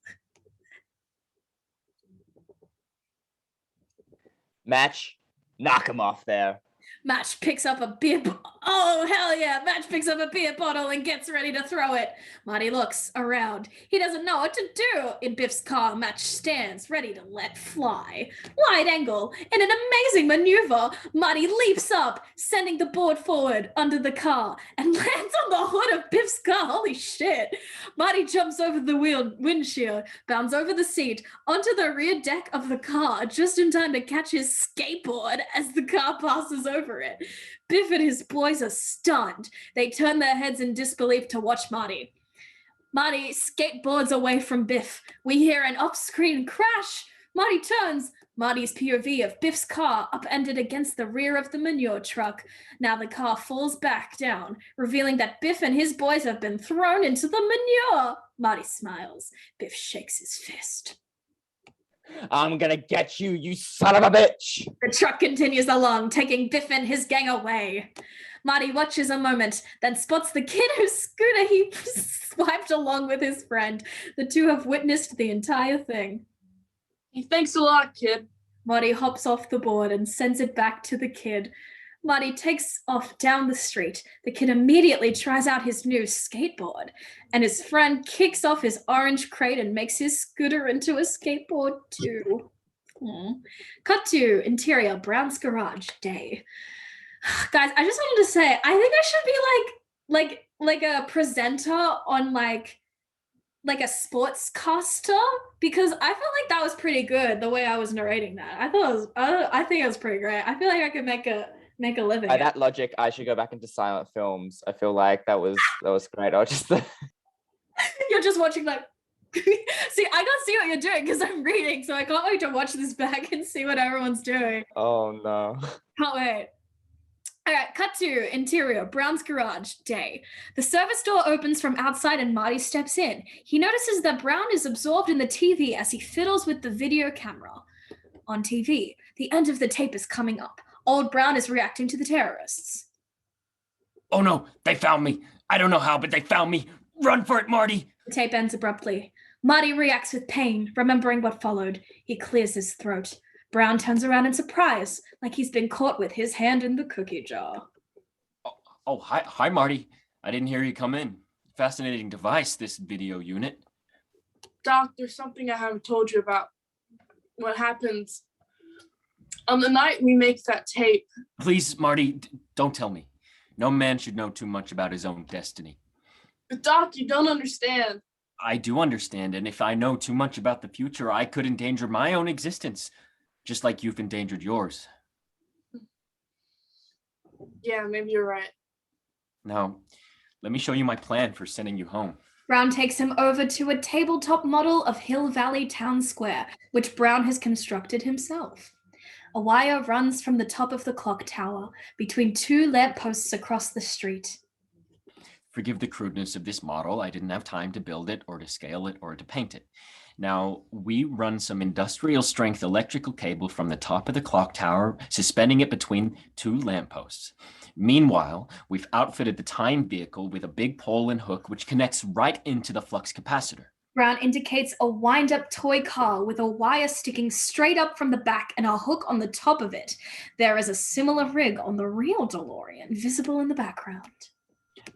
Match, knock him off there. Match picks up a beer. Oh, hell yeah. Match picks up a beer bottle and gets ready to throw it. Marty looks around. He doesn't know what to do. In Biff's car, Match stands ready to let fly. Wide angle. In an amazing maneuver, Marty leaps up, sending the board forward under the car and lands on the hood of Biff's car. Holy shit. Marty jumps over the windshield, bounds over the seat, onto the rear deck of the car, just in time to catch his skateboard as the car passes over it. Biff and his boys are stunned. They turn their heads in disbelief to watch Marty. Marty skateboards away from Biff. We hear an off-screen crash. Marty turns. Marty's POV of Biff's car upended against the rear of the manure truck. Now the car falls back down, revealing that Biff and his boys have been thrown into the manure. Marty smiles. Biff shakes his fist. I'm gonna get you, you son of a bitch! The truck continues along, taking Biff and his gang away. Marty watches a moment, then spots the kid whose scooter he swiped along with his friend. The two have witnessed the entire thing. Hey, thanks a lot, kid. Marty hops off the board and sends it back to the kid. Marty takes off down the street. The kid immediately tries out his new skateboard, and his friend kicks off his orange crate and makes his scooter into a skateboard too. Cut to interior, Brown's garage, day. Guys, I just wanted to say, I think I should be like a presenter on like a sportscaster, because I felt like that was pretty good the way I was narrating that. I think it was pretty great. I feel like I could make a living. By that logic, I should go back into silent films. I feel like that was great. I was just You're just watching like see, I can't see what you're doing because I'm reading, so I can't wait to watch this back and see what everyone's doing. Oh no. Can't wait. All right, cut to interior, Brown's garage, day. The service door opens from outside and Marty steps in. He notices that Brown is absorbed in the TV as he fiddles with the video camera. On TV, the end of the tape is coming up. Old Brown is reacting to the terrorists. Oh no, they found me. I don't know how, but they found me. Run for it, Marty. The tape ends abruptly. Marty reacts with pain, remembering what followed. He clears his throat. Brown turns around in surprise, like he's been caught with his hand in the cookie jar. Oh, hi, Marty. I didn't hear you come in. Fascinating device, this video unit. Doc, there's something I haven't told you about. What happens on the night we make that tape. Please, Marty, don't tell me. No man should know too much about his own destiny. But Doc, you don't understand. I do understand, and if I know too much about the future, I could endanger my own existence, just like you've endangered yours. Yeah, maybe you're right. Now, let me show you my plan for sending you home. Brown takes him over to a tabletop model of Hill Valley Town Square, which Brown has constructed himself. A wire runs from the top of the clock tower between two lampposts across the street. Forgive the crudeness of this model. I didn't have time to build it or to scale it or to paint it. Now, we run some industrial strength electrical cable from the top of the clock tower, suspending it between two lampposts. Meanwhile, we've outfitted the time vehicle with a big pole and hook, which connects right into the flux capacitor. Brown indicates a wind-up toy car with a wire sticking straight up from the back and a hook on the top of it. There is a similar rig on the real DeLorean, visible in the background.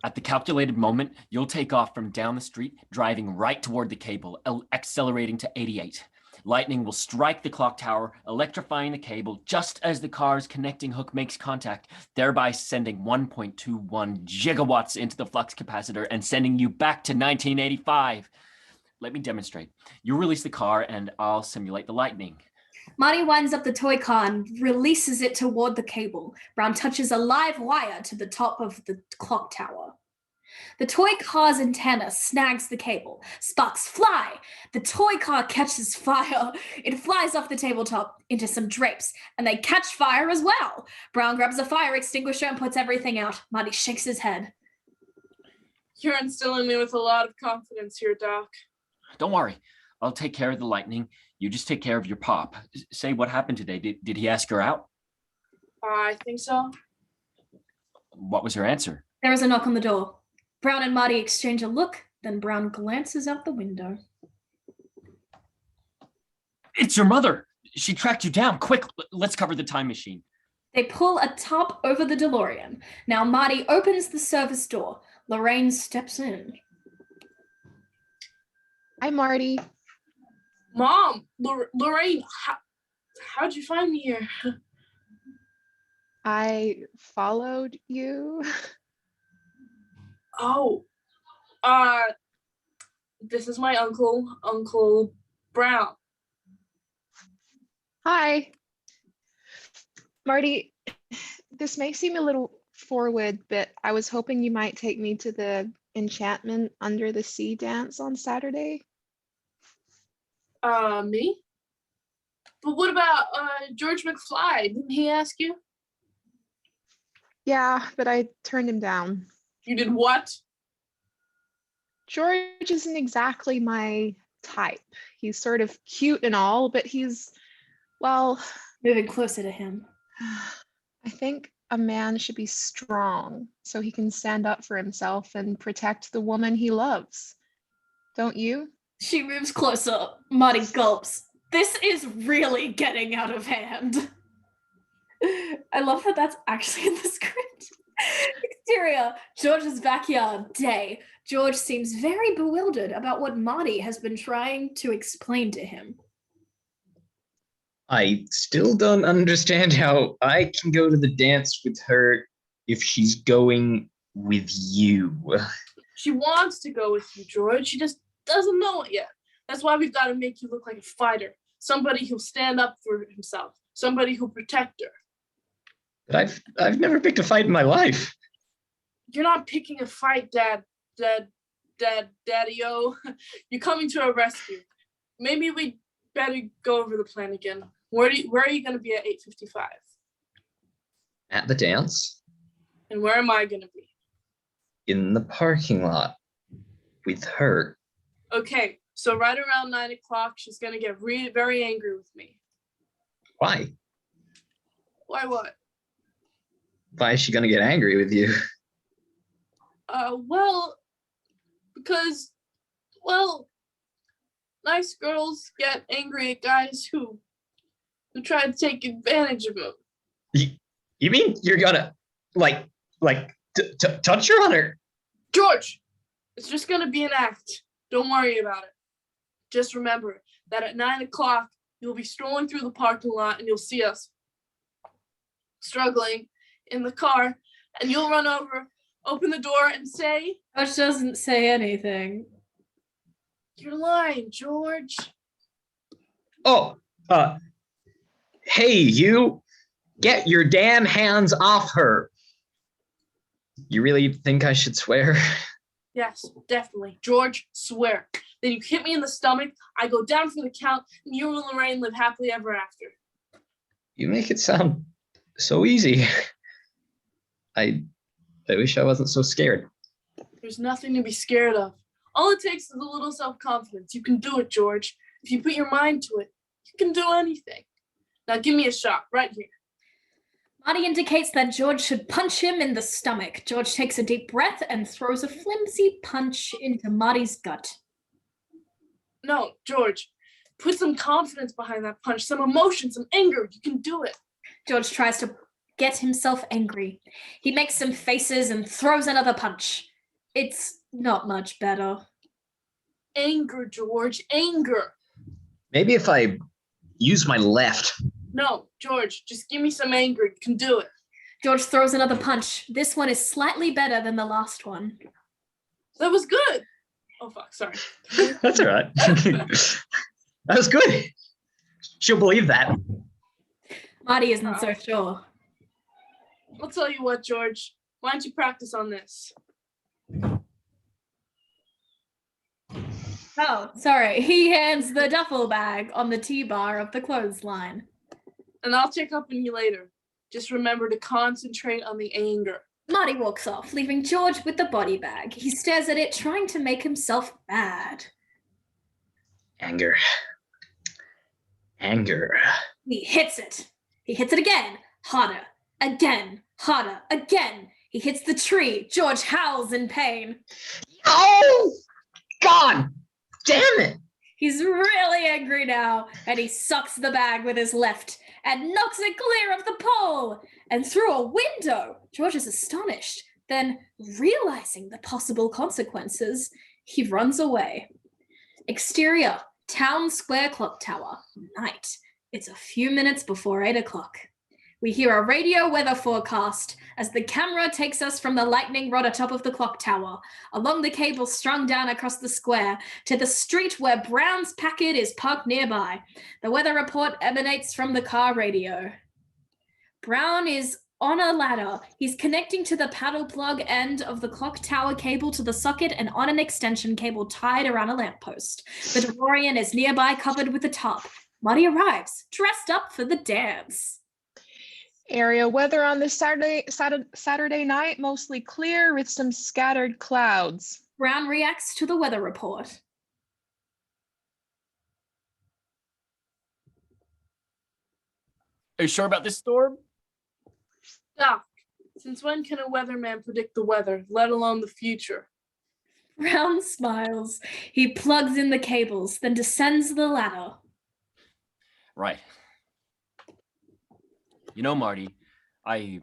At the calculated moment, you'll take off from down the street, driving right toward the cable, accelerating to 88. Lightning will strike the clock tower, electrifying the cable just as the car's connecting hook makes contact, thereby sending 1.21 gigawatts into the flux capacitor and sending you back to 1985. Let me demonstrate. You release the car and I'll simulate the lightning. Marty winds up the toy car and releases it toward the cable. Brown touches a live wire to the top of the clock tower. The toy car's antenna snags the cable. Sparks fly. The toy car catches fire. It flies off the tabletop into some drapes, and they catch fire as well. Brown grabs a fire extinguisher and puts everything out. Marty shakes his head. You're instilling me with a lot of confidence here, Doc. Don't worry. I'll take care of the lightning. You just take care of your pop. Say what happened today. Did he ask her out? I think so. What was her answer? There is a knock on the door. Brown and Marty exchange a look, then Brown glances out the window. It's your mother. She tracked you down. Quick, let's cover the time machine. They pull a top over the DeLorean. Now Marty opens the service door. Lorraine steps in. Hi, Marty. Mom, Lorraine, how'd you find me here? I followed you. Oh, this is my Uncle Brown. Hi. Marty, this may seem a little forward, but I was hoping you might take me to the Enchantment Under the Sea dance on Saturday. Me? But what about George McFly? Didn't he ask you? Yeah, but I turned him down. You did what? George isn't exactly my type. He's sort of cute and all, but he's, well... Moving closer to him. I think a man should be strong so he can stand up for himself and protect the woman he loves. Don't you? She moves closer. Marty gulps. This is really getting out of hand. I love that that's actually in the script. Exterior, George's backyard, day. George seems very bewildered about what Marty has been trying to explain to him. I still don't understand how I can go to the dance with her if she's going with you. She wants to go with you, George. She just doesn't know it yet. That's why we've got to make you look like a fighter. Somebody who'll stand up for himself. Somebody who'll protect her. But I've never picked a fight in my life. You're not picking a fight, Daddy-o. You're coming to our rescue. Maybe we better go over the plan again. Where are you going to be at 8:55? At the dance? And where am I going to be? In the parking lot. With her. Okay, so right around 9 o'clock, she's going to get very angry with me. Why? Why what? Why is she gonna get angry with you? Well, because, well, nice girls get angry at guys who try to take advantage of them. You mean you're gonna, touch her on her? George, it's just gonna be an act. Don't worry about it. Just remember that at 9 o'clock, you'll be strolling through the parking lot and you'll see us struggling in the car, and you'll run over, open the door, and say... George doesn't say anything. You're lying, George. Oh, hey, you, get your damn hands off her. You really think I should swear? Yes, definitely. George, swear. Then you hit me in the stomach, I go down for the count, and you and Lorraine live happily ever after. You make it sound so easy. I wish I wasn't so scared. There's nothing to be scared of. All it takes is a little self-confidence. You can do it, George. If you put your mind to it, you can do anything. Now give me a shot right here. Marty indicates that George should punch him in the stomach. George takes a deep breath and throws a flimsy punch into Marty's gut. No, George, put some confidence behind that punch, some emotion, some anger. You can do it. George tries to get himself angry. He makes some faces and throws another punch. It's not much better. Anger, George, anger. Maybe if I use my left. No, George, just give me some anger. You can do it. George throws another punch. This one is slightly better than the last one. That was good. Oh, fuck, sorry. That's all right. That was good. She'll believe that. Marty isn't so sure. I'll tell you what, George. Why don't you practice on this? Oh, sorry. He hands the duffel bag on the T-bar of the clothesline. And I'll check up on you later. Just remember to concentrate on the anger. Marty walks off, leaving George with the body bag. He stares at it, trying to make himself mad. Anger. Anger. He hits it. He hits it again. Harder. Again. Harder. Again. He hits the tree. George howls in pain. Oh! God! Damn it! He's really angry now, and he sucks the bag with his left and knocks it clear of the pole and through a window. George is astonished. Then, realizing the possible consequences, he runs away. Exterior, Town Square Clock Tower, night. It's a few minutes before 8 o'clock. We hear a radio weather forecast as the camera takes us from the lightning rod atop of the clock tower, along the cable strung down across the square, to the street where Brown's Packard is parked nearby. The weather report emanates from the car radio. Brown is on a ladder. He's connecting to the paddle plug end of the clock tower cable to the socket and on an extension cable tied around a lamppost. The DeLorean is nearby, covered with a tarp. Marty arrives, dressed up for the dance. Area weather on this Saturday night, mostly clear with some scattered clouds. Brown reacts to the weather report. Are you sure about this storm? Doc, since when can a weatherman predict the weather, let alone the future? Brown smiles. He plugs in the cables, then descends the ladder. Right. You know, Marty, I'm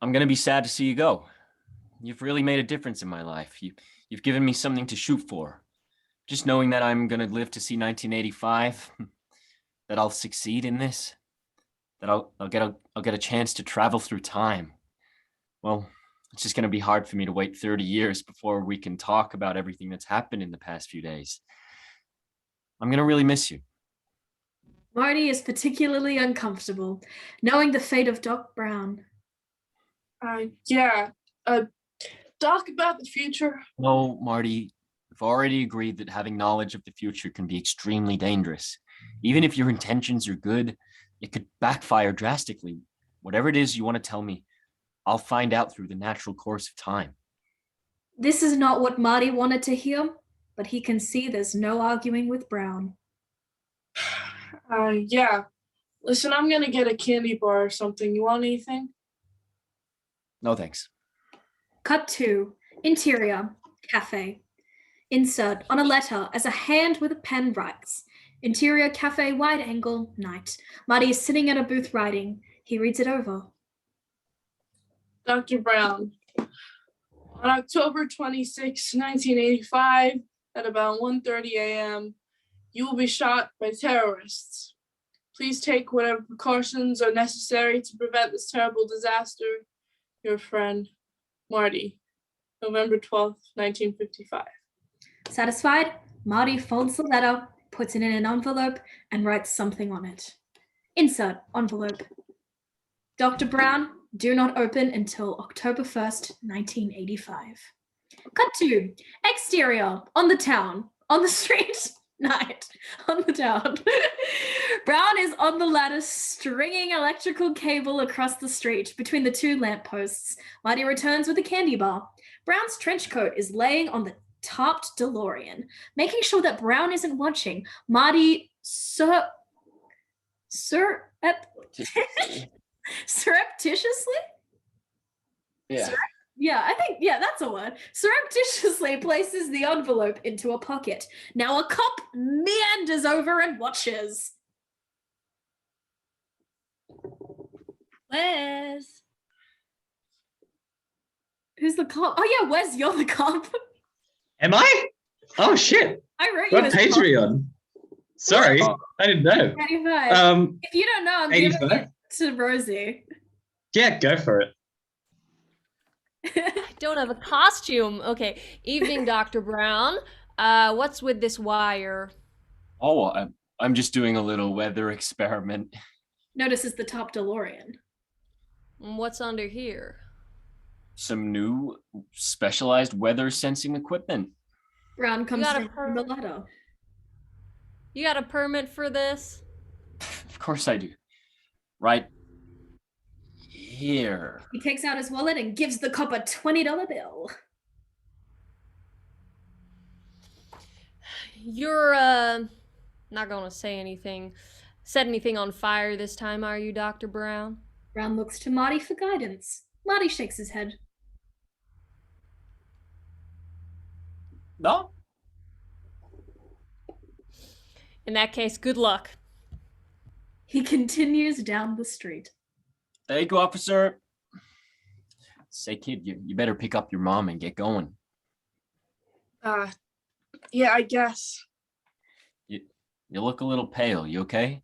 going to be sad to see you go. You've really made a difference in my life. You've given me something to shoot for. Just knowing that I'm going to live to see 1985, that I'll succeed in this, that I'll get a chance to travel through time. Well, it's just going to be hard for me to wait 30 years before we can talk about everything that's happened in the past few days. I'm going to really miss you. Marty is particularly uncomfortable, knowing the fate of Doc Brown. Doc, about the future. No, Marty, we've already agreed that having knowledge of the future can be extremely dangerous. Even if your intentions are good, it could backfire drastically. Whatever it is you want to tell me, I'll find out through the natural course of time. This is not what Marty wanted to hear, but he can see there's no arguing with Brown. Listen, I'm gonna get a candy bar or something. You want anything? No, thanks. Cut 2. Interior. Cafe. Insert on a letter as a hand with a pen writes. Interior cafe, wide angle, night. Marty is sitting at a booth writing. He reads it over. Dr. Brown, on October 26, 1985, at about 1:30 a.m., you will be shot by terrorists. Please take whatever precautions are necessary to prevent this terrible disaster. Your friend, Marty. November 12th, 1955. Satisfied, Marty folds the letter, puts it in an envelope, and writes something on it. Insert envelope. Dr. Brown, do not open until October 1st, 1985. Cut 2. Exterior, on the street, night, on the town. Brown is on the ladder, stringing electrical cable across the street between the two lampposts. Marty returns with a candy bar. Brown's trench coat is laying on the topped DeLorean. Making sure that Brown isn't watching, Marty surreptitiously? Yeah. That's a word. Surreptitiously places the envelope into a pocket. Now a cop meanders over and watches. Wes. Who's the cop? Oh yeah, Wes, you're the cop. Am I? Oh shit. I wrote you What as page cop. are you on? Sorry, I didn't know. 85. If you don't know, I'm giving 85? it to Rosie. Yeah, go for it. I don't have a costume. Okay. Evening, Dr. Brown. What's with this wire? Oh, I'm just doing a little weather experiment. Notices the top DeLorean. What's under here? Some new specialized weather sensing equipment. Brown comes got a down from the ladder. You got a permit for this? Of course I do. Right here. He takes out his wallet and gives the cop a $20 bill. You're not gonna set anything on fire this time, are you, Dr. Brown? Brown looks to Marty for guidance. Marty shakes his head. No. In that case, good luck. He continues down the street. Thank you, officer. Say, kid, you better pick up your mom and get going. Yeah, I guess. You look a little pale. You okay?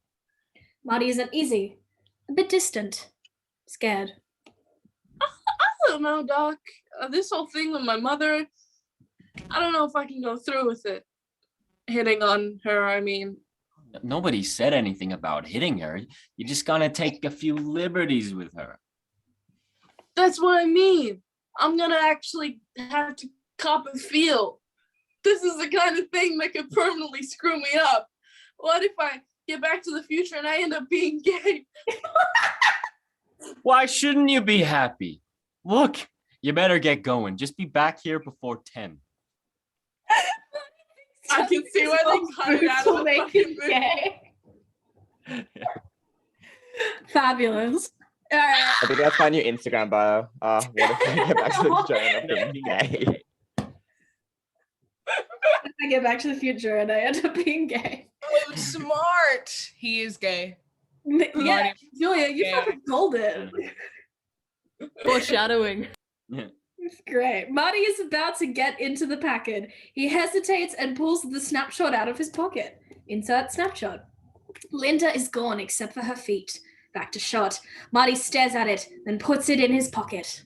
Marty is uneasy, a bit distant, scared. I don't know, Doc. This whole thing with my mother, I don't know if I can go through with it. Hitting on her, I mean. Nobody said anything about hitting her. You just gonna take a few liberties with her. That's what I mean. I'm gonna actually have to cop and feel. This is the kind of thing that could permanently screw me up. What if I get back to the future and I end up being gay? Why shouldn't you be happy? Look, you better get going. Just be back here before 10. I can see why they cut it out of the fucking movie. Fabulous. I think that's my new Instagram bio. What if I get back to the future and I'm being gay? I get back to the future and I end up being gay. Oh, smart. He is gay. Yeah, Julia, you Yeah. fucking golden. Foreshadowing. Yeah. It's great. Marty is about to get into the packet. He hesitates and pulls the snapshot out of his pocket. Insert snapshot. Linda is gone except for her feet. Back to shot. Marty stares at it, then puts it in his pocket.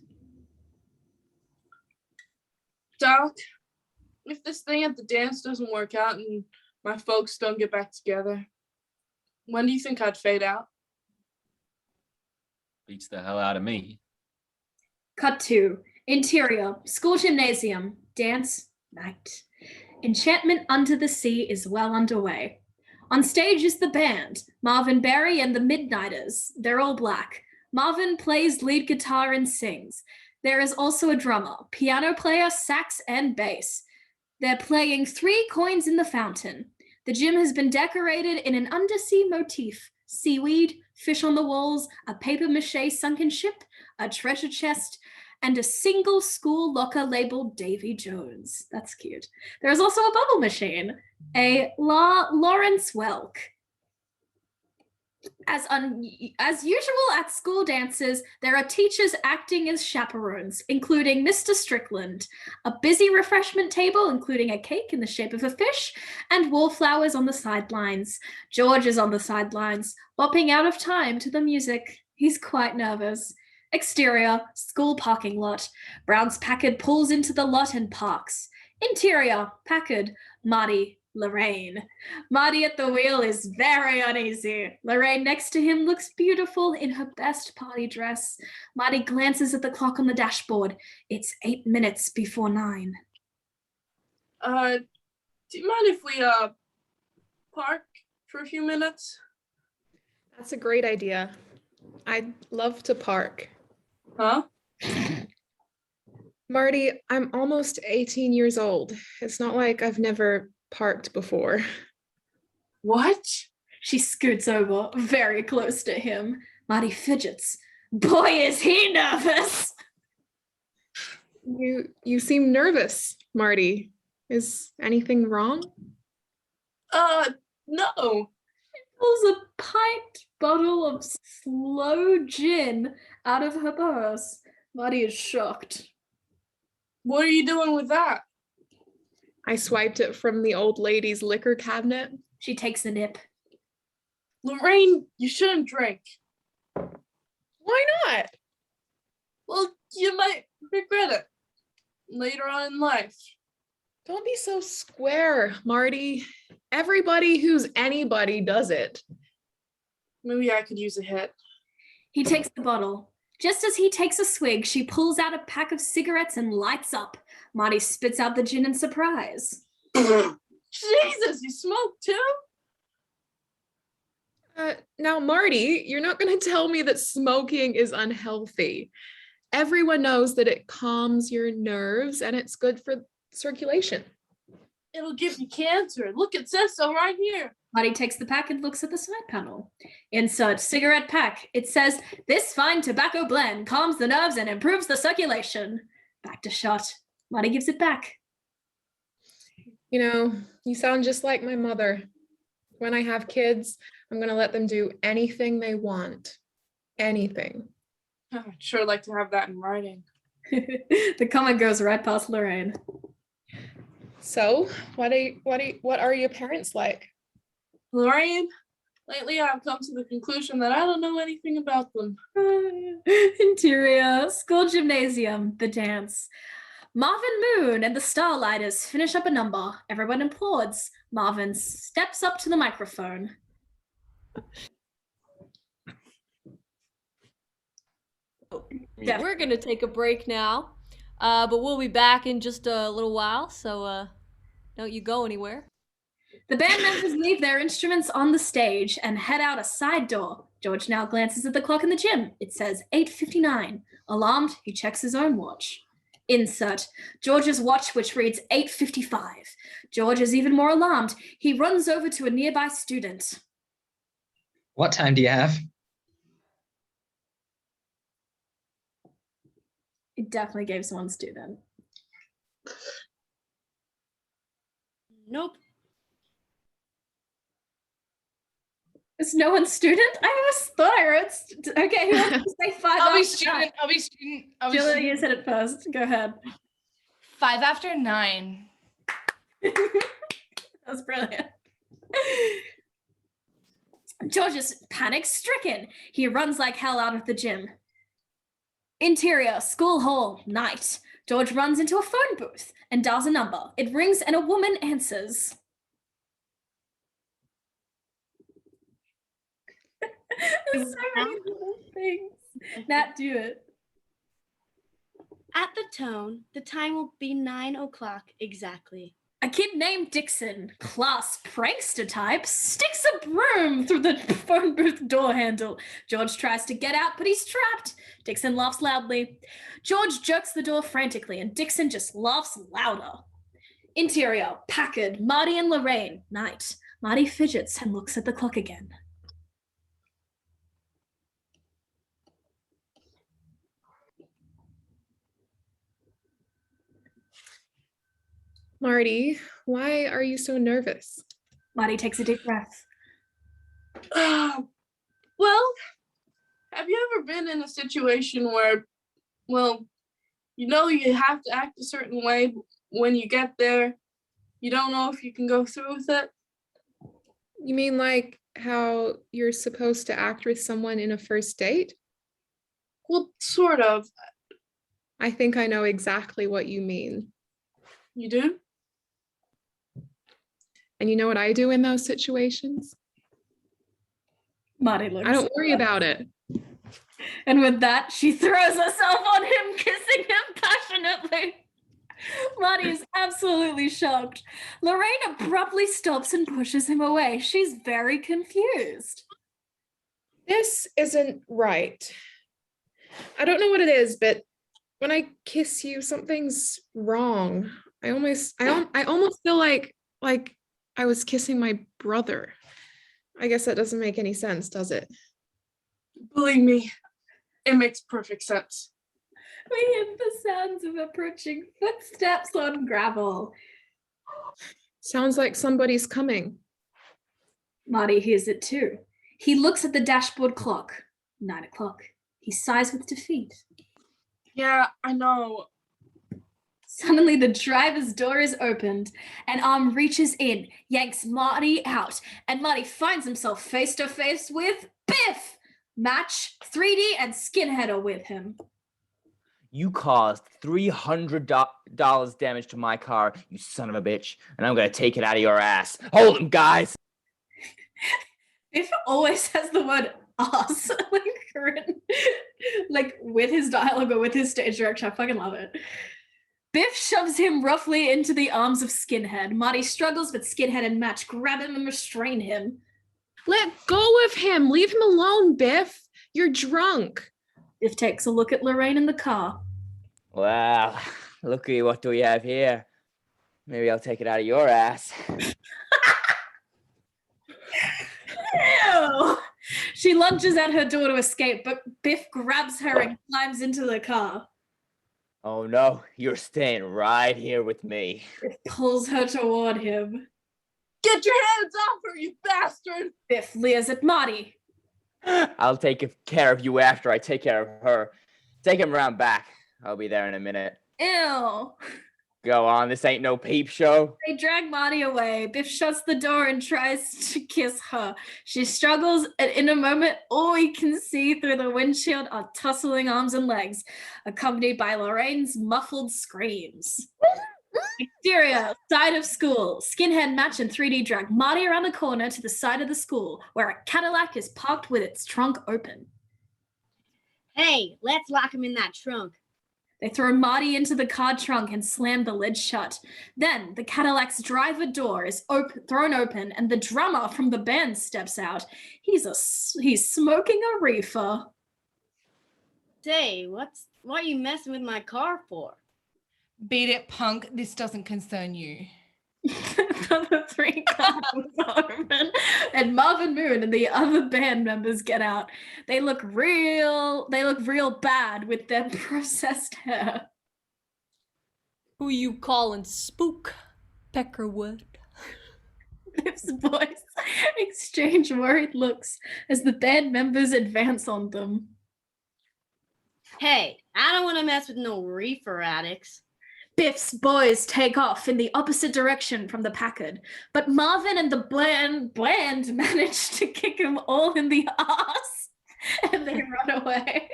Doc, if this thing at the dance doesn't work out and my folks don't get back together, when do you think I'd fade out? Beats the hell out of me. Cut 2. Interior, school gymnasium, dance, night. Enchantment Under the Sea is well underway. On stage is the band, Marvin Berry and the Midnighters. They're all black. Marvin plays lead guitar and sings. There is also a drummer, piano player, sax, and bass. They're playing 3 Coins in the Fountain. The gym has been decorated in an undersea motif. Seaweed, fish on the walls, a papier-mâché sunken ship, a treasure chest, and a single school locker labeled Davy Jones. That's cute. There's also a bubble machine, a Lawrence Welk. As usual at school dances, there are teachers acting as chaperones, including Mr. Strickland, a busy refreshment table, including a cake in the shape of a fish, and wallflowers on the sidelines. George is on the sidelines, bopping out of time to the music. He's quite nervous. Exterior, school parking lot. Brown's Packard pulls into the lot and parks. Interior, Packard, Marty, Lorraine. Marty at the wheel is very uneasy. Lorraine next to him looks beautiful in her best party dress. Marty glances at the clock on the dashboard. It's 8 minutes before 9. Do you mind if we park for a few minutes? That's a great idea. I'd love to park. Huh? Marty, I'm almost 18 years old. It's not like I've never parked before. What? She scoots over very close to him. Marty fidgets. Boy, is he nervous. You seem nervous, Marty. Is anything wrong? No. Pulls a pint bottle of slow gin out of her purse. Marty is shocked. What are you doing with that? I swiped it from the old lady's liquor cabinet. She takes a nip. Lorraine, you shouldn't drink. Why not? Well, you might regret it later on in life. Don't be so square, Marty. Everybody who's anybody does it. Maybe I could use a hit. He takes the bottle. Just as he takes a swig, she pulls out a pack of cigarettes and lights up. Marty spits out the gin in surprise. Jesus, you smoke too? Now, Marty, you're not going to tell me that smoking is unhealthy. Everyone knows that it calms your nerves and it's good for circulation. It'll give you cancer. Look, it says so right here. Marty takes the pack and looks at the side panel. Insert cigarette pack. It says, this fine tobacco blend calms the nerves and improves the circulation. Back to shot. Marty gives it back. You know, you sound just like my mother. When I have kids, I'm going to let them do anything they want. Anything. I'd sure like to have that in writing. The comment goes right past Lorraine. So, what are your parents like? Lorraine, lately I've come to the conclusion that I don't know anything about them. Interior, school gymnasium, the dance. Marvin Moon and the Starlighters finish up a number. Everyone applauds. Marvin steps up to the microphone. Yeah, we're gonna take a break now, but we'll be back in just a little while, so don't you go anywhere. The band members leave their instruments on the stage and head out a side door. George now glances at the clock in the gym. It says 8:59. Alarmed, he checks his own watch. Insert George's watch, which reads 8:55. George is even more alarmed. He runs over to a nearby student. What time do you have? It definitely gave one student. Nope. Is no one student? I always thought I wrote. Okay, who wants to say 5 I'll be after student. 9? I'll be student. I'll be Julia, student. you said it first. Go ahead. 5 after 9. That was brilliant. George is panic-stricken. He runs like hell out of the gym. Interior, school hall, night. George runs into a phone booth and dials a number. It rings and a woman answers. There's so many little things. Nat, do it. At the tone, the time will be 9 o'clock exactly. A kid named Dixon, class prankster type, sticks a broom through the phone booth door handle. George tries to get out, but he's trapped. Dixon laughs loudly. George jerks the door frantically, and Dixon just laughs louder. Interior, Packard, Marty and Lorraine, night. Marty fidgets and looks at the clock again. Marty, why are you so nervous? Marty takes a deep breath. Well, have you ever been in a situation where, well, you know you have to act a certain way, but when you get there, you don't know if you can go through with it? You mean like how you're supposed to act with someone in a first date? Well, sort of. I think I know exactly what you mean. You do? And you know what I do in those situations? Marty looks. I don't worry about it. And with that, she throws herself on him, kissing him passionately. Marty is absolutely shocked. Lorraine abruptly stops and pushes him away. She's very confused. This isn't right. I don't know what it is, but when I kiss you, something's wrong. I almost feel like I was kissing my brother. I guess that doesn't make any sense, does it? Believe me, it makes perfect sense. We hear the sounds of approaching footsteps on gravel. Sounds like somebody's coming. Marty hears it too. He looks at the dashboard clock. 9 o'clock. He sighs with defeat. Yeah, I know. Suddenly, the driver's door is opened. An arm reaches in, yanks Marty out, and Marty finds himself face to face with Biff. Match, 3D, and Skinhead are with him. You caused $300 damage to my car, you son of a bitch, and I'm gonna take it out of your ass. Hold him, guys. Biff always has the word ass like written, like with his dialogue or with his stage direction. I fucking love it. Biff shoves him roughly into the arms of Skinhead. Marty struggles, but Skinhead and Match grab him and restrain him. Let go of him. Leave him alone, Biff. You're drunk. Biff takes a look at Lorraine in the car. Well, looky, what do we have here? Maybe I'll take it out of your ass. Ew. She lunges at her door to escape, but Biff grabs her and climbs into the car. Oh no, you're staying right here with me. Biff pulls her toward him. Get your hands off her, you bastard! Biff leers at Marty. I'll take care of you after I take care of her. Take him around back. I'll be there in a minute. Ew. Go on, this ain't no peep show. They drag Marty away. Biff shuts the door and tries to kiss her. She struggles, and in a moment, all we can see through the windshield are tussling arms and legs, accompanied by Lorraine's muffled screams. Exterior, side of school. Skinhead, Match, and 3D drag Marty around the corner to the side of the school, where a Cadillac is parked with its trunk open. Hey, let's lock him in that trunk. They throw Marty into the car trunk and slam the lid shut. Then the Cadillac's driver door is thrown open, and the drummer from the band steps out. He's smoking a reefer. Say, what are you messing with my car for? Beat it, punk. This doesn't concern you. The three cars open, and Marvin Moon and the other band members get out. They look real bad with their processed hair. Who you calling spook, Peckerwood? Biff's boys exchange worried looks as the band members advance on them. Hey, I don't want to mess with no reefer addicts. Biff's boys take off in the opposite direction from the Packard, but Marvin and the bland manage to kick him all in the ass, and they run away.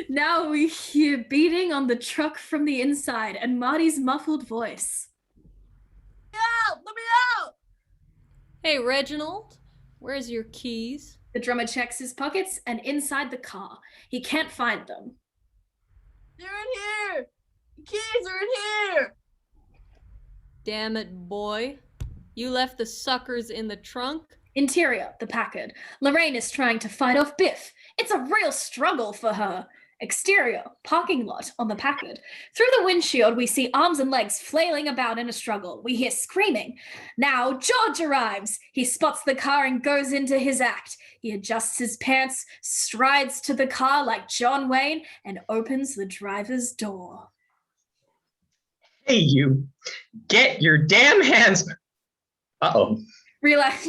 Now we hear beating on the truck from the inside and Marty's muffled voice. Out! Let me out! Hey, Reginald, where's your keys? The drummer checks his pockets and inside the car. He can't find them. They're in here! The keys are in here! Damn it, boy. You left the suckers in the trunk? Interior, the Packard. Lorraine is trying to fight off Biff. It's a real struggle for her. Exterior, parking lot on the Packard. Through the windshield, we see arms and legs flailing about in a struggle. We hear screaming. Now George arrives. He spots the car and goes into his act. He adjusts his pants, strides to the car like John Wayne, and opens the driver's door. Hey, you, get your damn hands. Uh-oh.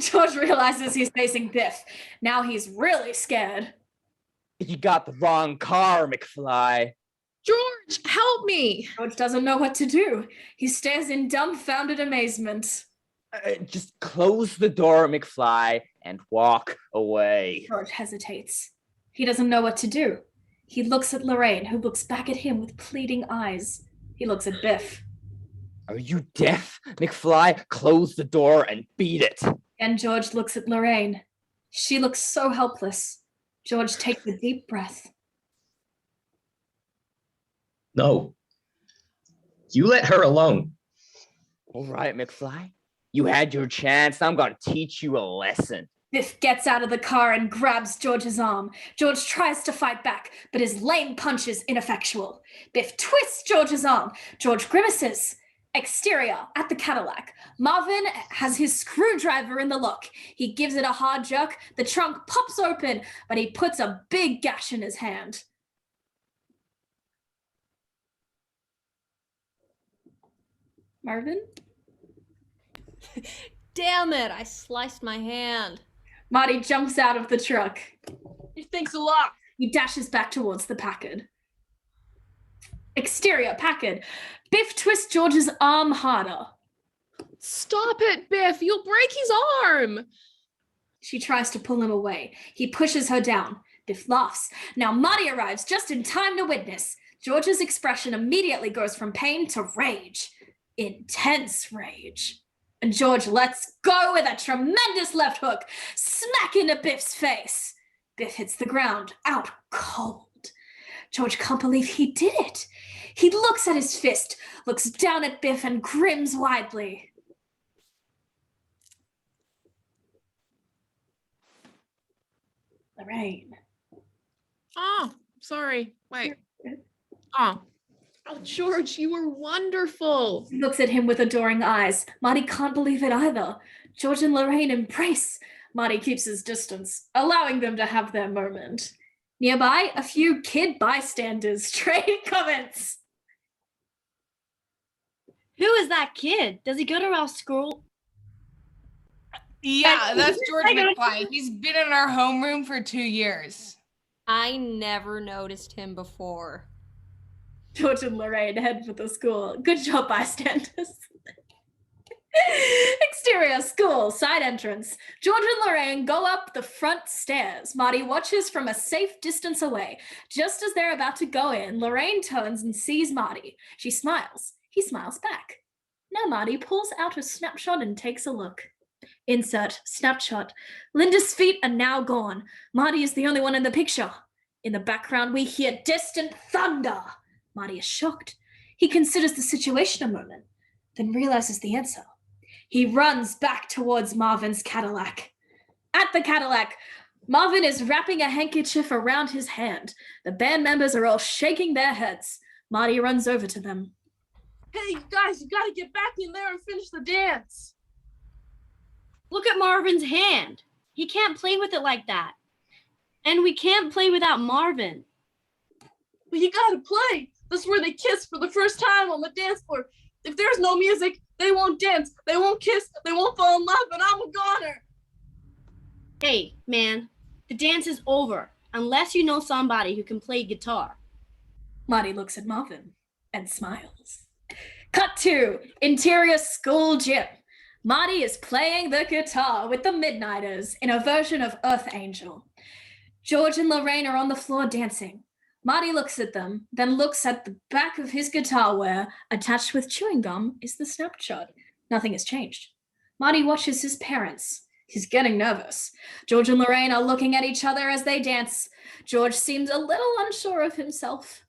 George realizes he's facing Biff. Now he's really scared. You got the wrong car, McFly. George, help me. George doesn't know what to do. He stares in dumbfounded amazement. Just close the door, McFly, and walk away. George hesitates. He doesn't know what to do. He looks at Lorraine, who looks back at him with pleading eyes. He looks at Biff. Are you deaf, McFly? Close the door and beat it. And George looks at Lorraine. She looks so helpless. George takes a deep breath. No. You let her alone. All right, McFly. You had your chance. I'm going to teach you a lesson. Biff gets out of the car and grabs George's arm. George tries to fight back, but his lame punch is ineffectual. Biff twists George's arm. George grimaces. Exterior, at the Cadillac. Marvin has his screwdriver in the lock. He gives it a hard jerk. The trunk pops open, but he puts a big gash in his hand. Marvin? Damn it, I sliced my hand. Marty jumps out of the truck. He thinks a lot. He dashes back towards the Packard. Exterior, Packard. Biff twists George's arm harder. Stop it, Biff. You'll break his arm. She tries to pull him away. He pushes her down. Biff laughs. Now Marty arrives just in time to witness. George's expression immediately goes from pain to rage. Intense rage. And George lets go with a tremendous left hook, smack into Biff's face. Biff hits the ground, out cold. George can't believe he did it. He looks at his fist, looks down at Biff, and grins widely. Lorraine. Oh, sorry. Wait. Oh, George, you were wonderful. He looks at him with adoring eyes. Marty can't believe it either. George and Lorraine embrace. Marty keeps his distance, allowing them to have their moment. Nearby, a few kid bystanders trade comments. Who is that kid? Does he go to our school? Yeah, that's George McFly. He's been in our homeroom for 2 years. I never noticed him before. George and Lorraine head for the school. Good job, bystanders. Exterior school, side entrance. George and Lorraine go up the front stairs. Marty watches from a safe distance away. Just as they're about to go in, Lorraine turns and sees Marty. She smiles. He smiles back. Now Marty pulls out a snapshot and takes a look. Insert snapshot. Linda's feet are now gone. Marty is the only one in the picture. In the background, we hear distant thunder. Marty is shocked. He considers the situation a moment, then realizes the answer. He runs back towards Marvin's Cadillac. At the Cadillac, Marvin is wrapping a handkerchief around his hand. The band members are all shaking their heads. Marty runs over to them. Hey, guys, you gotta get back in there and finish the dance. Look at Marvin's hand. He can't play with it like that. And we can't play without Marvin. But you gotta play. That's where they kiss for the first time on the dance floor. If there's no music, they won't dance, they won't kiss, they won't fall in love, and I'm a goner. Hey, man, the dance is over unless you know somebody who can play guitar. Marty looks at Marvin and smiles. Cut to interior school gym. Marty is playing the guitar with the Midnighters in a version of Earth Angel. George and Lorraine are on the floor dancing. Marty looks at them, then looks at the back of his guitar where, attached with chewing gum, is the snapshot. Nothing has changed. Marty watches his parents. He's getting nervous. George and Lorraine are looking at each other as they dance. George seems a little unsure of himself.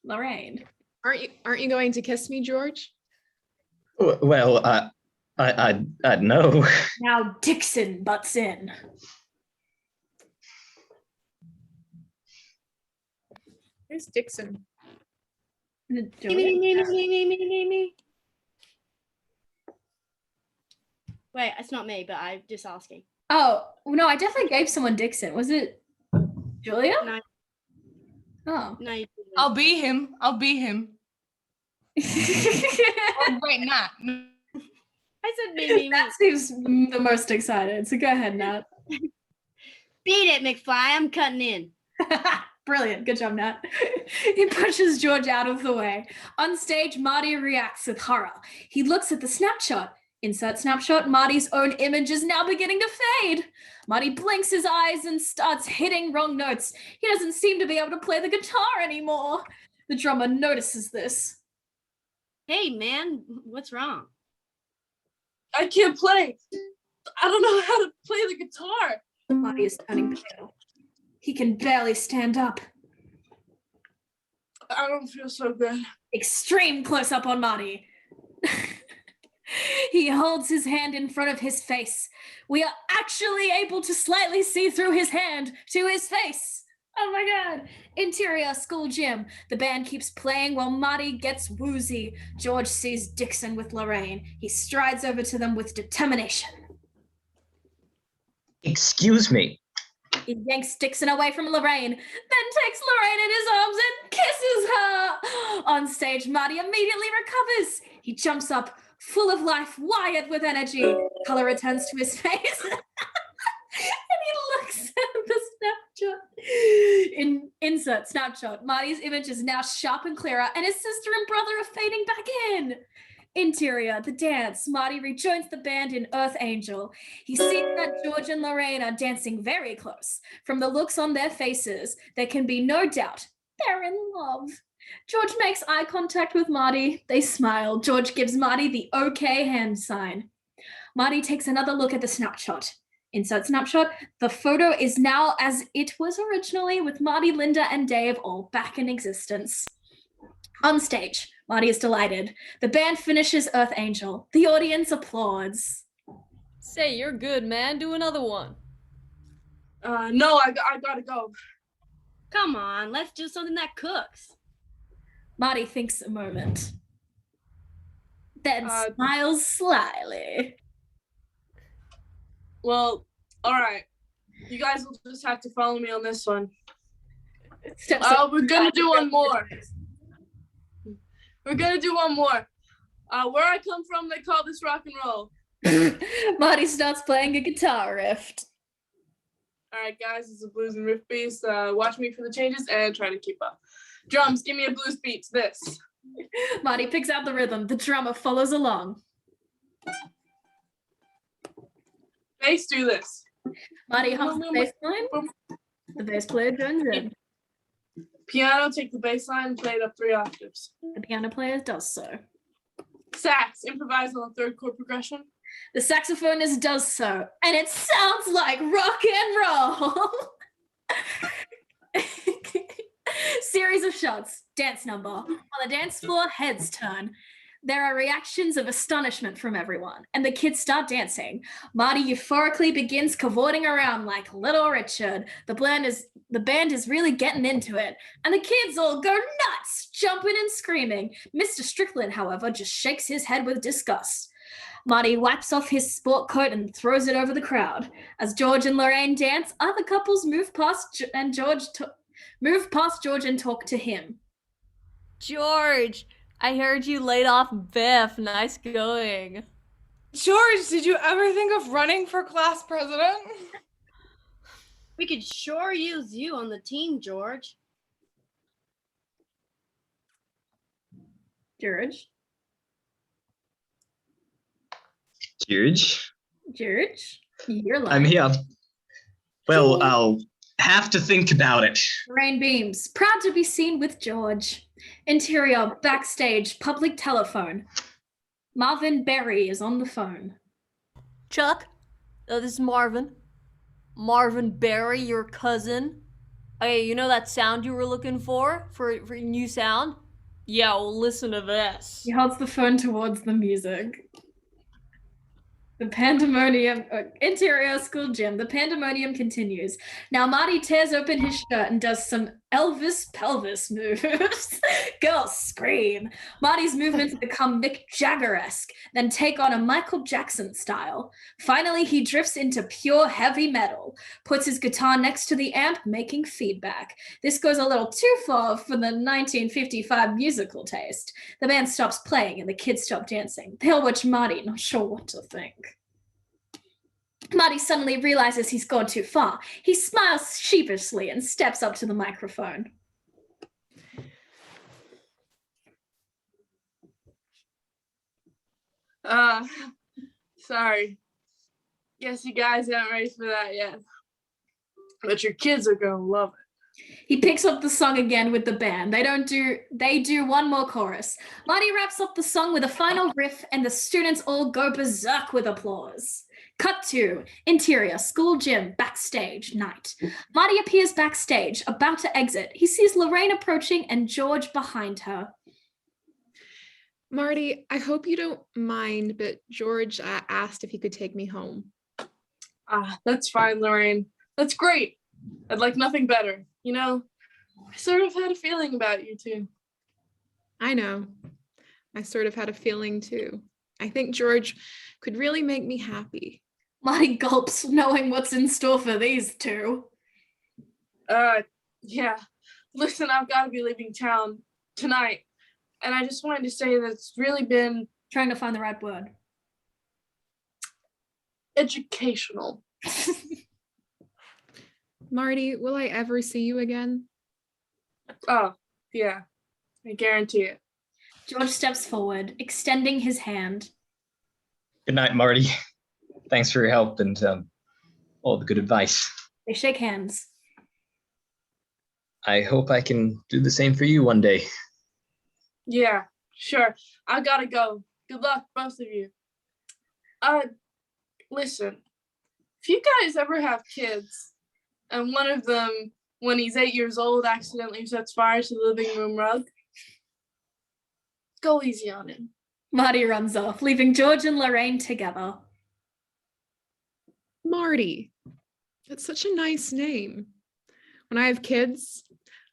Lorraine. Aren't you going to kiss me, George? Well, I'd know. Now Dixon butts in. Where's Dixon? Me. Wait, it's not me, but I'm just asking. Oh, no, I definitely gave someone Dixon. Was it Julia? No. Oh. No, you didn't. I'll be him. Or wait, not. I said me. That seems the most excited, so go ahead, Nat. Beat it, McFly. I'm cutting in. Brilliant. Good job, Nat. He pushes George out of the way. On stage, Marty reacts with horror. He looks at the snapshot. Insert snapshot. Marty's own image is now beginning to fade. Marty blinks his eyes and starts hitting wrong notes. He doesn't seem to be able to play the guitar anymore. The drummer notices this. Hey, man, what's wrong? I can't play. I don't know how to play the guitar. Marty is turning pale. He can barely stand up. I don't feel so good. Extreme close up on Marty. He holds his hand in front of his face. We are actually able to slightly see through his hand to his face. Oh my God. Interior school gym. The band keeps playing while Marty gets woozy. George sees Dixon with Lorraine. He strides over to them with determination. Excuse me. He yanks Dixon away from Lorraine, then takes Lorraine in his arms and kisses her. On stage, Marty immediately recovers. He jumps up, full of life, wired with energy. Color returns to his face. And he looks at the snapshot. Insert snapshot. Marty's image is now sharp and clearer, and his sister and brother are fading back in. Interior, the dance. Marty rejoins the band in Earth Angel. He sees that George and Lorraine are dancing very close. From the looks on their faces, there can be no doubt they're in love. George makes eye contact with Marty. They smile. George gives Marty the okay hand sign. Marty takes another look at the snapshot. Insert snapshot. The photo is now as it was originally, with Marty, Linda, and Dave all back in existence. On stage, Marty is delighted. The band finishes Earth Angel. The audience applauds. Say, you're good, man. Do another one. No, I gotta go. Come on, let's do something that cooks. Marty thinks a moment, then smiles slyly. Well, all right. You guys will just have to follow me on this one. We're gonna do one more. We're gonna do one more. Where I come from, they call this rock and roll. Marty starts playing a guitar riff. All right, guys, it's a blues and riff beast. Watch me for the changes and try to keep up. Drums, give me a blues beat to this. Marty picks out the rhythm. The drummer follows along. Bass, do this. Marty hums the bass line. The bass player joins in. Piano, take the bass line and play it up 3 octaves. The piano player does so. Sax, improvise on the 3rd chord progression. The saxophonist does so, and it sounds like rock and roll. Series of shots, dance number. On the dance floor, heads turn. There are reactions of astonishment from everyone, and the kids start dancing. Marty euphorically begins cavorting around like Little Richard. The band is really getting into it, and the kids all go nuts, jumping and screaming. Mr. Strickland, however, just shakes his head with disgust. Marty wipes off his sport coat and throws it over the crowd. As George and Lorraine dance, other couples move past George and talk to him. George, I heard you laid off Biff. Nice going. George, did you ever think of running for class president? We could sure use you on the team, George. George? George? George? You're lying. I'm here. Well, I'll have to think about it. Lorraine beams, proud to be seen with George. Interior, backstage, public telephone. Marvin Berry is on the phone. Chuck, this is Marvin. Marvin Berry, your cousin. Hey, you know that sound you were looking for a new sound? Yeah, well, listen to this. He holds the phone towards the music. The pandemonium, interior school gym, the pandemonium continues. Now Marty tears open his shirt and does some Elvis pelvis moves. Girls scream. Marty's movements become Mick Jagger-esque, then take on a Michael Jackson style. Finally, he drifts into pure heavy metal, puts his guitar next to the amp, making feedback. This goes a little too far for the 1955 musical taste. The band stops playing and the kids stop dancing. They'll watch Marty, not sure what to think. Marty suddenly realizes he's gone too far. He smiles sheepishly and steps up to the microphone. Sorry. Guess you guys aren't ready for that yet. But your kids are gonna love it. He picks up the song again with the band. They do one more chorus. Marty wraps up the song with a final riff, and the students all go berserk with applause. Cut to interior school gym, backstage night. Marty appears backstage, about to exit. He sees Lorraine approaching and George behind her. Marty, I hope you don't mind, but George asked if he could take me home. That's fine, Lorraine. That's great. I'd like nothing better. You know, I sort of had a feeling about you two. I know. I sort of had a feeling too. I think George could really make me happy. Marty gulps, knowing what's in store for these two. Yeah. Listen, I've got to be leaving town tonight. And I just wanted to say that it's really been... Trying to find the right word. Educational. Marty, will I ever see you again? Oh, yeah. I guarantee it. George steps forward, extending his hand. Good night, Marty. Thanks for your help and all the good advice. They shake hands. I hope I can do the same for you one day. Yeah, sure. I gotta go. Good luck, both of you. Listen, if you guys ever have kids and one of them, when he's 8 years old, accidentally sets fire to the living room rug, go easy on him. Marty runs off, leaving George and Lorraine together. Marty. That's such a nice name. When I have kids,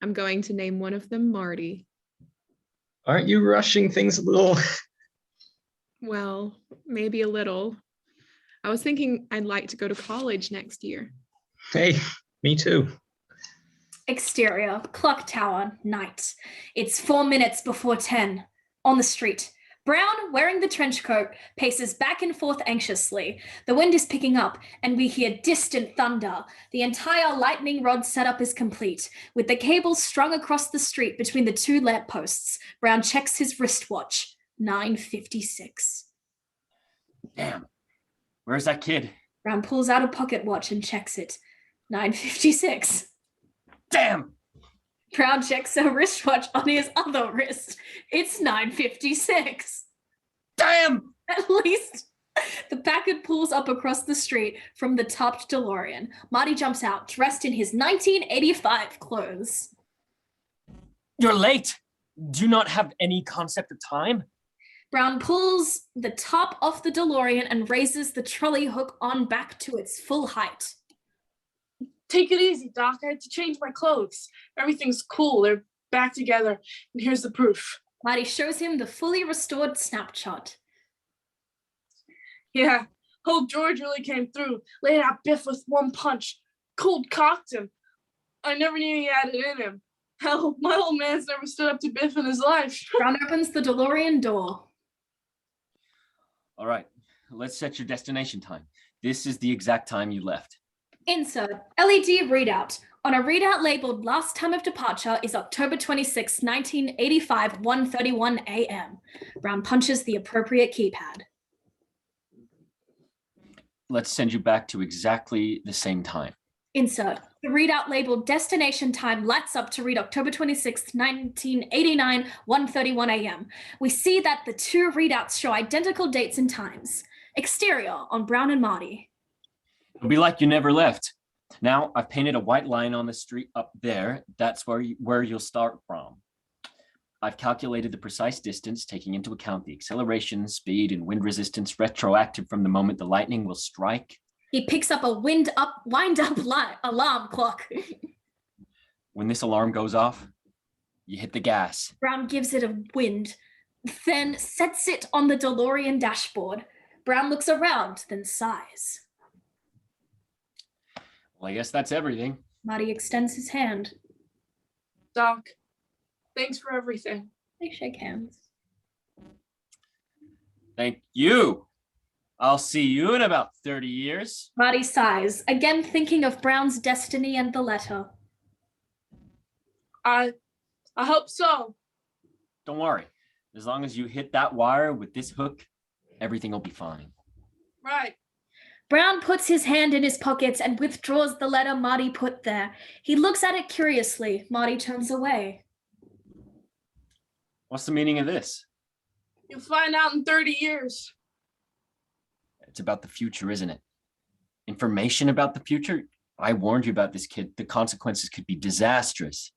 I'm going to name one of them Marty. Aren't you rushing things a little? Well, maybe a little. I was thinking I'd like to go to college next year. Hey, me too. Exterior, clock tower, night. It's 4 minutes before 10. On the street, Brown, wearing the trench coat, paces back and forth anxiously. The wind is picking up, and we hear distant thunder. The entire lightning rod setup is complete, with the cables strung across the street between the two lampposts. Brown checks his wristwatch. 9:56. Damn. Where's that kid? Brown pulls out a pocket watch and checks it. 9:56. Damn. Brown checks a wristwatch on his other wrist. It's 9:56. Damn! At least. The Packard pulls up across the street from the topped DeLorean. Marty jumps out, dressed in his 1985 clothes. You're late. Do you not have any concept of time? Brown pulls the top off the DeLorean and raises the trolley hook on back to its full height. Take it easy, Doc. I had to change my clothes. Everything's cool. They're back together. And here's the proof. Marty shows him the fully restored snapshot. Yeah, old George really came through. Laid out Biff with one punch. Cold cocked him. I never knew he had it in him. Hell, my old man's never stood up to Biff in his life. Brown opens the DeLorean door. All right, let's set your destination time. This is the exact time you left. Insert LED readout. On a readout labeled last time of departure is October 26, 1985, 1:31 a.m. Brown punches the appropriate keypad. Let's send you back to exactly the same time. Insert. The readout labeled destination time lights up to read October 26, 1989, 1:31 a.m. We see that the two readouts show identical dates and times. Exterior on Brown and Marty. It'll be like you never left. Now I've painted a white line on the street up there. That's where you'll start from. I've calculated the precise distance, taking into account the acceleration, speed, and wind resistance retroactive from the moment the lightning will strike. He picks up a wind-up alarm clock. When this alarm goes off, you hit the gas. Brown gives it a wind, then sets it on the DeLorean dashboard. Brown looks around, then sighs. Well, I guess that's everything. Marty extends his hand. Doc, thanks for everything. They shake hands. Thank you. I'll see you in about 30 years. Marty sighs, again thinking of Brown's destiny and the letter. I hope so. Don't worry. As long as you hit that wire with this hook, everything will be fine. Right. Brown puts his hand in his pockets and withdraws the letter Marty put there. He looks at it curiously. Marty turns away. What's the meaning of this? You'll find out in 30 years. It's about the future, isn't it? Information about the future? I warned you about this, kid. The consequences could be disastrous.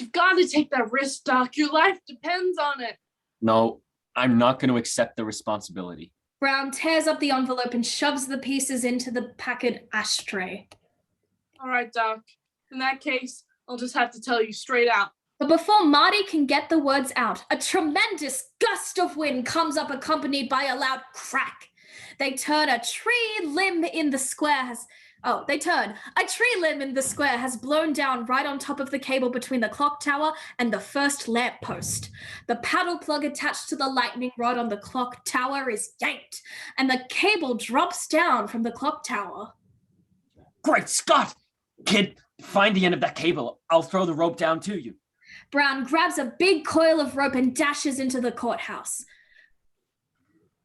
You've got to take that risk, Doc. Your life depends on it. No, I'm not going to accept the responsibility. Brown tears up the envelope and shoves the pieces into the Packard ashtray. All right, Doc. In that case, I'll just have to tell you straight out. But before Marty can get the words out, a tremendous gust of wind comes up accompanied by a loud crack. A tree limb in the square has blown down right on top of the cable between the clock tower and the first lamp post. The paddle plug attached to the lightning rod on the clock tower is yanked, and the cable drops down from the clock tower. Great Scott! Kid, find the end of that cable. I'll throw the rope down to you. Brown grabs a big coil of rope and dashes into the courthouse.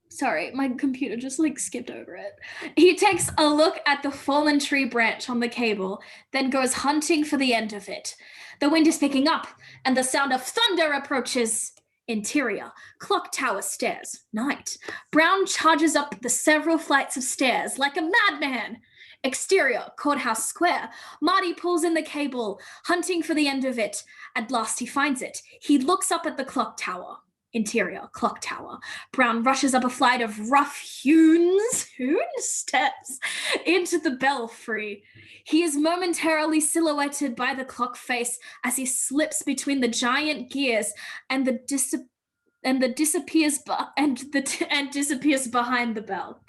Sorry, my computer just skipped over it. He takes a look at the fallen tree branch on the cable, then goes hunting for the end of it. The wind is picking up, and the sound of thunder approaches. Interior, clock tower stairs, night. Brown charges up the several flights of stairs like a madman. Exterior, courthouse square. Marty pulls in the cable, hunting for the end of it. At last he finds it. He looks up at the clock tower. Interior, clock tower. Brown rushes up a flight of rough-hewn steps into the belfry. He is momentarily silhouetted by the clock face as he slips between the giant gears and disappears behind the bell.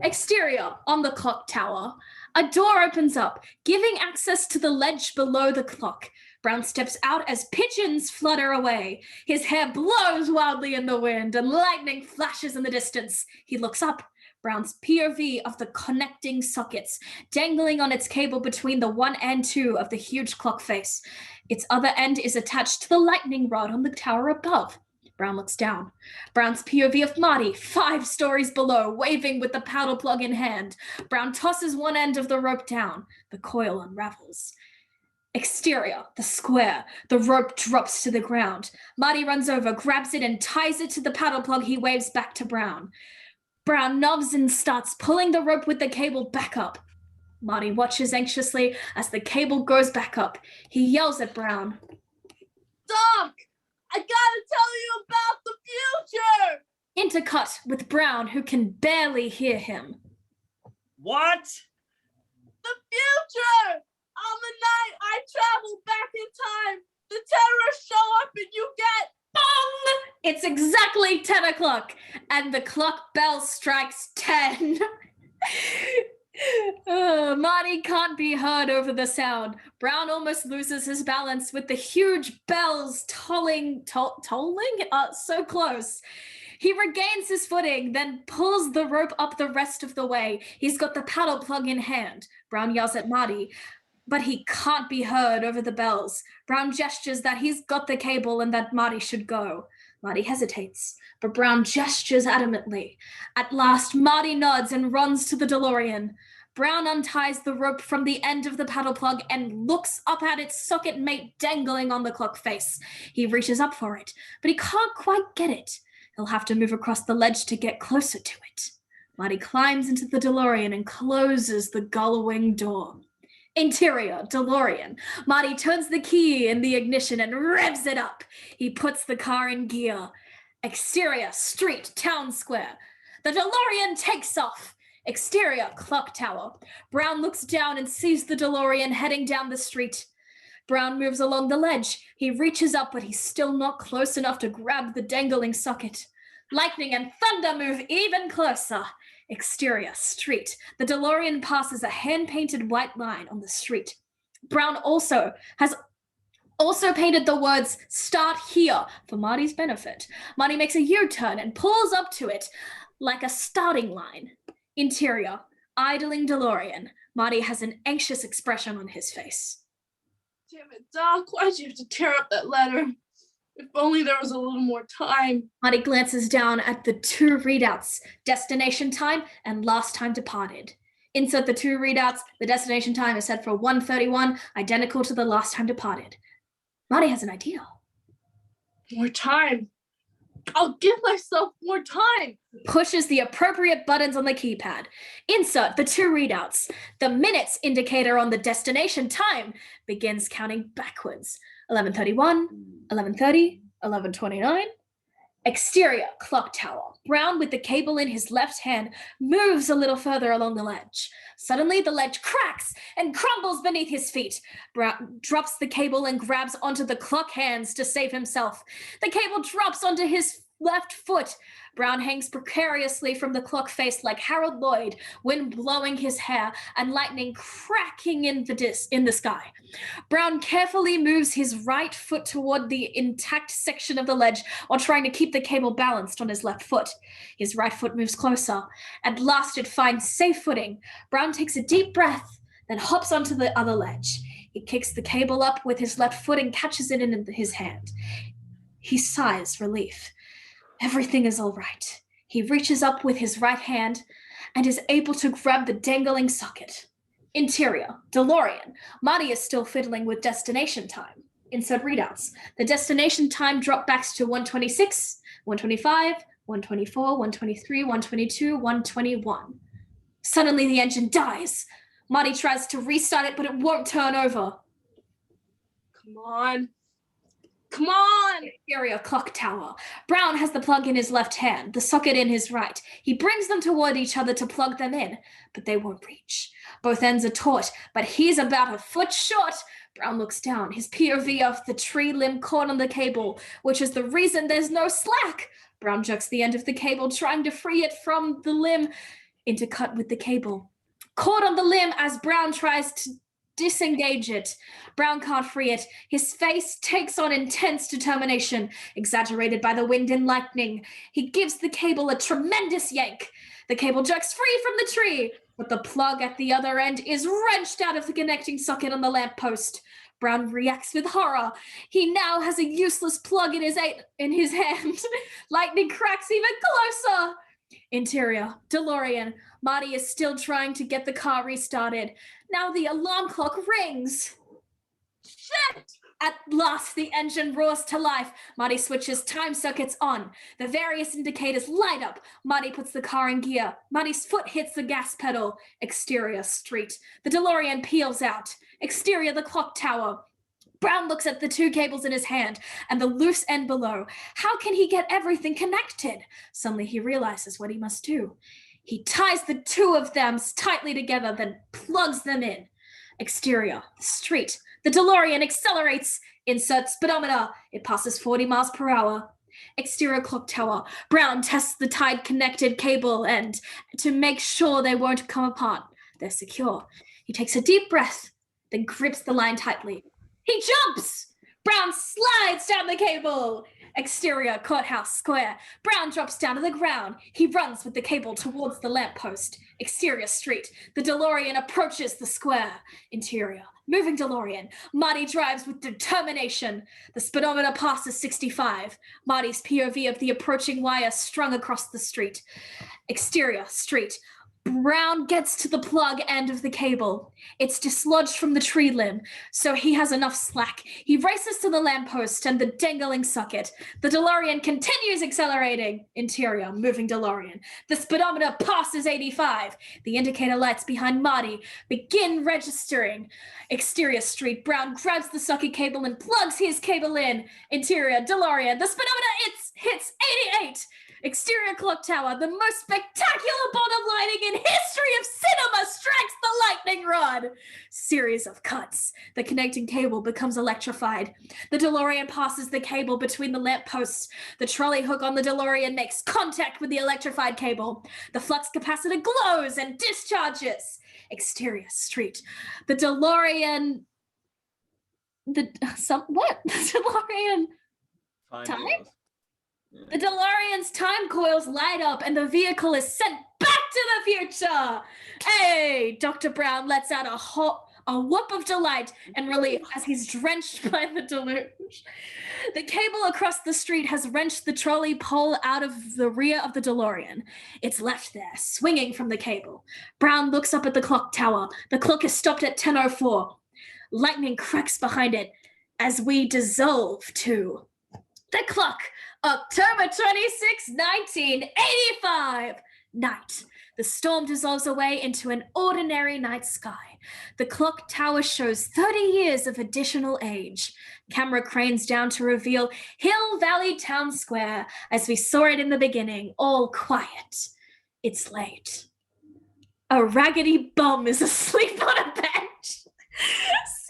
Exterior, on the clock tower. A door opens up, giving access to the ledge below the clock. Brown steps out as pigeons flutter away. His hair blows wildly in the wind and lightning flashes in the distance. He looks up. Brown's POV of the connecting sockets, dangling on its cable between the 1 and 2 of the huge clock face. Its other end is attached to the lightning rod on the tower above. Brown looks down. Brown's POV of Marty, 5 stories below, waving with the paddle plug in hand. Brown tosses one end of the rope down. The coil unravels. Exterior, the square. The rope drops to the ground. Marty runs over, grabs it, and ties it to the paddle plug. He waves back to Brown. Brown nods and starts pulling the rope with the cable back up. Marty watches anxiously as the cable goes back up. He yells at Brown. Doc, I gotta tell you about the future! Intercut with Brown, who can barely hear him. What? The future! On the night I travel back in time, the terrorists show up and you get bong! It's exactly 10 o'clock, and the clock bell strikes 10. Marty can't be heard over the sound. Brown almost loses his balance with the huge bells tolling? So close. He regains his footing, then pulls the rope up the rest of the way. He's got the paddle plug in hand. Brown yells at Marty, but he can't be heard over the bells. Brown gestures that he's got the cable and that Marty should go. Marty hesitates, but Brown gestures adamantly. At last, Marty nods and runs to the DeLorean. Brown unties the rope from the end of the paddle plug and looks up at its socket mate dangling on the clock face. He reaches up for it, but he can't quite get it. He'll have to move across the ledge to get closer to it. Marty climbs into the DeLorean and closes the gull-wing door. Interior, DeLorean. Marty turns the key in the ignition and revs it up. He puts the car in gear. Exterior, street, town square. The DeLorean takes off. Exterior, clock tower. Brown looks down and sees the DeLorean heading down the street. Brown moves along the ledge. He reaches up, but he's still not close enough to grab the dangling socket. Lightning and thunder move even closer. Exterior, street. The DeLorean passes a hand-painted white line on the street. Brown has painted the words, "Start here," for Marty's benefit. Marty makes a U-turn and pulls up to it like a starting line. Interior, idling DeLorean. Marty has an anxious expression on his face. Damn it, Doc, why'd you have to tear up that letter? If only there was a little more time. Marty glances down at the 2 readouts, destination time and last time departed. Insert the 2 readouts. The destination time is set for 1:31, identical to the last time departed. Marty has an idea. More time. I'll give myself more time. Pushes the appropriate buttons on the keypad. Insert the 2 readouts. The minutes indicator on the destination time begins counting backwards. 11:31, 11:30, 11:29. Exterior, clock tower. Brown, with the cable in his left hand, moves a little further along the ledge. Suddenly, the ledge cracks and crumbles beneath his feet. Brown drops the cable and grabs onto the clock hands to save himself. The cable drops onto his left foot. Brown hangs precariously from the clock face like Harold Lloyd, wind blowing his hair and lightning cracking in the sky. Brown carefully moves his right foot toward the intact section of the ledge while trying to keep the cable balanced on his left foot. His right foot moves closer. At last it finds safe footing. Brown takes a deep breath, then hops onto the other ledge. He kicks the cable up with his left foot and catches it in his hand. He sighs relief. Everything is all right. He reaches up with his right hand and is able to grab the dangling socket. Interior, DeLorean. Marty is still fiddling with destination time. Insert readouts. The destination time drop backs to 126, 125, 124, 123, 122, 121. Suddenly the engine dies. Marty tries to restart it, but it won't turn over. Come on. Come on! Interior clock tower. Brown has the plug in his left hand, the socket in his right. He brings them toward each other to plug them in, but they won't reach. Both ends are taut, but he's about a foot short. Brown looks down, his POV of the tree limb caught on the cable, which is the reason there's no slack. Brown jerks the end of the cable, trying to free it from the limb, intercut with the cable. Caught on the limb as Brown tries to disengage it. Brown can't free it. His face takes on intense determination, exaggerated by the wind and lightning. He gives the cable a tremendous yank. The cable jerks free from the tree, but the plug at the other end is wrenched out of the connecting socket on the lamppost. Brown reacts with horror. He now has a useless plug in his hand. Lightning cracks even closer. Interior, DeLorean. Marty is still trying to get the car restarted. Now the alarm clock rings. Shit! At last, the engine roars to life. Marty switches time circuits on. The various indicators light up. Marty puts the car in gear. Marty's foot hits the gas pedal. Exterior, street. The DeLorean peels out. Exterior, the clock tower. Brown looks at the two cables in his hand and the loose end below. How can he get everything connected? Suddenly he realizes what he must do. He ties the two of them tightly together, then plugs them in. Exterior, street. The DeLorean accelerates. Insert speedometer. It passes 40 miles per hour. Exterior clock tower. Brown tests the tied connected cable end to make sure they won't come apart. They're secure. He takes a deep breath, then grips the line tightly. He jumps! Brown slides down the cable. Exterior courthouse square. Brown drops down to the ground. He runs with the cable towards the lamppost. Exterior street. The DeLorean approaches the square. Interior. Moving DeLorean. Marty drives with determination. The speedometer passes 65. Marty's POV of the approaching wire strung across the street. Exterior street. Brown gets to the plug end of the cable. It's dislodged from the tree limb, so he has enough slack. He races to the lamppost and the dangling socket. The DeLorean continues accelerating. Interior, moving DeLorean. The speedometer passes 85. The indicator lights behind Marty begin registering. Exterior street. Brown grabs the socket cable and plugs his cable in. Interior, DeLorean. The speedometer hits 88. Exterior clock tower, the most spectacular bolt of lightning in history of cinema strikes the lightning rod. Series of cuts. The connecting cable becomes electrified. The DeLorean passes the cable between the lampposts. The trolley hook on the DeLorean makes contact with the electrified cable. The flux capacitor glows and discharges. Exterior street. The DeLorean... The DeLorean... Time? The DeLorean's time coils light up and the vehicle is sent back to the future. Hey, Dr. Brown lets out a whoop of delight and relief as he's drenched by the deluge. The cable across the street has wrenched the trolley pole out of the rear of the DeLorean. It's left there, swinging from the cable. Brown looks up at the clock tower. The clock is stopped at 10:04. Lightning cracks behind it as we dissolve to the clock. October 26, 1985. Night. The storm dissolves away into an ordinary night sky. The clock tower shows 30 years of additional age. Camera cranes down to reveal Hill Valley Town Square as we saw it in the beginning, all quiet. It's late. A raggedy bum is asleep on a bench.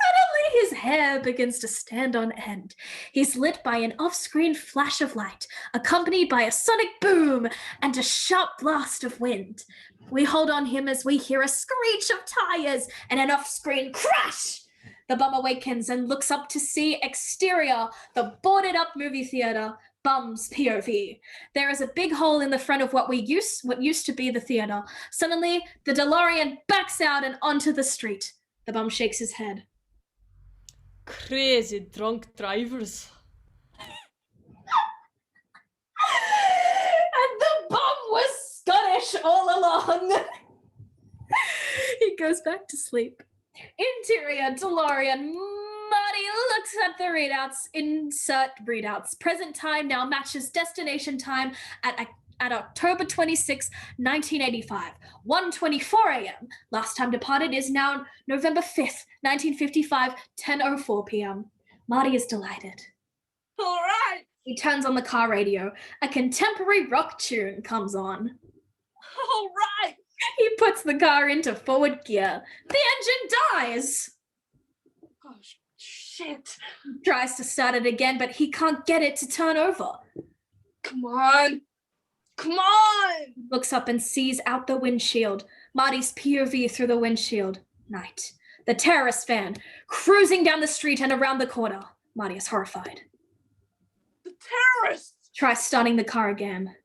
Suddenly, his hair begins to stand on end. He's lit by an off-screen flash of light, accompanied by a sonic boom and a sharp blast of wind. We hold on him as we hear a screech of tires and an off-screen crash. The bum awakens and looks up to see exterior, the boarded-up movie theater. Bum's POV. There is a big hole in the front of what used to be the theater. Suddenly, the DeLorean backs out and onto the street. The bum shakes his head. Crazy drunk drivers. And the bum was Scottish all along. He goes back to sleep. Interior DeLorean. Marty looks at the readouts. Insert readouts. Present time now matches destination time at October 26, 1985. 1:24 a.m. Last time departed is now November 5th, 1955, 10:04 p.m. Marty is delighted. All right. He turns on the car radio. A contemporary rock tune comes on. All right. He puts the car into forward gear. The engine dies. Oh, shit. He tries to start it again, but he can't get it to turn over. Come on. Come on. He looks up and sees out the windshield. Marty's POV through the windshield. Night. The terrorist van cruising down the street and around the corner. Marty is horrified. The terrorists. Try starting the car again.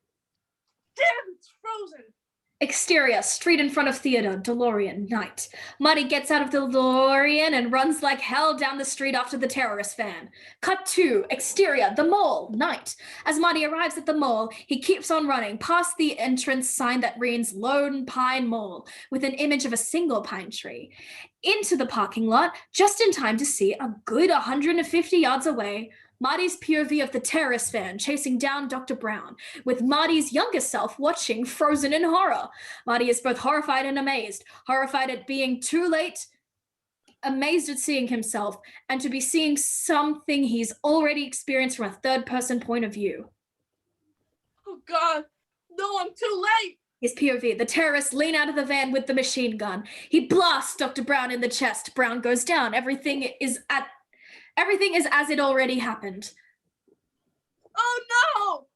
Damn, it's frozen. Exterior, street in front of theater, DeLorean, night. Marty gets out of the DeLorean and runs like hell down the street after the terrorist van. Cut to, exterior, the mall, night. As Marty arrives at the mall, he keeps on running past the entrance sign that reads Lone Pine Mall, with an image of a single pine tree. Into the parking lot, just in time to see a good 150 yards away, Marty's POV of the terrorist van chasing down Dr. Brown, with Marty's younger self watching, frozen in horror. Marty is both horrified and amazed. Horrified at being too late, amazed at seeing himself, and to be seeing something he's already experienced from a third-person point of view. Oh, God. No, I'm too late. His POV, the terrorists lean out of the van with the machine gun. He blasts Dr. Brown in the chest. Brown goes down. Everything is as it already happened. Oh, no!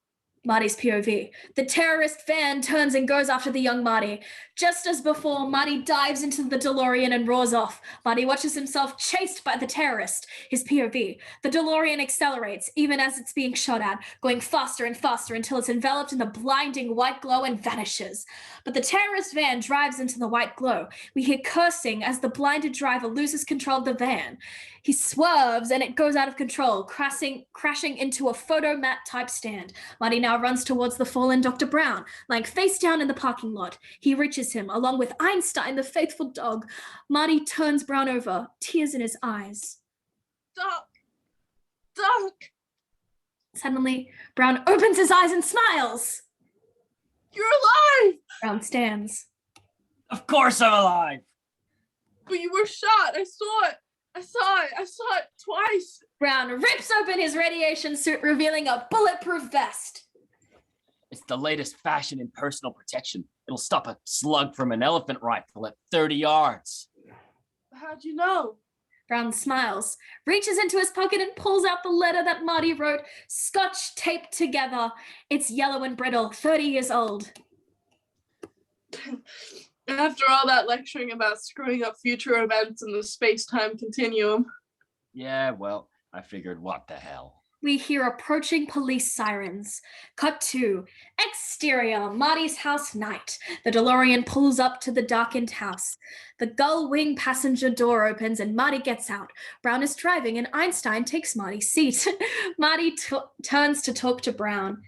Marty's POV. The terrorist van turns and goes after the young Marty. Just as before, Marty dives into the DeLorean and roars off. Marty watches himself chased by the terrorist. His POV. The DeLorean accelerates, even as it's being shot at, going faster and faster until it's enveloped in the blinding white glow and vanishes. But the terrorist van drives into the white glow. We hear cursing as the blinded driver loses control of the van. He swerves and it goes out of control, crashing into a photomat type stand. Marty now runs towards the fallen Dr. Brown, lying face down in the parking lot. He reaches him, along with Einstein, the faithful dog. Marty turns Brown over, tears in his eyes. Doc! Doc! Suddenly, Brown opens his eyes and smiles. You're alive! Brown stands. Of course I'm alive. But you were shot. I saw it. I saw it twice. Brown rips open his radiation suit, revealing a bulletproof vest. It's the latest fashion in personal protection. It'll stop a slug from an elephant rifle at 30 yards. How'd you know? Brown smiles, reaches into his pocket and pulls out the letter that Marty wrote, scotch taped together. It's yellow and brittle, 30 years old. After all that lecturing about screwing up future events in the space-time continuum. Yeah, well, I figured what the hell. We hear approaching police sirens. Cut to exterior, Marty's house, night. The DeLorean pulls up to the darkened house. The gull wing passenger door opens and Marty gets out. Brown is driving and Einstein takes Marty's seat. Marty turns to talk to Brown.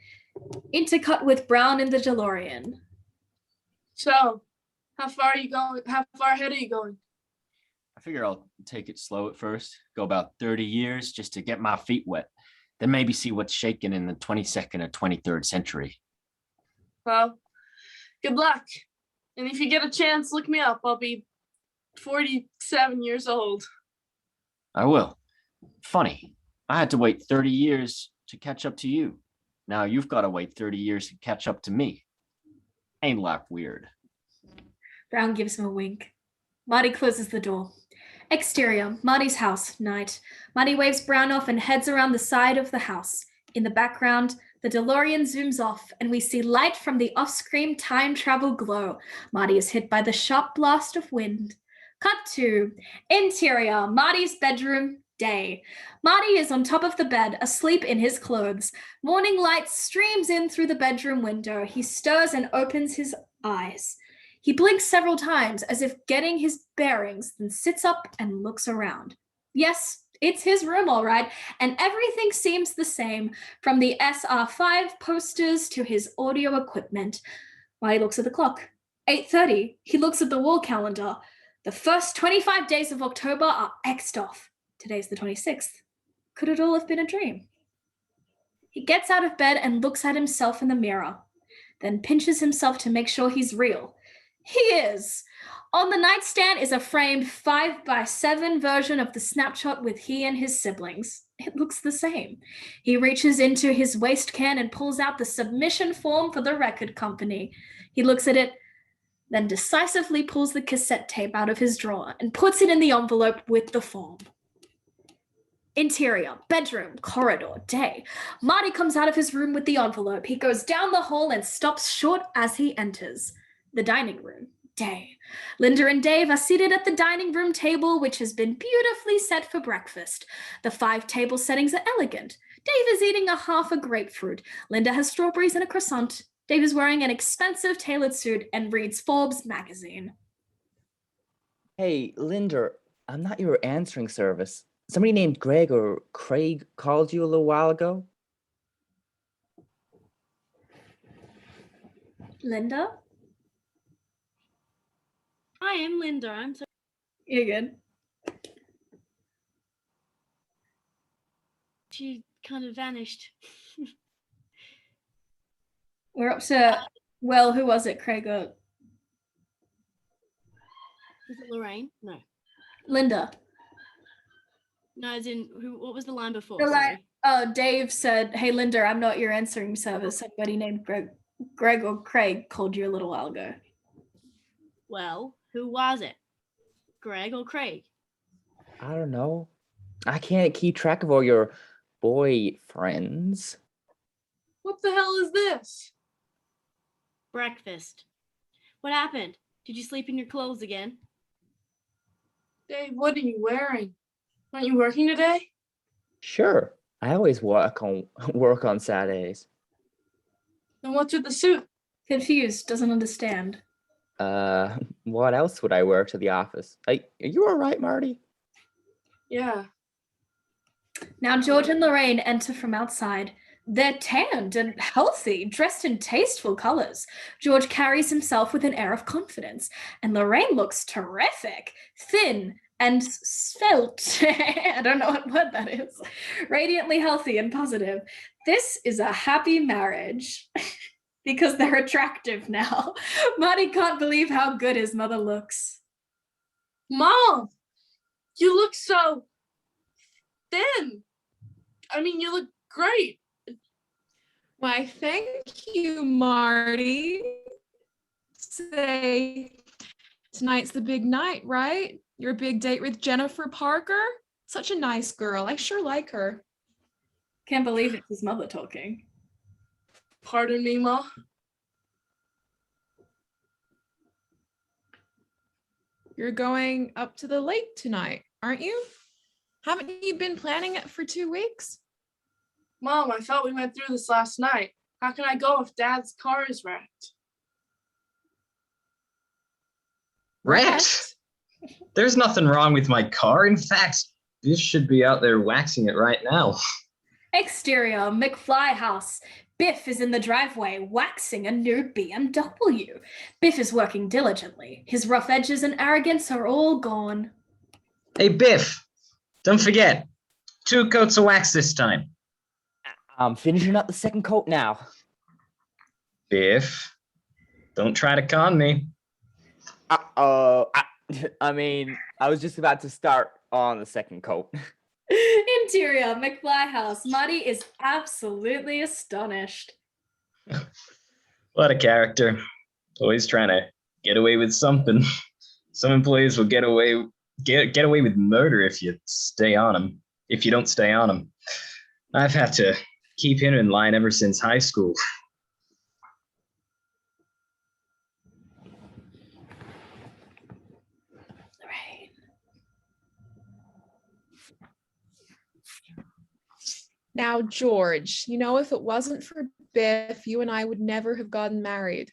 Intercut with Brown in the DeLorean. So, how far are you going? How far ahead are you going? I figure I'll take it slow at first, go about 30 years just to get my feet wet, then maybe see what's shaking in the 22nd or 23rd century. Well, good luck. And if you get a chance, look me up. I'll be 47 years old. I will. Funny, I had to wait 30 years to catch up to you. Now you've got to wait 30 years to catch up to me. Ain't life weird? Brown gives him a wink. Marty closes the door. Exterior, Marty's house, night. Marty waves Brown off and heads around the side of the house. In the background, the DeLorean zooms off and we see light from the off-screen time travel glow. Marty is hit by the sharp blast of wind. Cut to interior, Marty's bedroom, day. Marty is on top of the bed, asleep in his clothes. Morning light streams in through the bedroom window. He stirs and opens his eyes. He blinks several times as if getting his bearings, then sits up and looks around. Yes, It's his room, all right, and everything seems the same, from the SR5 posters to his audio equipment. Well, he looks at the clock. 8:30. He looks at the wall calendar. The first 25 days of October are X'd off. Today's the 26th. Could it all have been a dream? He gets out of bed and looks at himself in the mirror, then pinches himself to make sure he's real. He is. On the nightstand is a framed 5x7 version of the snapshot with he and his siblings. It looks the same. He reaches into his waste can and pulls out the submission form for the record company. He looks at it, then decisively pulls the cassette tape out of his drawer and puts it in the envelope with the form. Interior, bedroom, corridor, day. Marty comes out of his room with the envelope. He goes down the hall and stops short as he enters. The dining room, day. Linda and Dave are seated at the dining room table, which has been beautifully set for breakfast. The 5 table settings are elegant. Dave is eating half a grapefruit. Linda has strawberries and a croissant. Dave is wearing an expensive tailored suit and reads Forbes magazine. Hey, Linda, I'm not your answering service. Somebody named Greg or Craig called you a little while ago. Linda? I am Linda. I'm so. You're good. She kind of vanished. We're up to, well, who was it, Craig? Is it Lorraine? No. Linda. No, as in, what was the line before? The line, Sorry. Dave said, hey, Linda, I'm not your answering service. Somebody named Greg or Craig called you a little while ago. Well, who was it? Greg or Craig? I don't know. I can't keep track of all your boyfriends. What the hell is this? Breakfast. What happened? Did you sleep in your clothes again? Dave, what are you wearing? Aren't you working today? Sure. I always work on Saturdays. Then what's with the suit? Confused, doesn't understand. What else would I wear to the office? Are you all right, Marty? Yeah. Now George and Lorraine enter from outside. They're tanned and healthy, dressed in tasteful colors. George carries himself with an air of confidence, and Lorraine looks terrific, thin and svelte. I don't know what word that is. Radiantly healthy and positive. This is a happy marriage. Because they're attractive now. Marty can't believe how good his mother looks. Mom, you look so thin. I mean, you look great. Why, thank you, Marty. Say, tonight's the big night, right? Your big date with Jennifer Parker? Such a nice girl. I sure like her. Can't believe it's his mother talking. Pardon me, Ma. You're going up to the lake tonight, aren't you? Haven't you been planning it for 2 weeks? Mom, I thought we went through this last night. How can I go if Dad's car is wrecked? Wrecked? There's nothing wrong with my car. In fact, this should be out there waxing it right now. Exterior, McFly house. Biff is in the driveway, waxing a new BMW. Biff is working diligently. His rough edges and arrogance are all gone. Hey, Biff, don't forget, 2 coats of wax this time. I'm finishing up the second coat now. Biff, don't try to con me. I mean, I was just about to start on the second coat. Interior, McFly house. Marty is absolutely astonished. What a character. Always trying to get away with something. Some employees will get away with murder if you stay on them. If you don't stay on them. I've had to keep him in line ever since high school. Now, George, you know, if it wasn't for Biff, you and I would never have gotten married.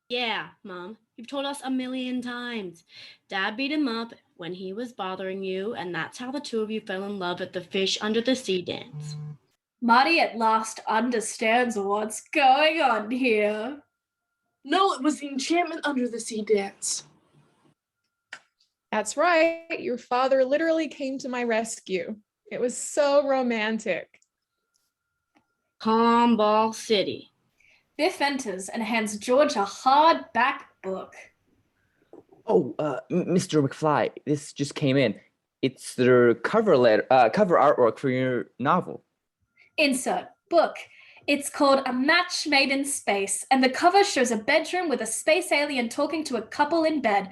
Yeah, Mom. You've told us a million times. Dad beat him up when he was bothering you, and that's how the two of you fell in love at the Fish Under the Sea dance. Marty at last understands what's going on here. No, it was the Enchantment Under the Sea dance. That's right. Your father literally came to my rescue. It was so romantic. Calmball City. Biff enters and hands George a hardback book. Oh, Mr. McFly, this just came in. It's the cover artwork for your novel. Insert book. It's called A Match Made in Space, and the cover shows a bedroom with a space alien talking to a couple in bed.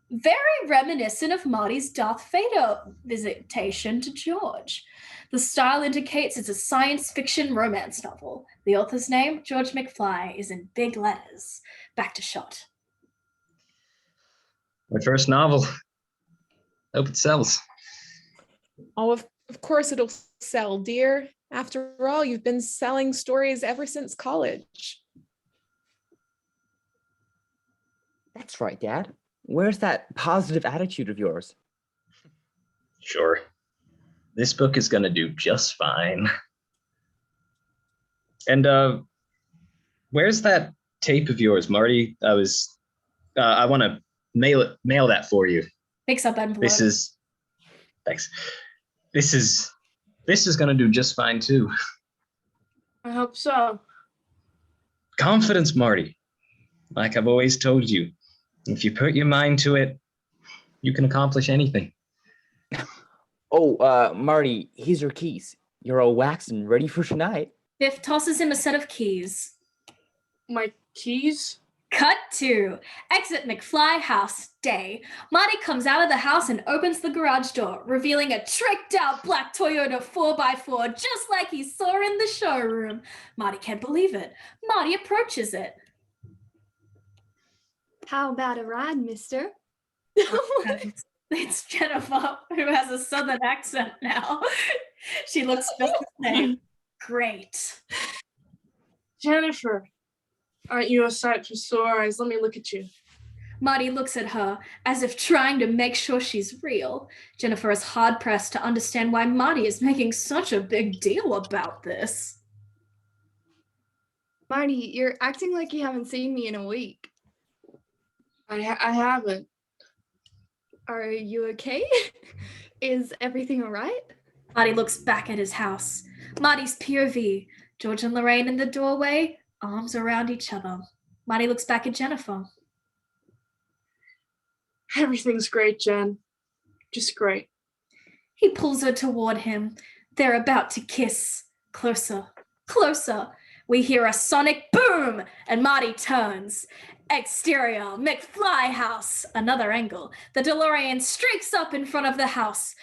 Very reminiscent of Marty's Darth Vader visitation to George. The style indicates it's a science fiction romance novel. The author's name, George McFly, is in big letters. Back to shot. My first novel. Hope it sells. Oh, of course it'll sell, dear. After all, you've been selling stories ever since college. That's right, Dad. Where's that positive attitude of yours? Sure. This book is gonna do just fine. And where's that tape of yours, Marty? I want to mail that for you. Picks up envelope. Thanks. This is gonna do just fine too. I hope so. Confidence, Marty. Like I've always told you, if you put your mind to it, you can accomplish anything. Oh, Marty, here's your keys. You're all waxed and ready for tonight. Biff tosses him a set of keys. My keys? Cut to exit McFly house day. Marty comes out of the house and opens the garage door, revealing a tricked out black Toyota 4x4 just like he saw in the showroom. Marty can't believe it. Marty approaches it. How about a ride, mister? It's Jennifer, who has a southern accent now. She looks just the same. Great. Jennifer, aren't you a sight for sore eyes? Let me look at you. Marty looks at her as if trying to make sure she's real. Jennifer is hard-pressed to understand why Marty is making such a big deal about this. Marty, you're acting like you haven't seen me in a week. I haven't. Are you okay? Is everything all right? Marty looks back at his house. Marty's POV. George and Lorraine in the doorway, arms around each other. Marty looks back at Jennifer. Everything's great, Jen. Just great. He pulls her toward him. They're about to kiss. Closer, closer. We hear a sonic boom, and Marty turns. Exterior, McFly house. Another angle. The DeLorean streaks up in front of the house.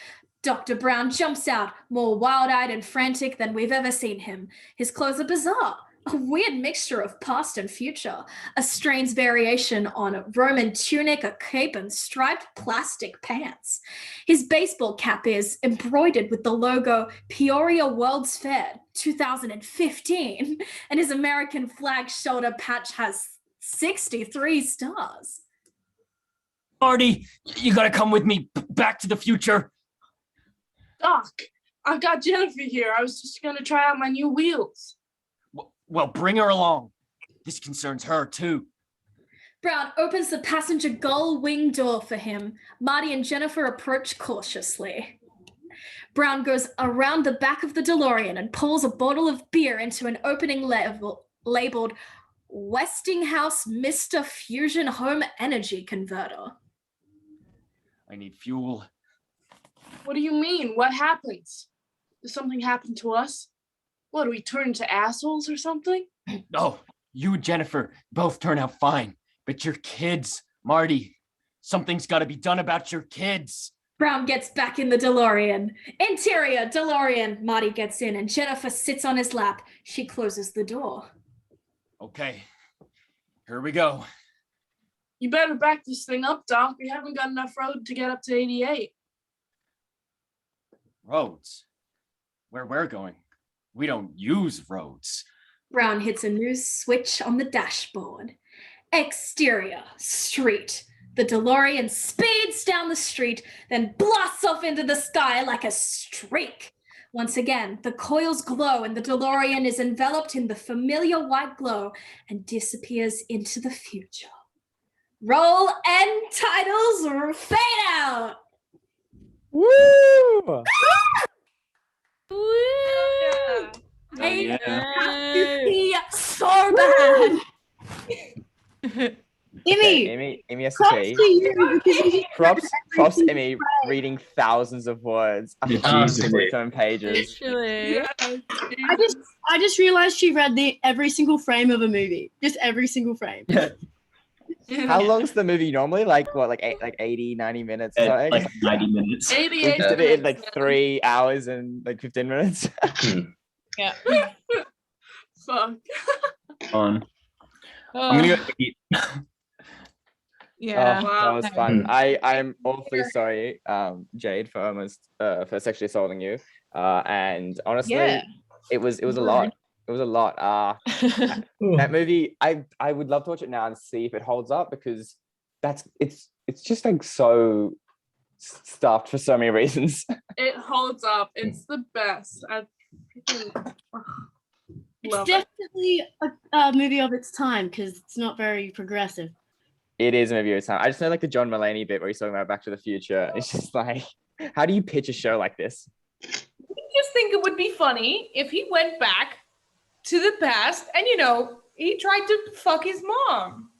Dr. Brown jumps out, more wild-eyed and frantic than we've ever seen him. His clothes are bizarre. A weird mixture of past and future. A strange variation on a Roman tunic, a cape, and striped plastic pants. His baseball cap is embroidered with the logo Peoria World's Fair 2015, and his American flag shoulder patch has 63 stars. Marty, you gotta come with me back to the future. Doc, I've got Jennifer here. I was just gonna try out my new wheels. Well, bring her along. This concerns her too. Brown opens the passenger gull wing door for him. Marty and Jennifer approach cautiously. Brown goes around the back of the DeLorean and pulls a bottle of beer into an opening labeled Westinghouse Mr. Fusion Home Energy Converter. I need fuel. What do you mean? What happens? Does something happen to us? What, do we turn into assholes or something? Oh, you and Jennifer both turn out fine. But your kids, Marty, something's got to be done about your kids. Brown gets back in the DeLorean. Interior, DeLorean. Marty gets in and Jennifer sits on his lap. She closes the door. Okay, here we go. You better back this thing up, Doc. We haven't got enough road to get up to 88. Roads? Where we're going? We don't use roads. Brown hits a new switch on the dashboard. Exterior, street. The DeLorean speeds down the street, then blasts off into the sky like a streak. Once again, the coils glow and the DeLorean is enveloped in the familiar white glow and disappears into the future. Roll end titles or fade out. Woo! I have to be so bad. Emmy has to props say. to you because you Props, Emmy, reading thousands of words, hundreds of different pages. I just realized she read every single frame of a movie, just every single frame. How long's the movie normally? Like what, like 80, 90 minutes or something? Like 90 minutes. 88 We did it in like 3 hours and like 15 minutes. Yeah. Fuck. On. I'm gonna go eat. Yeah. That was fun. I'm awfully sorry, Jade, for sexually assaulting you. And honestly, Yeah. it was a lot. It was a lot. That movie, I would love to watch it now and see if it holds up, because it's just like so stuffed for so many reasons. It holds up. It's the best. I freaking It's love it. definitely a movie of its time because it's not very progressive. It is a movie of its time. I just know like the John Mulaney bit where he's talking about Back to the Future. It's just like, how do you pitch a show like this? I just think it would be funny if he went back to the past and, you know, he tried to fuck his mom.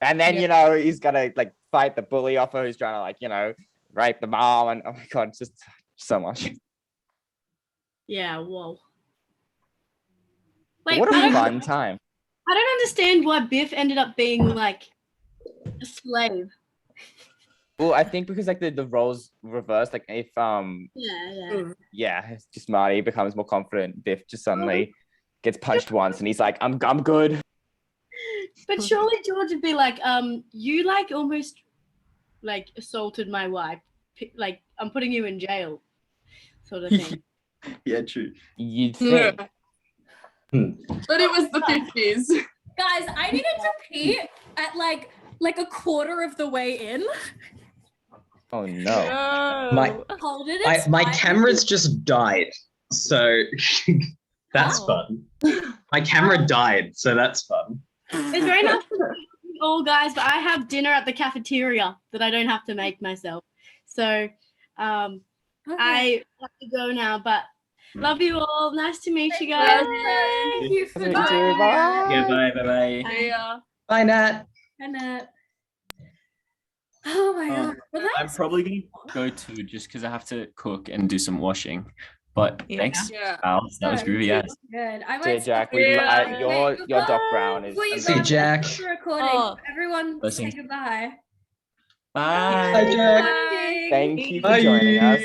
And then, you know, he's gonna like fight the bully off her who's trying to like, you know, rape the mom, and oh my god, it's just so much. Yeah, whoa. But Wait, what I a don't- fun time. I don't understand why Biff ended up being like a slave. Well, I think because like the roles reversed, like if it's just Marty becomes more confident, Biff just suddenly gets punched once and he's like, I'm good. But surely George would be like, you like almost like assaulted my wife. Like, I'm putting you in jail, sort of thing. Yeah, true. You'd think. But it was the 50s. Guys, I needed to pee at like a quarter of the way in. Oh no. My Hold it. my, it's my fine. camera's just died, so that's fun. My camera died, so that's fun. It's very nice to meet you all, guys, but I have dinner at the cafeteria that I don't have to make myself. So I have to go now, but love you all. Nice to meet you guys. Thank you for Bye. Yeah, bye. Yeah. Bye, Nat. Oh my god. Well, I'm that's probably gonna go too, just because I have to cook and do some washing. But thanks, Yeah. Al. That was groovy. Yes. good. I Dear might Jack, Yeah. your Doc Brown is Before you See go, you, Jack. thanks for recording. Oh. Everyone, Listen. say goodbye. Bye. Bye, Jack. Bye. thank you for Bye. joining us.